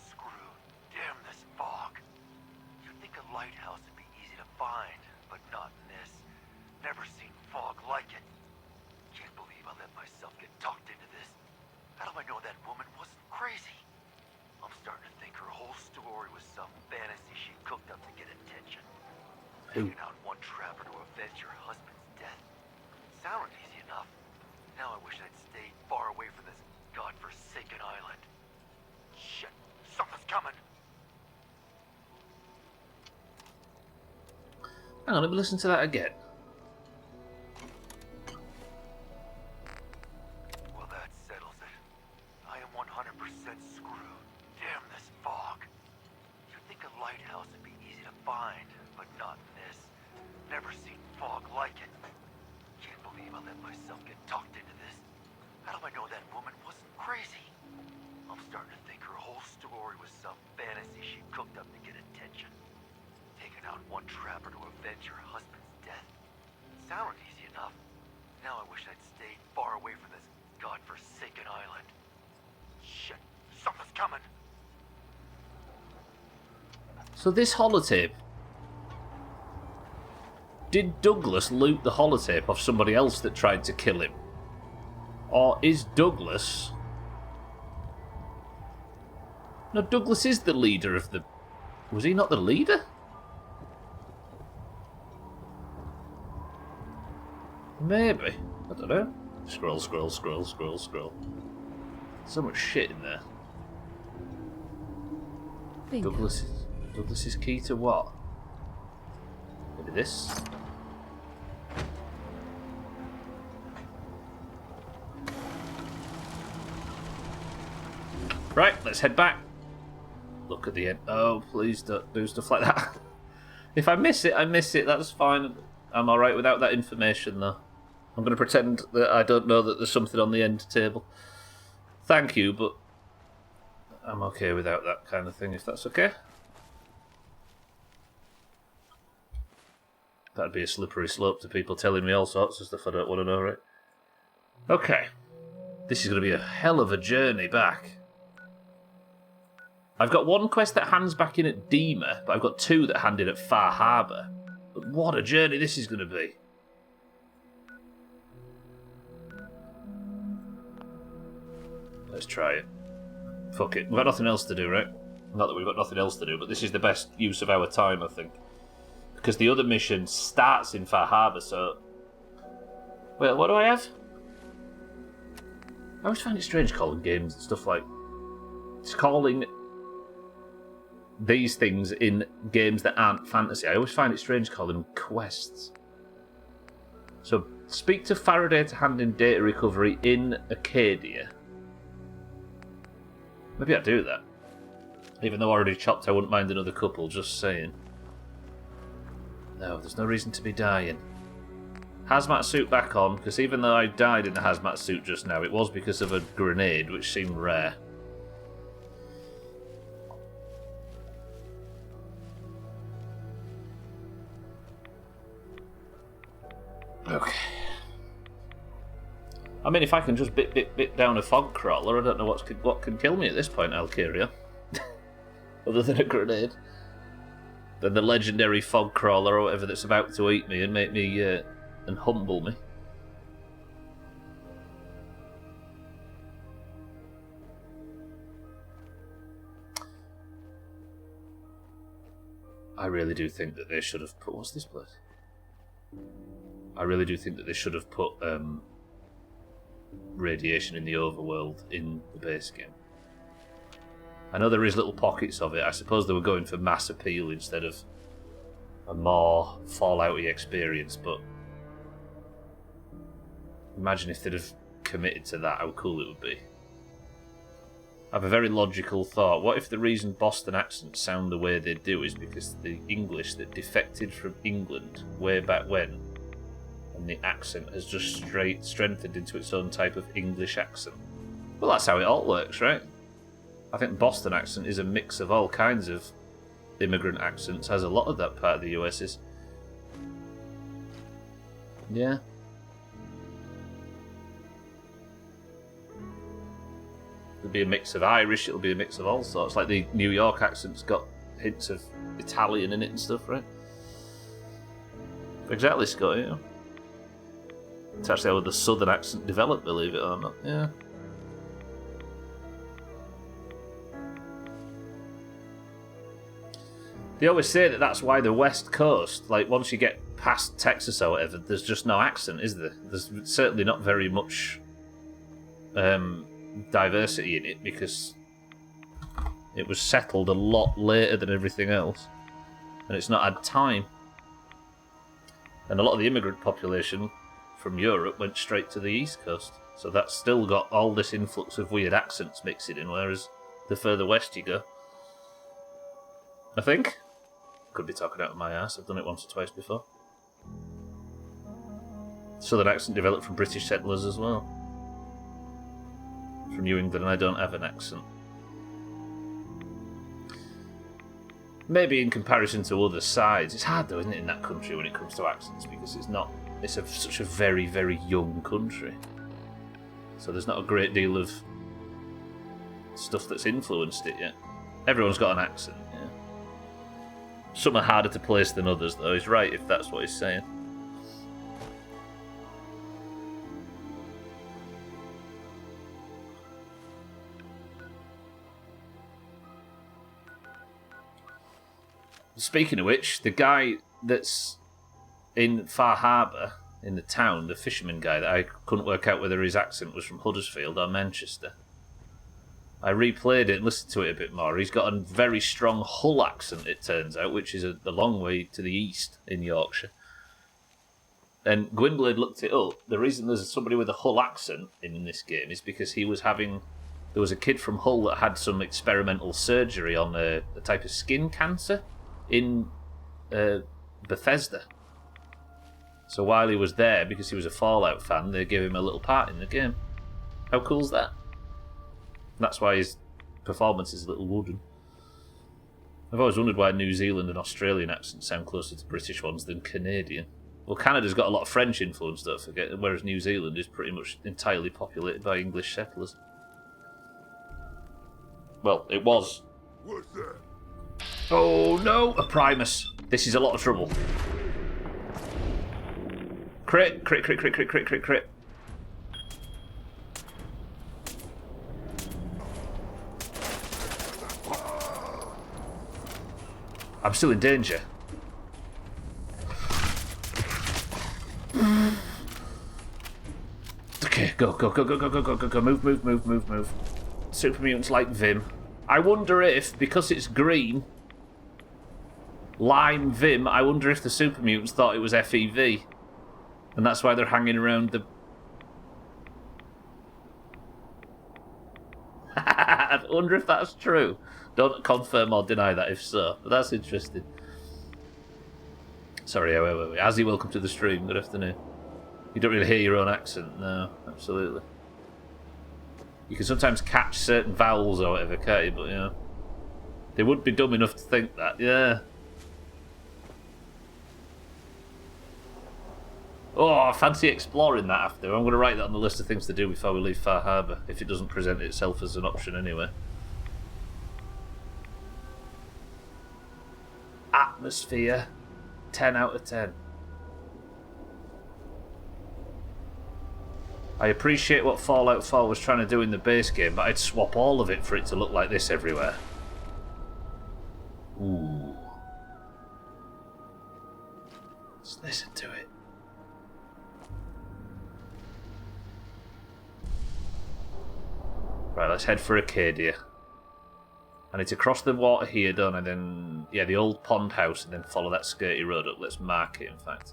screwed. Damn this fog. You'd think a lighthouse would be easy to find, but not in this. Never seen fog like it. Can't believe I let myself get talked into this. How do I know that woman wasn't crazy? I'm starting to think her whole story was some fantasy she cooked up to get attention. Taking out one trapper to avenge her husband's death. Sounded easy enough. Now I wish I'd stayed far away from this godforsaken island. Shit, something's coming. Hang on, let me listen to that again. Well, that settles it. I am 100% screwed. Damn this fog. You'd think a lighthouse would be easy to find, but not in this. Never seen fog like it. Can't believe I let myself get talked into this. How do I know that woman wasn't crazy? I'm starting to think her whole story was some fantasy she cooked up to get attention. Taking out one trapper to avenge her husband's death. Sounded easy enough. Now I wish I'd stayed far away from this godforsaken island. Shit, something's coming. So this holotape. Did Douglas loot the holotape off somebody else that tried to kill him? Or is Douglas... No, Douglas is the leader of the... Was he not the leader? Maybe. I don't know. Scroll, scroll, scroll, scroll, scroll. So much shit in there. Bingo. Douglas is key to what? Maybe this? Right, let's head back. Look at the end. Oh, please don't do stuff like that. If I miss it, I miss it. That's fine. I'm alright without that information, though. I'm going to pretend that I don't know that there's something on the end table. Thank you, but I'm okay without that kind of thing, if that's okay. That'd be a slippery slope to people telling me all sorts of stuff I don't want to know, right? Okay. This is going to be a hell of a journey back. I've got one quest that hands back in at Dima, but I've got two that hand in at Far Harbour. But what a journey this is going to be. Let's try it. Fuck it. We've got nothing else to do, right? Not that we've got nothing else to do, but this is the best use of our time, I think. Because the other mission starts in Far Harbour, so... Wait, what do I have? I always find it strange calling games stuff like... It's calling these things in games that aren't fantasy. I always find it strange calling them quests. So, speak to Faraday to hand in data recovery in Acadia. Maybe I'd do that. Even though I already chopped, I wouldn't mind another couple, just saying. No, there's no reason to be dying. Hazmat suit back on, because even though I died in the hazmat suit just now, it was because of a grenade, which seemed rare. Okay. I mean, if I can just bit down a fog crawler, I don't know what can kill me at this point, Alkiria. Other than a grenade. Than the legendary fog crawler or whatever that's about to eat me and make me, and humble me. I really do think that they should have put... What's this place? I really do think that they should have put radiation in the overworld in the base game. I know there is little pockets of it. I suppose they were going for mass appeal instead of a more Fallout-y experience, but imagine if they'd have committed to that, how cool it would be. I have a very logical thought. What if the reason Boston accents sound the way they do is because the English that defected from England way back when, and the accent has just strengthened into its own type of English accent? Well, that's how it all works, right? I think the Boston accent is a mix of all kinds of immigrant accents, as a lot of that part of the US is. Yeah. It'll be a mix of Irish, it'll be a mix of all sorts. Like the New York accent's got hints of Italian in it and stuff, right? Exactly, Scott, yeah. It's actually how the southern accent developed, believe it or not, yeah. They always say that that's why the West Coast, like once you get past Texas or whatever, there's just no accent, is there? There's certainly not very much diversity in it because it was settled a lot later than everything else, and it's not had time. And a lot of the immigrant population from Europe went straight to the East Coast, so that's still got all this influx of weird accents mixing in, whereas the further west you go, I think, could be talking out of my ass, I've done it once or twice before, southern accent developed from British settlers as well. From New England, and I don't have an accent. Maybe in comparison to other sides, it's hard though, isn't it, in that country when it comes to accents, because it's such a very, very young country. So there's not a great deal of stuff that's influenced it yet. Everyone's got an accent, yeah. Some are harder to place than others, though. He's right if that's what he's saying. Speaking of which, the guy that's in Far Harbour, in the town, the fisherman guy that I couldn't work out whether his accent was from Huddersfield or Manchester. I replayed it and listened to it a bit more. He's got a very strong Hull accent, it turns out, which is a long way to the east in Yorkshire. And Gwynblade looked it up. The reason there's somebody with a Hull accent in this game is because there was a kid from Hull that had some experimental surgery on a type of skin cancer in Bethesda. So while he was there, because he was a Fallout fan, they gave him a little part in the game. How cool is that? That's why his performance is a little wooden. I've always wondered why New Zealand and Australian accents sound closer to British ones than Canadian. Well, Canada's got a lot of French influence, don't forget, whereas New Zealand is pretty much entirely populated by English settlers. Well, it was. What's that? Oh no, a Primus. This is a lot of trouble. Crit, crit, crit, crit, crit, crit, crit, crit. I'm still in danger. Okay, go, go, go, go, go, go, go, go, go, move, move, move, move, move. Super mutants like Vim. I wonder if, because it's green, lime Vim, I wonder if the super mutants thought it was FEV. And that's why they're hanging around the... I wonder if that's true. Don't confirm or deny that if so, but that's interesting. Sorry, wait. Azzy, welcome to the stream. Good afternoon. You don't really hear your own accent. No, absolutely. You can sometimes catch certain vowels or whatever, can't you? But, you know, they would be dumb enough to think that, yeah. Oh, I fancy exploring that after. I'm going to write that on the list of things to do before we leave Far Harbour, if it doesn't present itself as an option anyway. Atmosphere, 10 out of 10. I appreciate what Fallout 4 was trying to do in the base game, but I'd swap all of it for it to look like this everywhere. Ooh. Let's listen to it. Right, let's head for Acadia. I need to cross the water here, don't I? Then, yeah, the old pond house, and then follow that skirty road up. Let's mark it, in fact.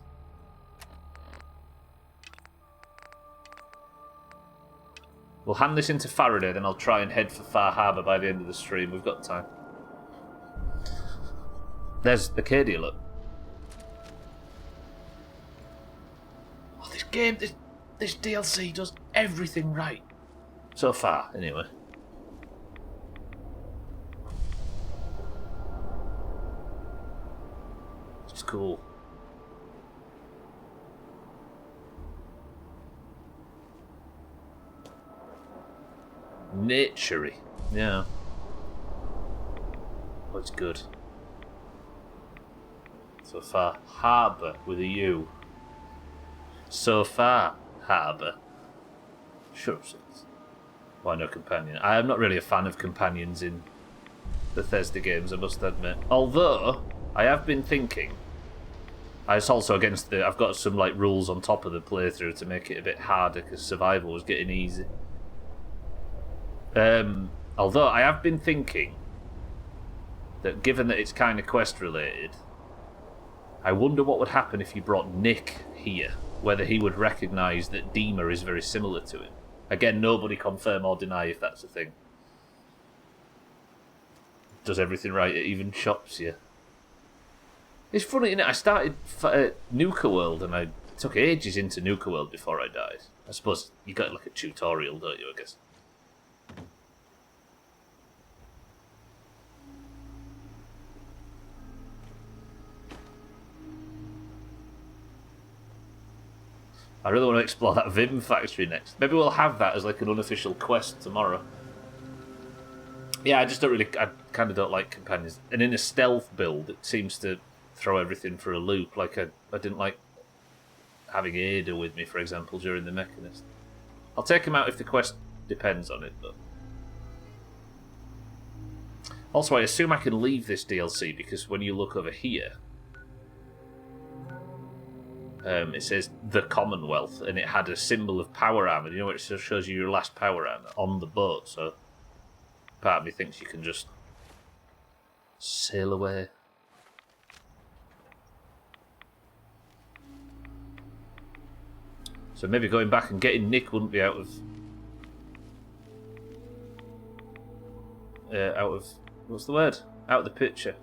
We'll hand this into Faraday, then I'll try and head for Far Harbour by the end of the stream. We've got time. There's Acadia, look. Oh, this game, this DLC does everything right. So far, anyway. It's cool. Naturey. Yeah. Oh, it's good. So far, Harbour with a U. So far, Harbour. Shut up, Six. Why no companion? I am not really a fan of companions in Bethesda games, I must admit. Although, I have been thinking, it's also against I've got some like rules on top of the playthrough to make it a bit harder because survival was getting easy. Although I have been thinking that given that it's kind of quest related, I wonder what would happen if you brought Nick here, whether he would recognise that Dima is very similar to him. Again, nobody confirm or deny if that's a thing. Does everything right, it even shocks you. It's funny, innit? I started Nuka World and I took ages into Nuka World before I died. I suppose you got like a tutorial, don't you, I guess? I really want to explore that Vim factory next. Maybe we'll have that as like an unofficial quest tomorrow. Yeah, I kind of don't like companions. And in a stealth build, it seems to throw everything for a loop. Like, I didn't like having Ada with me, for example, during the Mechanist. I'll take him out if the quest depends on it, but... Also, I assume I can leave this DLC, because when you look over here... it says the Commonwealth, and it had a symbol of power armor. You know, it shows you your last power armor on the boat. So part of me thinks you can just sail away. So maybe going back and getting Nick wouldn't be out of what's the word? Out of the picture.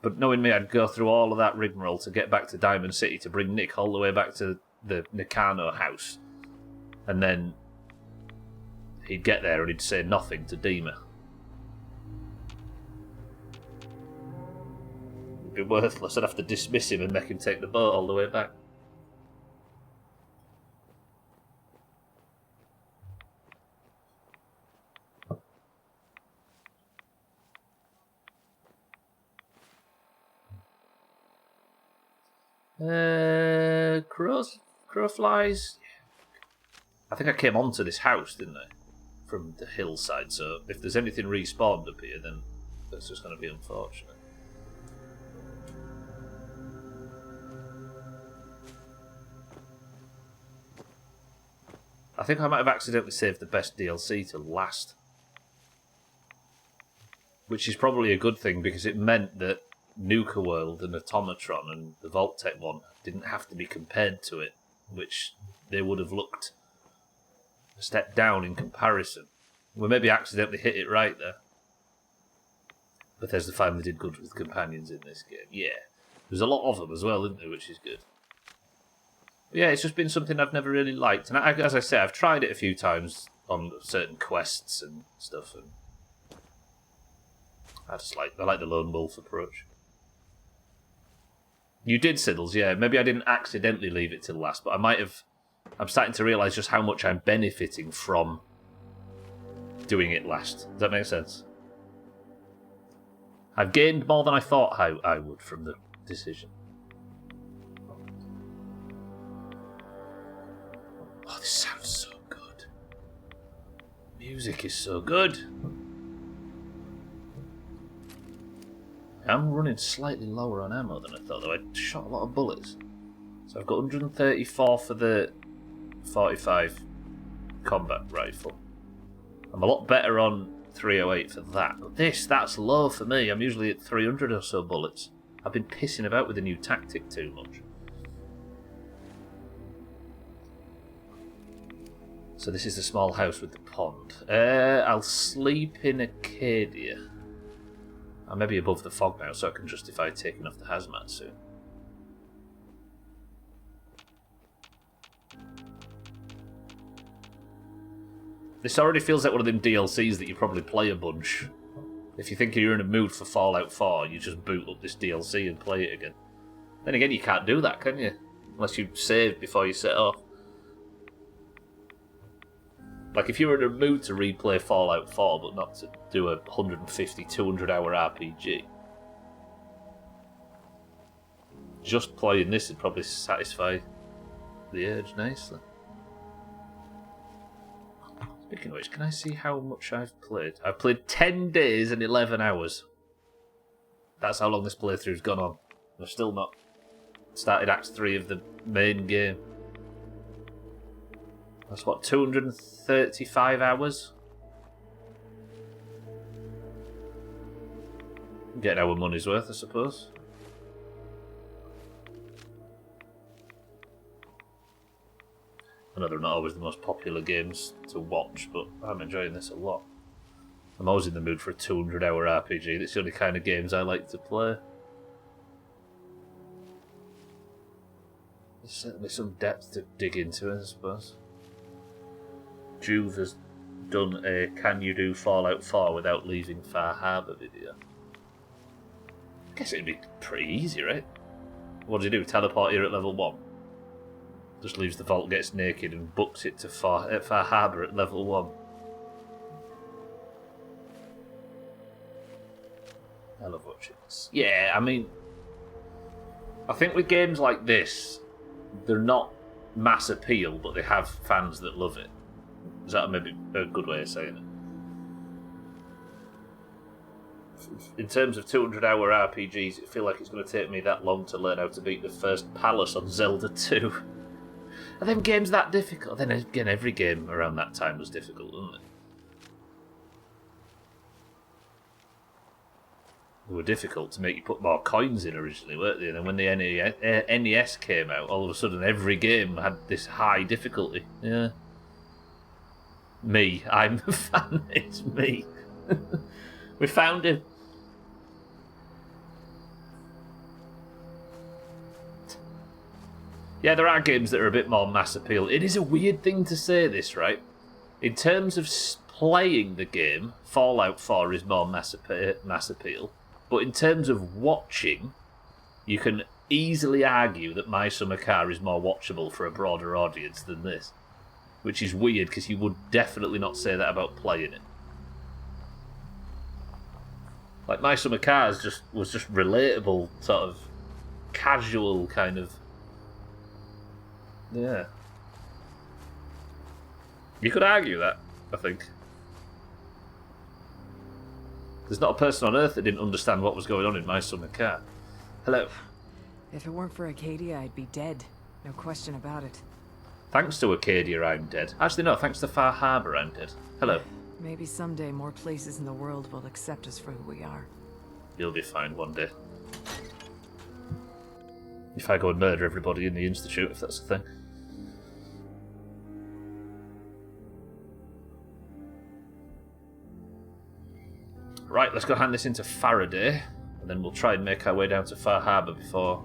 But knowing me, I'd go through all of that rigmarole to get back to Diamond City to bring Nick all the way back to the Nakano house. And then he'd get there and he'd say nothing to Dima. It'd be worthless. I'd have to dismiss him and make him take the boat all the way back. Crow flies. I think I came onto this house, didn't I? From the hillside, so if there's anything respawned up here, then that's just going to be unfortunate. I think I might have accidentally saved the best DLC to last. Which is probably a good thing, because it meant that Nuka World and Automatron and the Vault-Tec one didn't have to be compared to it, which they would have looked a step down in comparison. We maybe accidentally hit it right there. Bethesda finally did good with companions in this game. Yeah. There's a lot of them as well, isn't there, which is good. But yeah, it's just been something I've never really liked. And as I say, I've tried it a few times on certain quests and stuff, and I like the lone wolf approach. You did, Siddles, yeah. Maybe I didn't accidentally leave it till last, but I might have... I'm starting to realise just how much I'm benefiting from doing it last. Does that make sense? I've gained more than I thought I would from the decision. Oh, this sounds so good. Music is so good. I'm running slightly lower on ammo than I thought, though. I shot a lot of bullets. So I've got 134 for the 45 combat rifle. I'm a lot better on 308 for that. But that's low for me. I'm usually at 300 or so bullets. I've been pissing about with the new tactic too much. So this is the small house with the pond. I'll sleep in Acadia. I'm maybe above the fog now, so I can justify taking off the hazmat suit. This already feels like one of them DLCs that you probably play a bunch. If you think you're in a mood for Fallout 4, you just boot up this DLC and play it again. Then again, you can't do that, can you? Unless you save before you set off. Like, if you were in a mood to replay Fallout 4, but not to do a 150, 200-hour RPG, just playing this would probably satisfy the urge nicely. Speaking of which, can I see how much I've played? I've played 10 days and 11 hours. That's how long this playthrough's gone on. I've still not started Act 3 of the main game. That's what, 235 hours? Getting our money's worth, I suppose. I know they're not always the most popular games to watch, but I'm enjoying this a lot. I'm always in the mood for a 200-hour RPG. That's the only kind of games I like to play. There's certainly some depth to dig into, I suppose. Juve has done a Can You Do Fallout 4 without leaving Far Harbor video. I guess it'd be pretty easy, right? What does he do? Teleport here at level 1? Just leaves the vault, gets naked, and books it to Far Harbor at level 1. I love watching this. Yeah, I mean, I think with games like this, they're not mass appeal, but they have fans that love it. Is that maybe a good way of saying it? In terms of 200-hour RPGs, it feels like it's going to take me that long to learn how to beat the first palace on Zelda 2. Are them games that difficult? Then again, every game around that time was difficult, wasn't it? They were difficult to make you put more coins in originally, weren't they? And then when the NES came out, all of a sudden every game had this high difficulty. Yeah. Me. I'm a fan. It's me. We found him. Yeah, there are games that are a bit more mass appeal. It is a weird thing to say this, right? In terms of playing the game, Fallout 4 is more mass appeal. But in terms of watching, you can easily argue that My Summer Car is more watchable for a broader audience than this. Which is weird, because you would definitely not say that about playing it. Like, My Summer Car was just relatable, sort of casual kind of... Yeah. You could argue that, I think. There's not a person on Earth that didn't understand what was going on in My Summer Car. Hello. If it weren't for Acadia, I'd be dead. No question about it. Thanks to Acadia, I'm dead. Actually, no, thanks to Far Harbor, I'm dead. Hello. Maybe someday more places in the world will accept us for who we are. You'll be fine one day. If I go and murder everybody in the Institute, if that's the thing. Right, let's go hand this into Faraday, and then we'll try and make our way down to Far Harbor before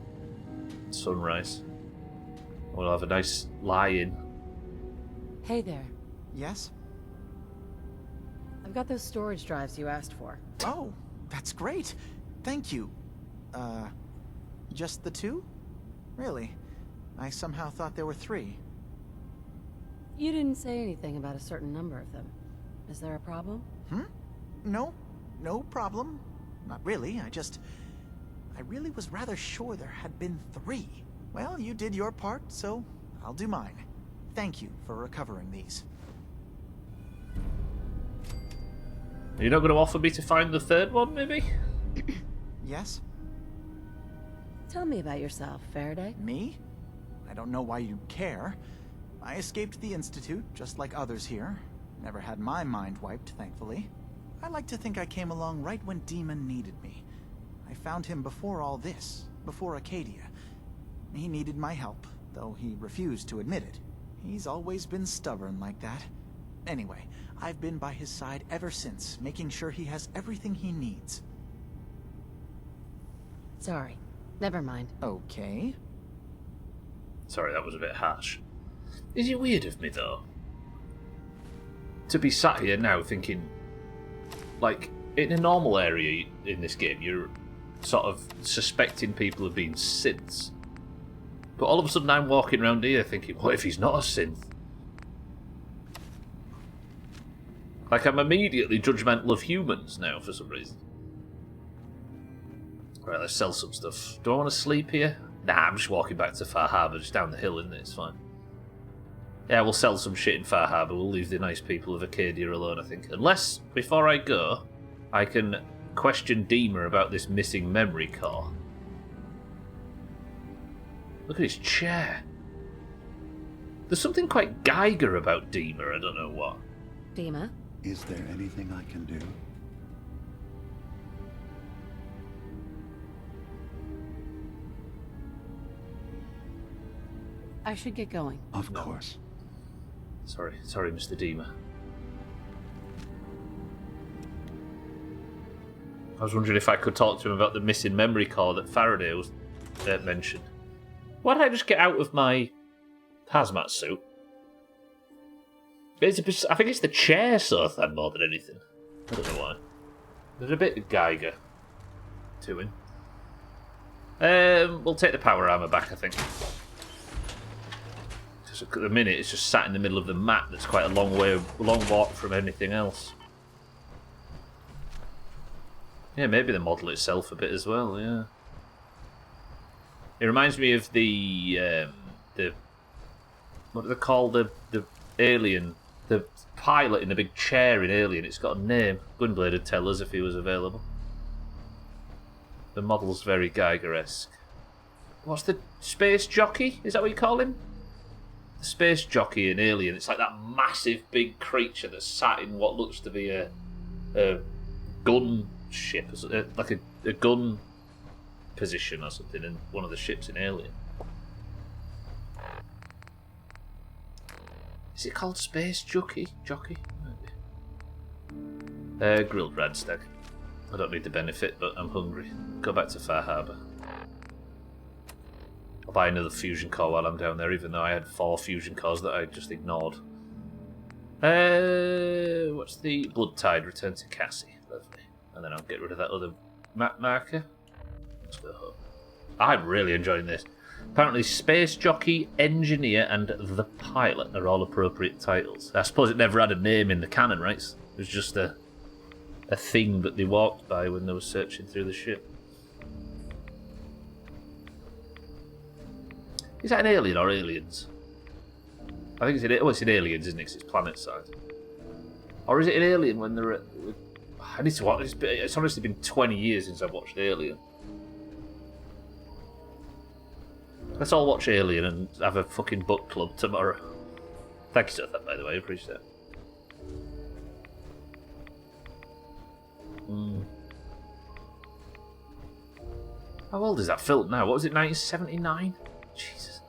sunrise. We'll have a nice lie-in. Hey there. Yes? I've got those storage drives you asked for. Oh, that's great. Thank you. Just the 2? Really? I somehow thought there were 3. You didn't say anything about a certain number of them. Is there a problem? No problem. Not really. I really was rather sure there had been 3. Well, you did your part, so I'll do mine. Thank you for recovering these. You're not going to offer me to find the 3rd one, maybe? Yes? Tell me about yourself, Faraday. Me? I don't know why you'd care. I escaped the Institute, just like others here. Never had my mind wiped, thankfully. I like to think I came along right when Demon needed me. I found him before all this, before Acadia. He needed my help, though he refused to admit it. He's always been stubborn like that. Anyway, I've been by his side ever since, making sure he has everything he needs. Sorry. Never mind. Okay. Sorry, that was a bit harsh. Is it weird of me, though, to be sat here now thinking, like, in a normal area in this game, you're sort of suspecting people of being synths. But all of a sudden I'm walking around here thinking, what if he's not a synth? Like, I'm immediately judgmental of humans now for some reason. Right, let's sell some stuff. Do I want to sleep here? Nah, I'm just walking back to Far Harbour, just down the hill, isn't it? It's fine. Yeah, we'll sell some shit in Far Harbour. We'll leave the nice people of Acadia alone, I think. Unless, before I go, I can question Dima about this missing memory core. Look at his chair. There's something quite Geiger about Dima, I don't know what. Dima? Is there anything I can do? I should get going. Of course. Sorry, Mr. Dima. I was wondering if I could talk to him about the missing memory core that Faraday was mentioned. Why did I just get out of my hazmat suit? I think it's the chair sort of more than anything. I don't know why. There's a bit of Geiger to him. We'll take the power armor back, I think. Because at the minute it's just sat in the middle of the map. That's quite a long walk from anything else. Yeah, maybe the model itself a bit as well. Yeah. It reminds me of the what do they call the alien, the pilot in the big chair in Alien. It's got a name. Gunblade would tell us if he was available. The model's very Geiger-esque. What's the space jockey? Is that what you call him? The space jockey in Alien. It's like that massive big creature that's sat in what looks to be a gun ship, like a gun position or something in one of the ships in Alien. Is it called Space Jockey? Grilled radstag. I don't need the benefit, but I'm hungry. Go back to Far Harbour. I'll buy another fusion core while I'm down there, even though I had 4 fusion cores that I just ignored. What's the Blood Tide? Return to Cassie. Lovely. And then I'll get rid of that other map marker. Let's go home. I'm really enjoying this. Apparently Space Jockey, Engineer and The Pilot are all appropriate titles. I suppose it never had a name in the canon, right? It was just a thing that they walked by when they were searching through the ship. Is that an alien or aliens? I think it's in Aliens, isn't it? 'Cause it's planet side. Or is it an alien when they're at... I need to watch... It's honestly been 20 years since I've watched Alien. Let's all watch Alien and have a fucking book club tomorrow. Thank you for that, by the way. I appreciate it. How old is that film now? What was it, 1979? Jesus.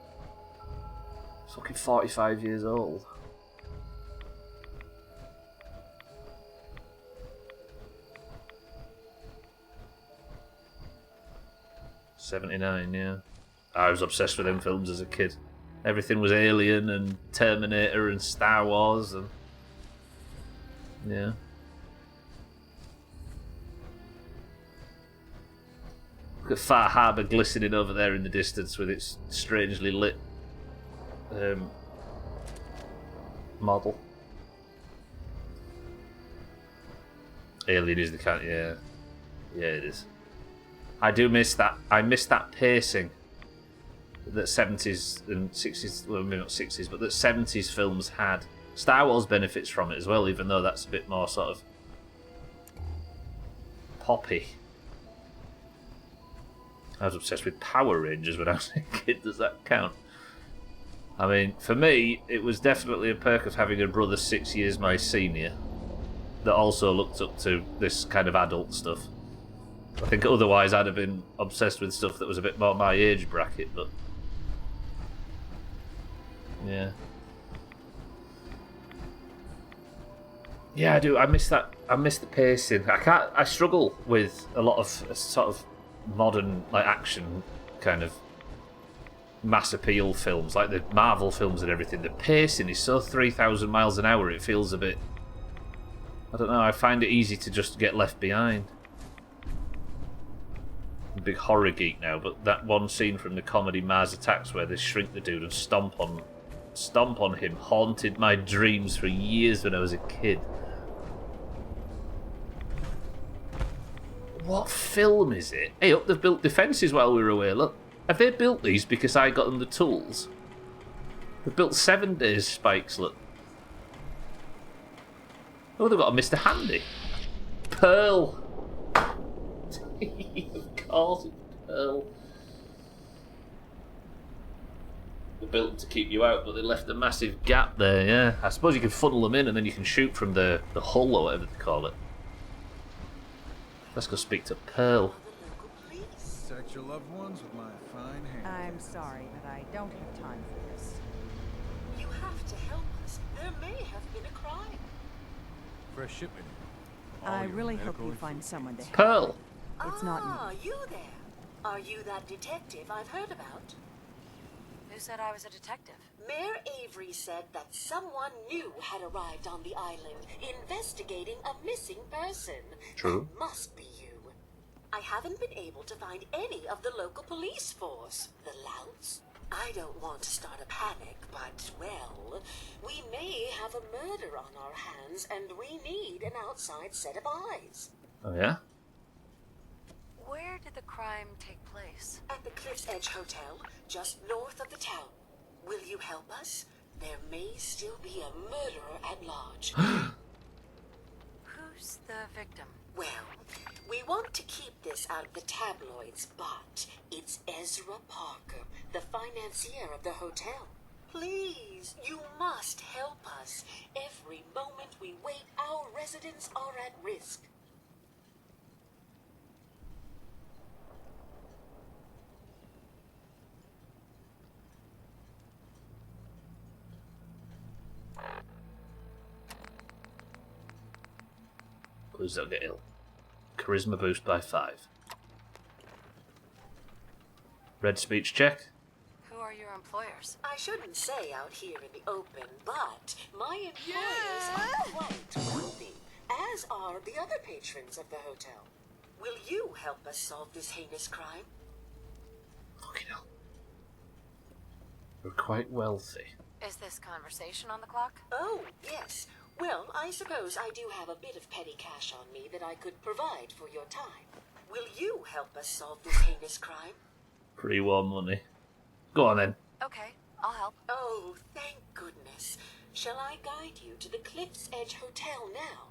Fucking 45 years old. '79, yeah. I was obsessed with them films as a kid. Everything was Alien and Terminator and Star Wars and... yeah. Look at Far Harbour glistening over there in the distance with its strangely lit model. Alien is the kind, yeah. Yeah, it is. I do miss that. I miss that pacing that 70s and 60s, well, maybe not 60s, but that 70s films had. Star Wars benefits from it as well, even though that's a bit more sort of poppy. I was obsessed with Power Rangers when I was a kid. Does that count? I mean, for me, it was definitely a perk of having a brother 6 years my senior that also looked up to this kind of adult stuff. I think otherwise I'd have been obsessed with stuff that was a bit more my age bracket, but... yeah. Yeah, I do. I miss that. I miss the pacing. I struggle with a lot of sort of modern like action kind of mass appeal films, like the Marvel films and everything. The pacing is so 3,000 miles an hour. It feels a bit. I don't know. I find it easy to just get left behind. I'm a big horror geek now, but that one scene from the comedy Mars Attacks where they shrink the dude and stomp on him haunted my dreams for years when I was a kid. What film is it? Hey, up, they've built defences while we were away. Look, have they built these because I got them the tools? They've built 7 days spikes, look. Oh, they've got a Mr. Handy. Pearl. Of course it's Pearl. They built them to keep you out, but they left a massive gap there, yeah. I suppose you can funnel them in and then you can shoot from the hull or whatever they call it. Let's go speak to Pearl. Protect your loved ones with my fine hand. I'm sorry, but I don't have time for this. You have to help us. There may have been a crime. Fresh shipment. I really hope you find someone to help. Pearl. It's not me. You there. Are you that detective I've heard about? Who said I was a detective? Mayor Avery said that someone new had arrived on the island, investigating a missing person. True. That must be you. I haven't been able to find any of the local police force. The louts? I don't want to start a panic, but, well, we may have a murder on our hands, and we need an outside set of eyes. Oh, yeah? Where did the crime take place? At the Cliff's Edge Hotel, just north of the town. Will you help us? There may still be a murderer at large. Who's the victim? Well, we want to keep this out of the tabloids, but it's Ezra Parker, the financier of the hotel. Please, you must help us. Every moment we wait, our residents are at risk. Clues don't get ill. Charisma boost by 5. Red speech check. Who are your employers? I shouldn't say out here in the open, but my employers are quite wealthy, as are the other patrons of the hotel. Will you help us solve this heinous crime? Fucking hell. We're quite wealthy. Is this conversation on the clock? Oh, yes. Well, I suppose I do have a bit of petty cash on me that I could provide for your time. Will you help us solve this heinous crime? Pre-war money. Go on then. Okay, I'll help. Oh, thank goodness. Shall I guide you to the Cliff's Edge Hotel now?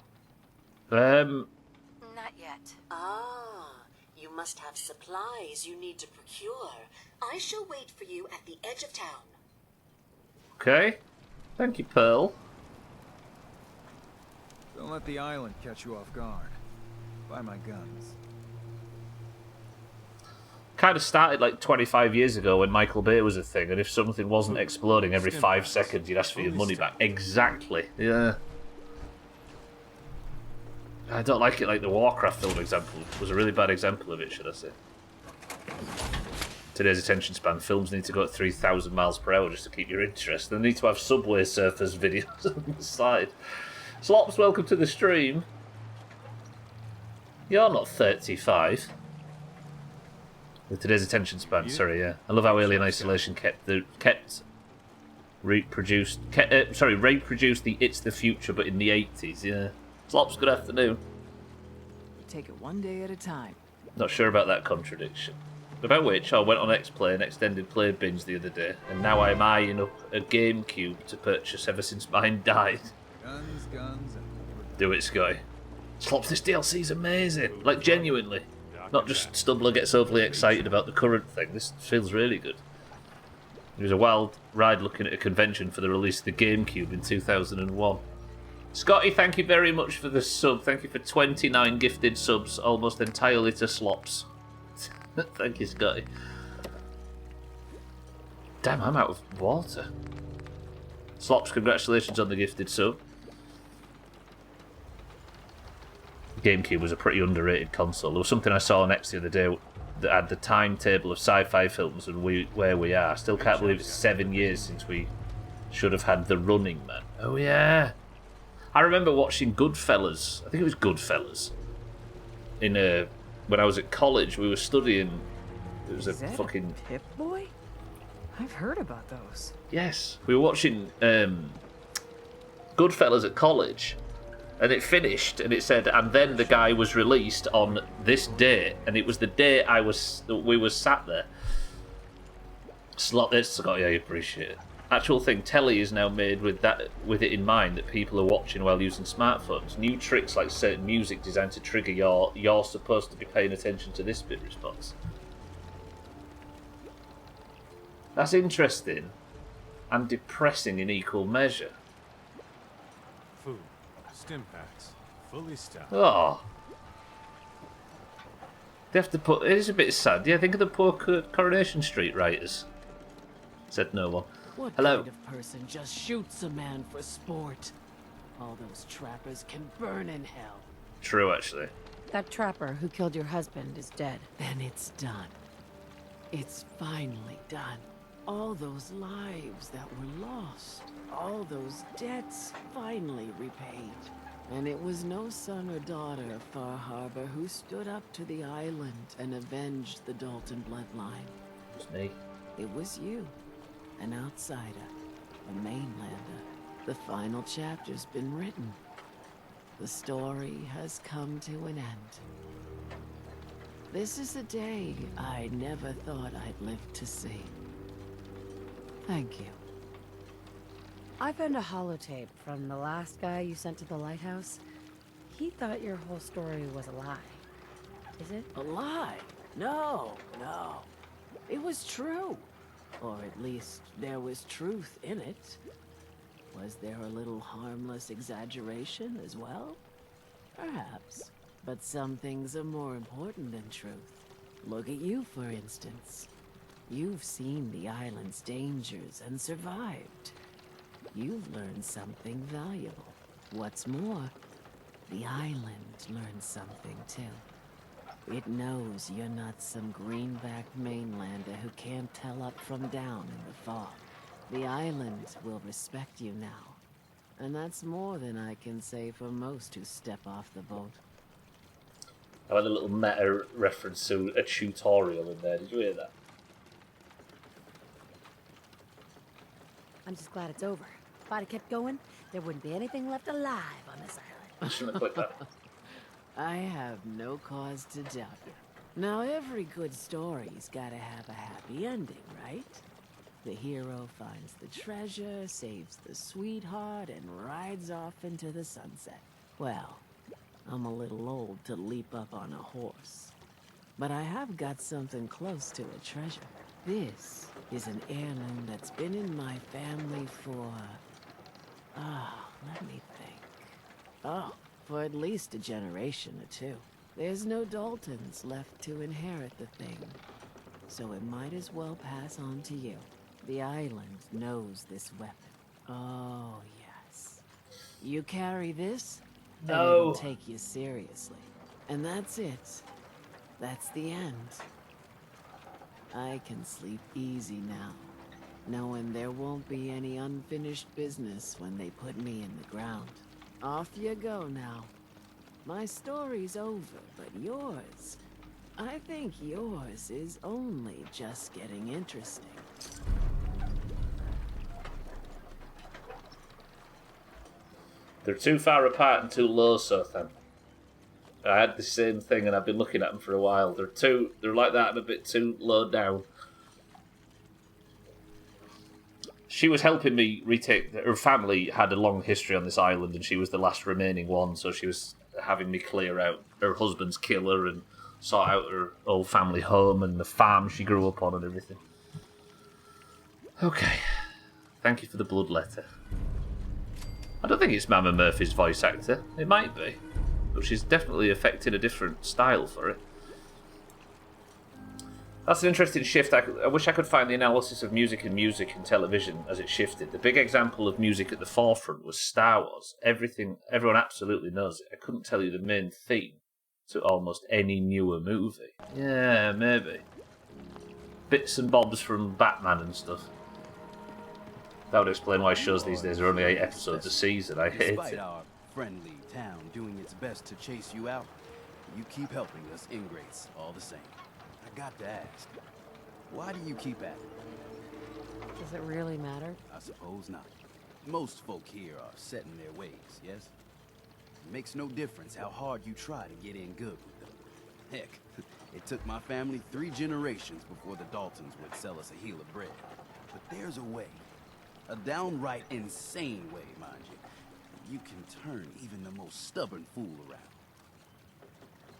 Not yet. Ah, you must have supplies you need to procure. I shall wait for you at the edge of town. Okay. Thank you, Pearl. Don't let the island catch you off guard. Buy my guns. Kind of started like 25 years ago when Michael Bay was a thing, and if something wasn't exploding every 5 seconds, you'd ask for your money back. Exactly. Yeah. I don't like it like the Warcraft film example. It was a really bad example of it, should I say. Today's attention span, films need to go at 3,000 miles per hour just to keep your interest. They need to have Subway Surfers videos on the side. Slops, welcome to the stream. You're not 35. With today's attention span, sorry, yeah. I love how Alien Isolation reproduced the It's the Future, but in the 80s, yeah. Slops, good afternoon. Take it one day at a time. Not sure about that contradiction. About which, I went on X-Play, an extended play binge the other day, and now I'm eyeing up a GameCube to purchase ever since mine died. Guns, and... Do it, Sky. Slops, this DLC's amazing. Like, genuinely. Not just Stumbler gets overly excited about the current thing. This feels really good. It was a wild ride looking at a convention for the release of the GameCube in 2001. Scotty, thank you very much for the sub. Thank you for 29 gifted subs, almost entirely to Slops. Thank you, Scotty. Damn, I'm out of water. Slops, congratulations on the gifted sub. GameCube was a pretty underrated console. There was something I saw next the other day that had the timetable of sci-fi films and where we are. I still can't believe it's 7 years since we should have had The Running Man. Oh yeah, I remember watching Goodfellas. I think it was Goodfellas. When I was at college, we were studying. It was Is a that fucking Pip Boy? I've heard about those. yes. We were watching Goodfellas at college. And it finished, and it said, and then the guy was released on this date, and it was the day we were sat there. Slot this, Scott. Yeah, you appreciate it. Actual thing, telly is now made with it in mind that people are watching while using smartphones. New tricks like certain music designed to trigger you're supposed to be paying attention to this bit response. That's interesting and depressing in equal measure. Food. Stim packs. Fully stocked. Oh. They have to put... It is a bit sad. Yeah, think of the poor Coronation Street writers. Said no one. What Hello. kind of person just shoots a man for sport? All those trappers can burn in hell. True, actually. That trapper who killed your husband is dead. Then it's done. It's finally done. All those lives that were lost. All those debts finally repaid. And it was no son or daughter of Far Harbor who stood up to the island and avenged the Dalton bloodline. It was me. It was you, an outsider, a mainlander. The final chapter's been written. The story has come to an end. This is a day I never thought I'd live to see. Thank you. I found a holotape from the last guy you sent to the lighthouse. He thought your whole story was a lie. Is it? A lie? No, no. It was true. Or at least there was truth in it. Was there a little harmless exaggeration as well? Perhaps. But some things are more important than truth. Look at you, for instance. You've seen the island's dangers and survived. You've learned something valuable. What's more, the island learned something too. It knows you're not some greenback mainlander who can't tell up from down in the fog. The island will respect you now. And that's more than I can say for most who step off the boat. I had a little meta reference to a tutorial in there. Did you hear that? I'm just glad it's over. If I'd have kept going, there wouldn't be anything left alive on this island. I shouldn't have clicked that. I have no cause to doubt you. Now, every good story's gotta have a happy ending, right? The hero finds the treasure, saves the sweetheart, and rides off into the sunset. Well, I'm a little old to leap up on a horse. But I have got something close to a treasure. This is an heirloom that's been in my family for... let me think. Oh, for at least a generation or two. There's no Daltons left to inherit the thing, so it might as well pass on to you. The island knows this weapon. Oh, yes. You carry this, then it'll take you seriously. And that's it. That's the end. I can sleep easy now, knowing there won't be any unfinished business when they put me in the ground. Off you go now. My story's over, but yours... I think yours is only just getting interesting. They're too far apart and too low, Sothan. I had the same thing and I've been looking at them for a while. They're like that and a bit too low down. She was helping me retake... Her family had a long history on this island and she was the last remaining one, so she was having me clear out her husband's killer and sort out her old family home and the farm she grew up on and everything. Okay. Thank you for the blood letter. I don't think it's Mama Murphy's voice actor. It might be. But she's definitely affected a different style for it. That's an interesting shift. I wish I could find the analysis of music and television as it shifted. The big example of music at the forefront was Star Wars. Everyone absolutely knows it. I couldn't tell you the main theme to almost any newer movie. Yeah, maybe. Bits and bobs from Batman and stuff. That would explain why shows these days are only 8 episodes a season. I hate Despite it. our friendly town doing its best to chase you out, you keep helping us ingrates all the same. I got to ask, why do you keep at it? Does it really matter? I suppose not. Most folk here are set in their ways, yes? It makes no difference how hard you try to get in good with them. Heck, it took my family 3 generations before the Daltons would sell us a heel of bread. But there's a way. A downright insane way, mind you. You can turn even the most stubborn fool around.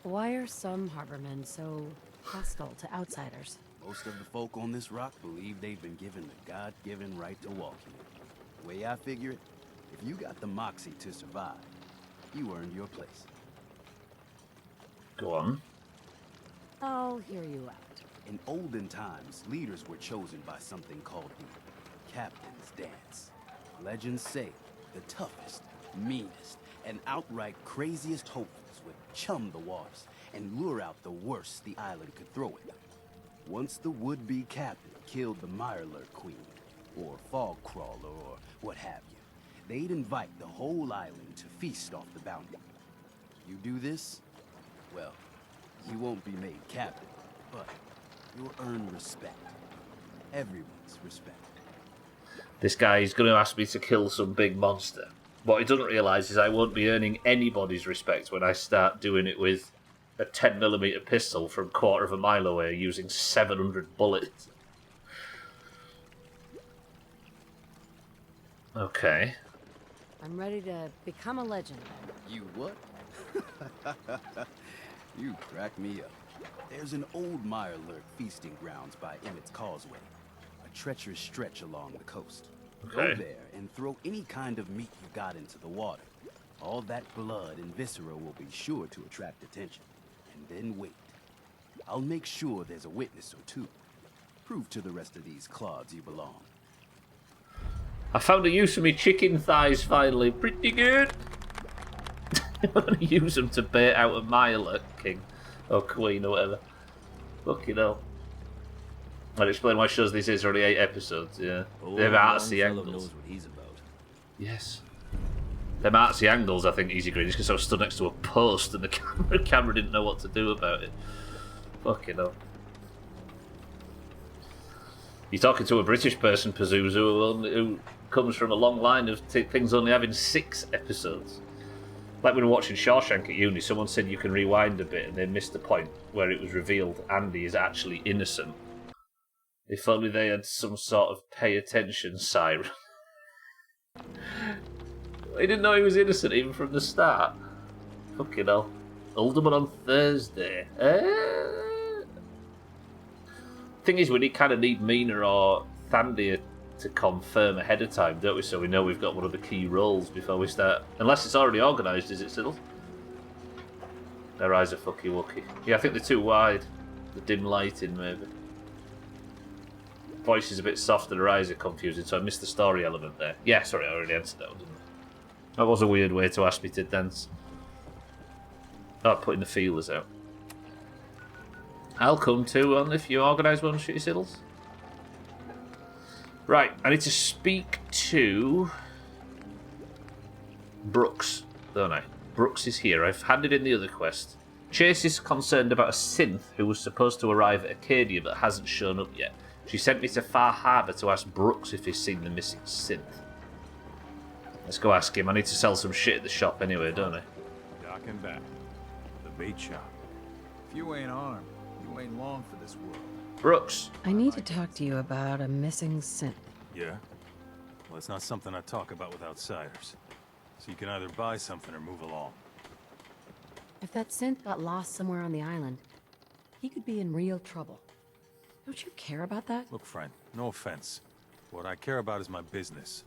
Why are some harbormen so hostile to outsiders? Most of the folk on this rock believe they've been given the God-given right to walk here. The way I figure it, if you got the moxie to survive, you earned your place. Go on. I'll hear you out. In olden times, leaders were chosen by something called the Captain's Dance. Legends say the toughest, meanest, and outright craziest hopefuls would chum the waters and lure out the worst the island could throw at them. Once the would-be captain killed the Mirelurk Queen, or Fog Crawler, or what have you, they'd invite the whole island to feast off the bounty. You do this, well, you won't be made captain, but you'll earn respect. Everyone's respect. This guy is going to ask me to kill some big monster. What he doesn't realise is I won't be earning anybody's respect when I start doing it with a 10mm pistol from 1/4 mile away using 700 bullets. Okay. I'm ready to become a legend. You what? You crack me up. There's an old Mirelurk feasting grounds by Emmett's Causeway. A treacherous stretch along the coast. Okay. Go there and throw any kind of meat you got into the water. All that blood and viscera will be sure to attract attention. And then wait. I'll make sure there's a witness or two. Prove to the rest of these clods you belong. I found a use of me chicken thighs finally. Pretty good. I'm going to use them to bait out a Mirelurk king. Or queen or whatever. Fucking hell. I'd explain why shows these days are only 8 episodes, yeah. Them artsy angles. Knows what he's about. Yes. Them artsy angles, I think, easy green, just because I was stood next to a post and the camera didn't know what to do about it. Fucking hell. You're talking to a British person, Pazuzu, who comes from a long line of things only having 6 episodes. Like when we were watching Shawshank at uni, someone said you can rewind a bit and they missed the point where it was revealed Andy is actually innocent. If only they had some sort of pay attention siren. They didn't know he was innocent even from the start. Fucking hell. Alderman on Thursday. Thing is, we kind of need Mina or Thandia to confirm ahead of time, don't we? So we know we've got one of the key roles before we start. Unless it's already organised, is it, Siddle? Their eyes are fucky wucky. Yeah, I think they're too wide. The dim lighting, maybe. Voice is a bit soft and her eyes are confusing, so I missed the story element there. Yeah, sorry, I already answered that one, didn't I? That was a weird way to ask me to dance. Oh, putting the feelers out. I'll come to one if you organise one, Shitty Siddles. Right, I need to speak to Brooks, don't I? Brooks is here. I've handed in the other quest. Chase is concerned about a synth who was supposed to arrive at Acadia but hasn't shown up yet. She sent me to Far Harbour to ask Brooks if he's seen the missing synth. Let's go ask him. I need to sell some shit at the shop anyway, don't I? Dock and back. The bait shop. If you ain't armed, you ain't long for this world. Brooks. I need to talk to you about a missing synth. Yeah? Well, it's not something I talk about with outsiders. So you can either buy something or move along. If that synth got lost somewhere on the island, he could be in real trouble. Don't you care about that? Look, friend, no offense. What I care about is my business.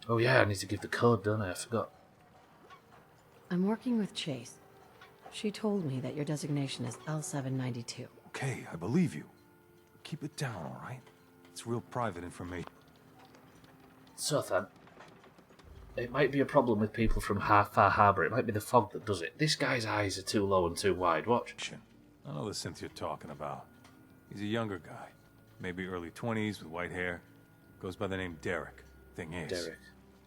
Oh yeah, I need to give the code, don't I? I forgot. I'm working with Chase. She told me that your designation is L792. Okay, I believe you. Keep it down, all right? It's real private information. So then, it might be a problem with people from Far Harbor. It might be the fog that does it. This guy's eyes are too low and too wide. Watch. I know the synth you're talking about. He's a younger guy. Maybe early 20s with white hair. Goes by the name Derek. Thing is, Derek.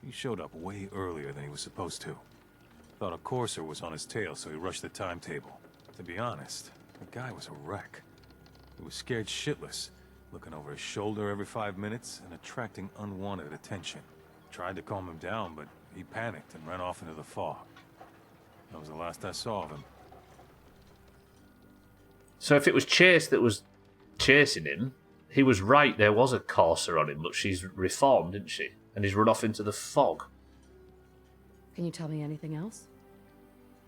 He showed up way earlier than he was supposed to. Thought a courser was on his tail, so he rushed the timetable. To be honest, the guy was a wreck. He was scared shitless, looking over his shoulder every 5 minutes and attracting unwanted attention. Tried to calm him down, but he panicked and ran off into the fog. That was the last I saw of him. So if it was Chase that was chasing him, he was right, there was a courser on him, but she's reformed, didn't she? And he's run off into the fog. Can you tell me anything else?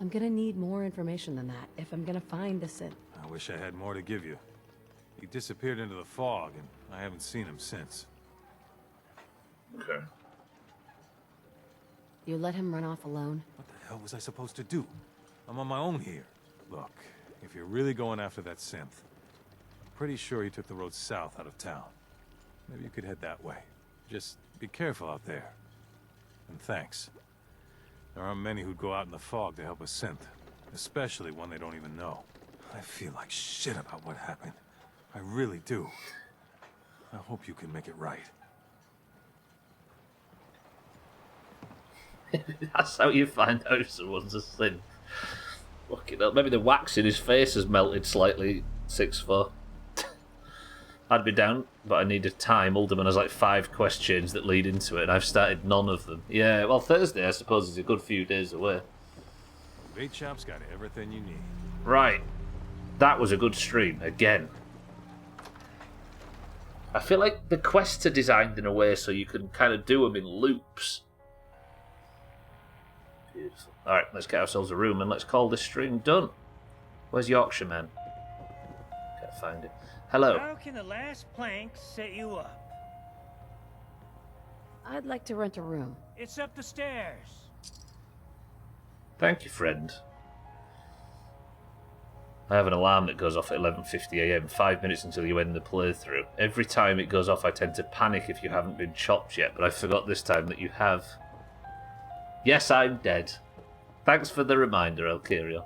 I'm gonna need more information than that if I'm gonna find the synth. I wish I had more to give you. He disappeared into the fog, and I haven't seen him since. Okay. You let him run off alone? What the hell was I supposed to do? I'm on my own here. Look, if you're really going after that synth, I'm pretty sure he took the road south out of town. Maybe you could head that way. Just be careful out there. And thanks. There aren't many who'd go out in the fog to help a synth, especially one they don't even know. I feel like shit about what happened. I really do. I hope you can make it right. That's how you find out someone's a synth. Fucking hell. Maybe the wax in his face has melted slightly. 6'4". I'd be down, but I needed time. Alderman has like 5 questions that lead into it, and I've started none of them. Yeah, well, Thursday, I suppose, is a good few days away. Bait Shop's got everything you need. Right. That was a good stream, again. I feel like the quests are designed in a way so you can kind of do them in loops. Beautiful. Alright, let's get ourselves a room and let's call this stream done. Where's Yorkshire Man? Can't find it. Hello. How can the last plank set you up? I'd like to rent a room. It's up the stairs. Thank you, friend. I have an alarm that goes off at 11:50 AM, 5 minutes until you end the playthrough. Every time it goes off, I tend to panic if you haven't been chopped yet, but I forgot this time that you have. Yes, I'm dead. Thanks for the reminder, Elkirio.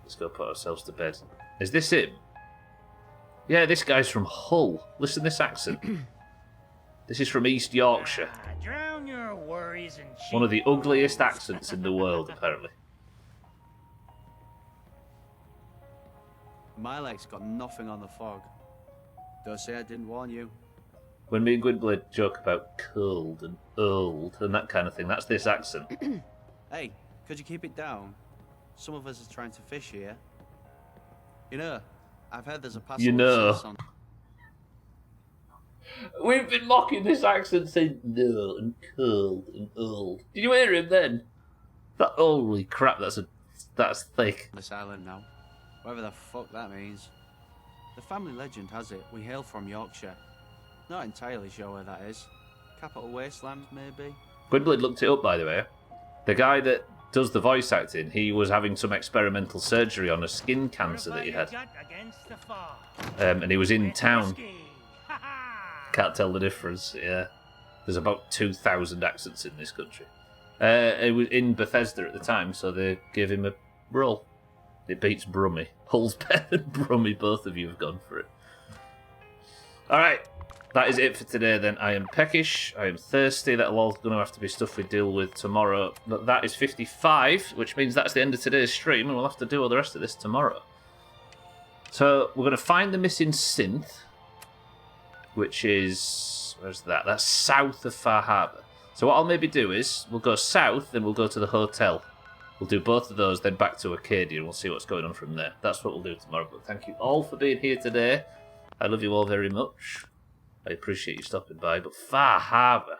Let's go put ourselves to bed. Is this him? Yeah, this guy's from Hull. Listen to this accent. This is from East Yorkshire. Drown your worries in One of the ugliest accents in the world, apparently. My leg's got nothing on the fog. Don't say I didn't warn you. When me and Gwynblade joke about cold and old and that kind of thing, that's this accent. Hey, could you keep it down? Some of us are trying to fish here. You know, I've heard there's a passage. You know. We've been mocking this accent saying no and cold and old. Did you hear him then? That holy crap, that's thick. This island now. Whatever the fuck that means. The family legend has it we hail from Yorkshire. Not entirely sure where that is. Capital Wasteland, maybe? Gwynblade looked it up, by the way. The guy that does the voice acting, he was having some experimental surgery on a skin cancer that he had. And he was in town. Can't tell the difference, yeah. There's about 2,000 accents in this country. It was in Bethesda at the time, so they gave him a role. It beats Brummy. Hull's better than Brummy, both of you have gone for it. Alright, that is it for today then. I am peckish, I am thirsty, that'll all going to have to be stuff we deal with tomorrow. But that is 55, which means that's the end of today's stream, and we'll have to do all the rest of this tomorrow. So, we're going to find the missing synth, which is... where's that? That's south of Far Harbor. So what I'll maybe do is, we'll go south, then we'll go to the hotel. We'll do both of those, then back to Arcadia, and we'll see what's going on from there. That's what we'll do tomorrow. But thank you all for being here today. I love you all very much. I appreciate you stopping by. But Far Harbor,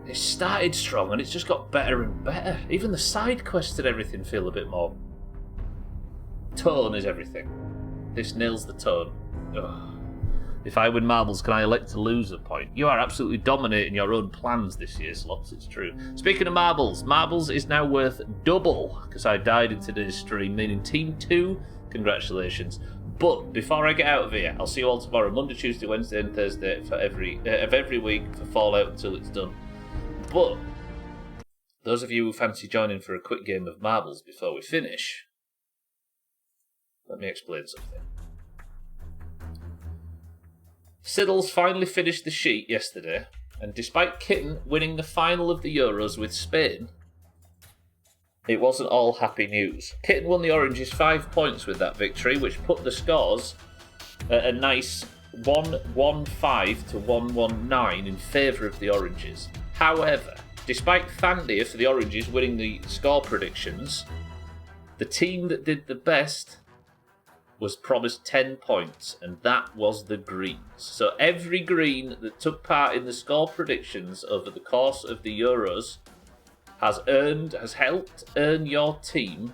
it started strong, and it's just got better and better. Even the side quests and everything feel a bit more... Tone is everything. This nails the tone. Ugh. If I win marbles, can I elect to lose a point? You are absolutely dominating your own plans this year, Slots, it's true. Speaking of marbles, marbles is now worth double, because I died in today's stream, meaning Team 2, congratulations. But before I get out of here, I'll see you all tomorrow, Monday, Tuesday, Wednesday and Thursday for every week for Fallout until it's done. But those of you who fancy joining for a quick game of marbles before we finish, let me explain something. Siddles finally finished the sheet yesterday, and despite Kitten winning the final of the Euros with Spain, it wasn't all happy news. Kitten won the Oranges 5 points with that victory, which put the scores at a nice 1-1-5 to 1-1-9 in favour of the Oranges. However, despite Thandir for the Oranges winning the score predictions, the team that did the best was promised 10 points, and that was the Greens. So every Green that took part in the score predictions over the course of the Euros has helped earn your team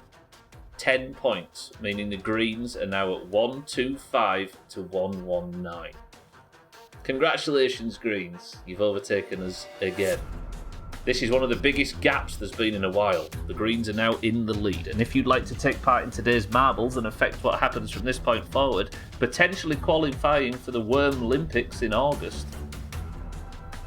10 points, meaning the Greens are now at 1-2-5 to 1-1-9. Congratulations, Greens. You've overtaken us again. This is one of the biggest gaps there's been in a while. The Greens are now in the lead. And if you'd like to take part in today's marbles and affect what happens from this point forward, potentially qualifying for the Worm Olympics in August,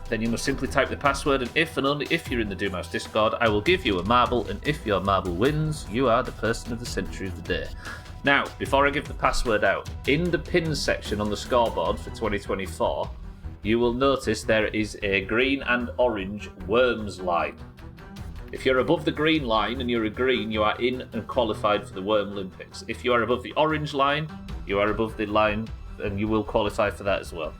then you must simply type the password, and if and only if you're in the Doomhaus Discord, I will give you a marble, and if your marble wins, you are the person of the century of the day. Now, before I give the password out, in the pins section on the scoreboard for 2024, you will notice there is a green and orange worms line. If you're above the green line and you're a green, you are in and qualified for the Worm Olympics. If you are above the orange line, you are above the line and you will qualify for that as well.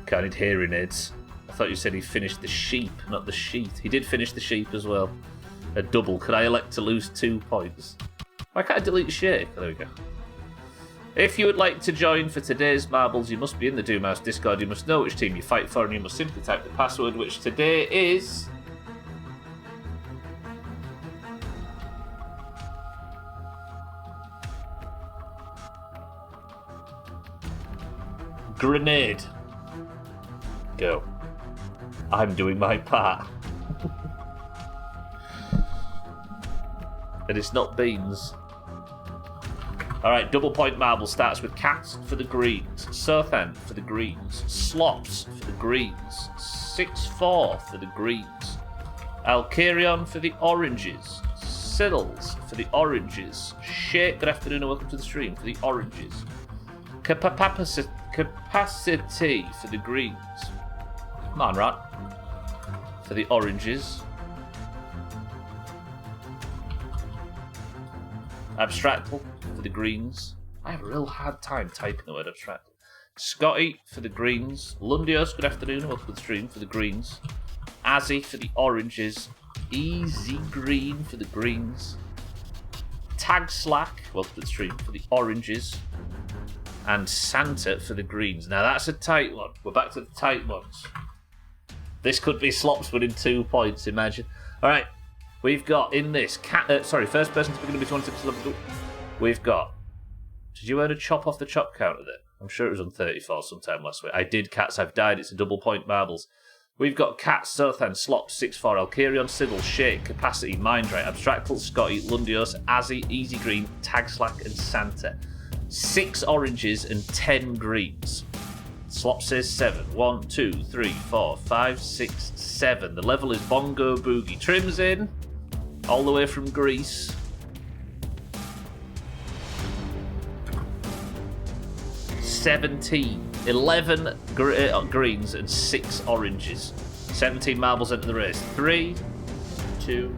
I need hearing aids. I thought you said he finished the sheep, not the sheet. He did finish the sheep as well. A double. Could I elect to lose 2 points? Why can't I delete shake? There we go. If you would like to join for today's marbles, you must be in the Doomhaus Discord. You must know which team you fight for, and you must simply type the password, which today is grenade. Go. I'm doing my part. And it's not beans. Alright, double point marble starts with Cats for the Greens, Surthand for the Greens, Slops for the Greens, 6-4 for the Greens, Alcarion for the Oranges, Siddles for the Oranges, Shake, good afternoon and welcome to the stream, for the Oranges, Capacity for the Greens, come on, Rat, for the Oranges, Abstractal for the Greens. I have a real hard time typing the word abstract. Scotty for the Greens. Lundios, good afternoon, welcome to the stream, for the Greens. Azzy for the Oranges. Easy Green for the Greens. Tag Slack, welcome to the stream, for the Oranges. And Santa for the Greens. Now that's a tight one. We're back to the tight ones. This could be Slops winning 2 points, imagine. Alright, we've got in this... first person to begin to be 26 level. We've got... Did you earn a chop off the chop counter there? I'm sure it was on 34 sometime last week. I did, Cats. I've died. It's a double point marbles. We've got Cats, Surthan, Slop, 6-4, Alcarion, Siddle, Shake, Capacity, Mindray, Abstractal, Scotty, Lundios, Azzy, Easy Green, Tag Slack, and Santa. 6 oranges and 10 greens. Slop says 7. 1, 2, 3, 4, 5, 6, 7. The level is Bongo Boogie. Trim's in, all the way from Greece. 17, 11 greens and 6 oranges. 17 marbles into the race. 3, 2.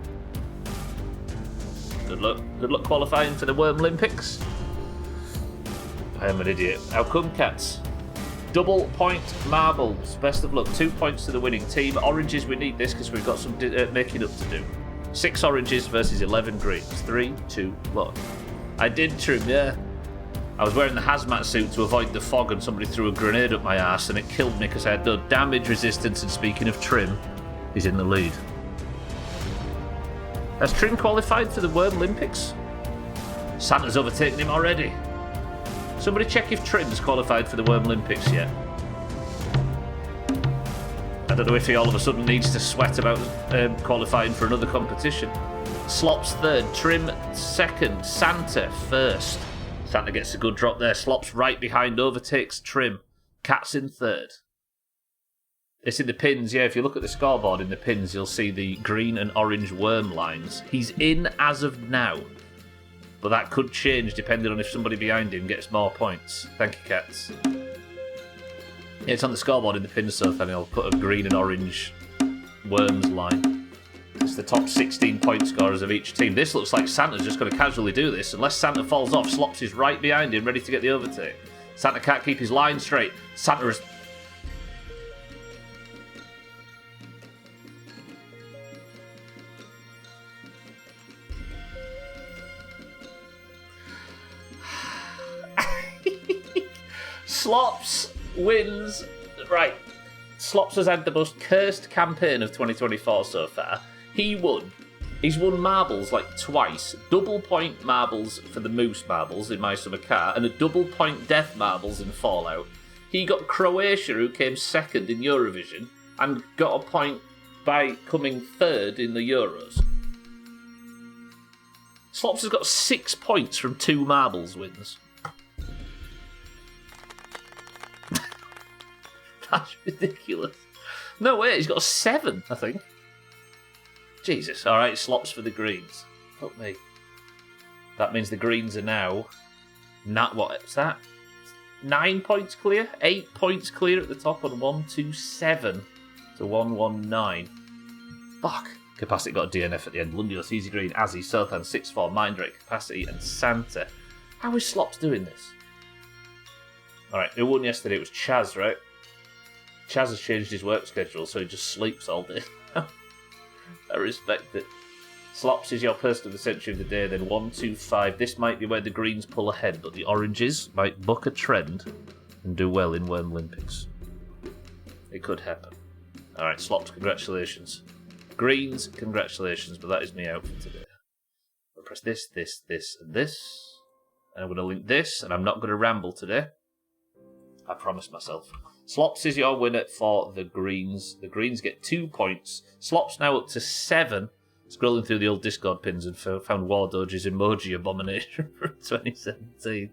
Good luck qualifying for the Worm Olympics. I am an idiot. How come, Cats? Double point marbles. Best of luck. 2 points to the winning team. Oranges, we need this because we've got some making up to do. 6 oranges versus 11 greens. 3, 2, 1. I did trim, yeah. I was wearing the hazmat suit to avoid the fog and somebody threw a grenade up my ass and it killed me because I had no damage resistance, and speaking of Trim, he's in the lead. Has Trim qualified for the Worm Olympics? Santa's overtaken him already. Somebody check if Trim's qualified for the Worm Olympics yet. I don't know if he all of a sudden needs to sweat about qualifying for another competition. Slops third, Trim second, Santa first. Santa gets a good drop there. Slops right behind, overtakes Trim. Cat's in third. It's in the pins, yeah. If you look at the scoreboard in the pins, you'll see the green and orange worm lines. He's in as of now, but that could change depending on if somebody behind him gets more points. Thank you, Cats. Yeah, it's on the scoreboard in the pins, so then I'll put a green and orange worms line. It's the top 16 point scorers of each team. This looks like Santa's just going to casually do this. Unless Santa falls off, Slops is right behind him, ready to get the overtake. Santa can't keep his line straight. Santa is... Slops wins. Right. Slops has had the most cursed campaign of 2024 so far. He won. He's won marbles like twice. Double point marbles for the Moose marbles in My Summer Car and a double point death marbles in Fallout. He got Croatia, who came second in Eurovision, and got a point by coming third in the Euros. Slops has got 6 points from 2 marbles wins. That's ridiculous. No way, he's got 7, I think. Jesus, alright, Slops for the Greens. Fuck me. That means the Greens are now... what's that? 9 points clear? 8 points clear at the top on 127 to 119. Fuck. Capacity got a DNF at the end. Lundios, Easy Green, Azzy, Sothan, 6-4, Mindrake, Capacity, and Santa. How is Slops doing this? Alright, who won yesterday? It was Chaz, right? Chaz has changed his work schedule, so he just sleeps all day. I respect it. Slops is your person of the century of the day, then 125. This might be where the Greens pull ahead, but the Oranges might buck a trend and do well in Worm Olympics. It could happen. Alright, Slops, congratulations. Greens, congratulations, but that is me out for today. I'll press this, this, this, and this. And I'm going to link this, and I'm not going to ramble today. I promise myself. Slops is your winner for the Greens. The Greens get 2 points. Slops now up to 7. Scrolling through the old Discord pins and found War Doge's emoji abomination from 2017.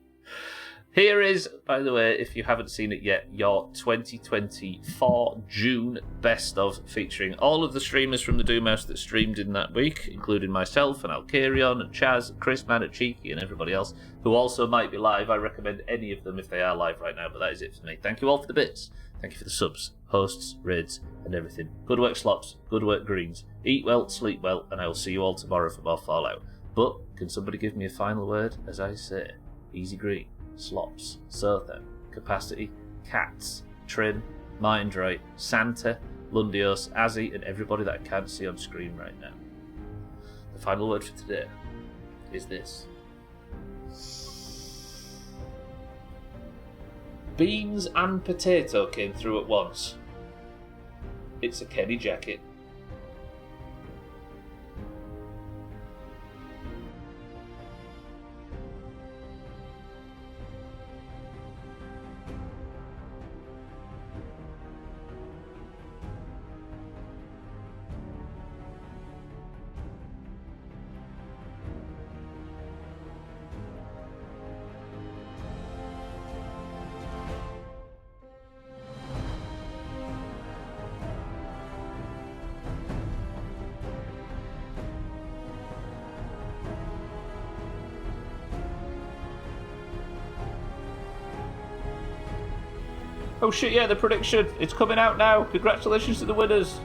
Here is, by the way, if you haven't seen it yet, your 2024 June best of, featuring all of the streamers from the Doomhaus that streamed in that week, including myself and Alkarion and Chaz, and Chris, Man at Cheeky, and everybody else who also might be live. I recommend any of them if they are live right now, but that is it for me. Thank you all for the bits. Thank you for the subs, hosts, raids, and everything. Good work, Slops. Good work, Greens. Eat well, sleep well, and I will see you all tomorrow for more Fallout. But can somebody give me a final word? As I say, Easy Green, Slops, Sothan, Capacity, Cats, Trim, Mindrake, Santa, Lundios, Azzy, and everybody that I can't see on screen right now. The final word for today is this. Beans and potato came through at once. It's a Kenny jacket. Oh shit, yeah, the prediction. It's coming out now. Congratulations to the winners.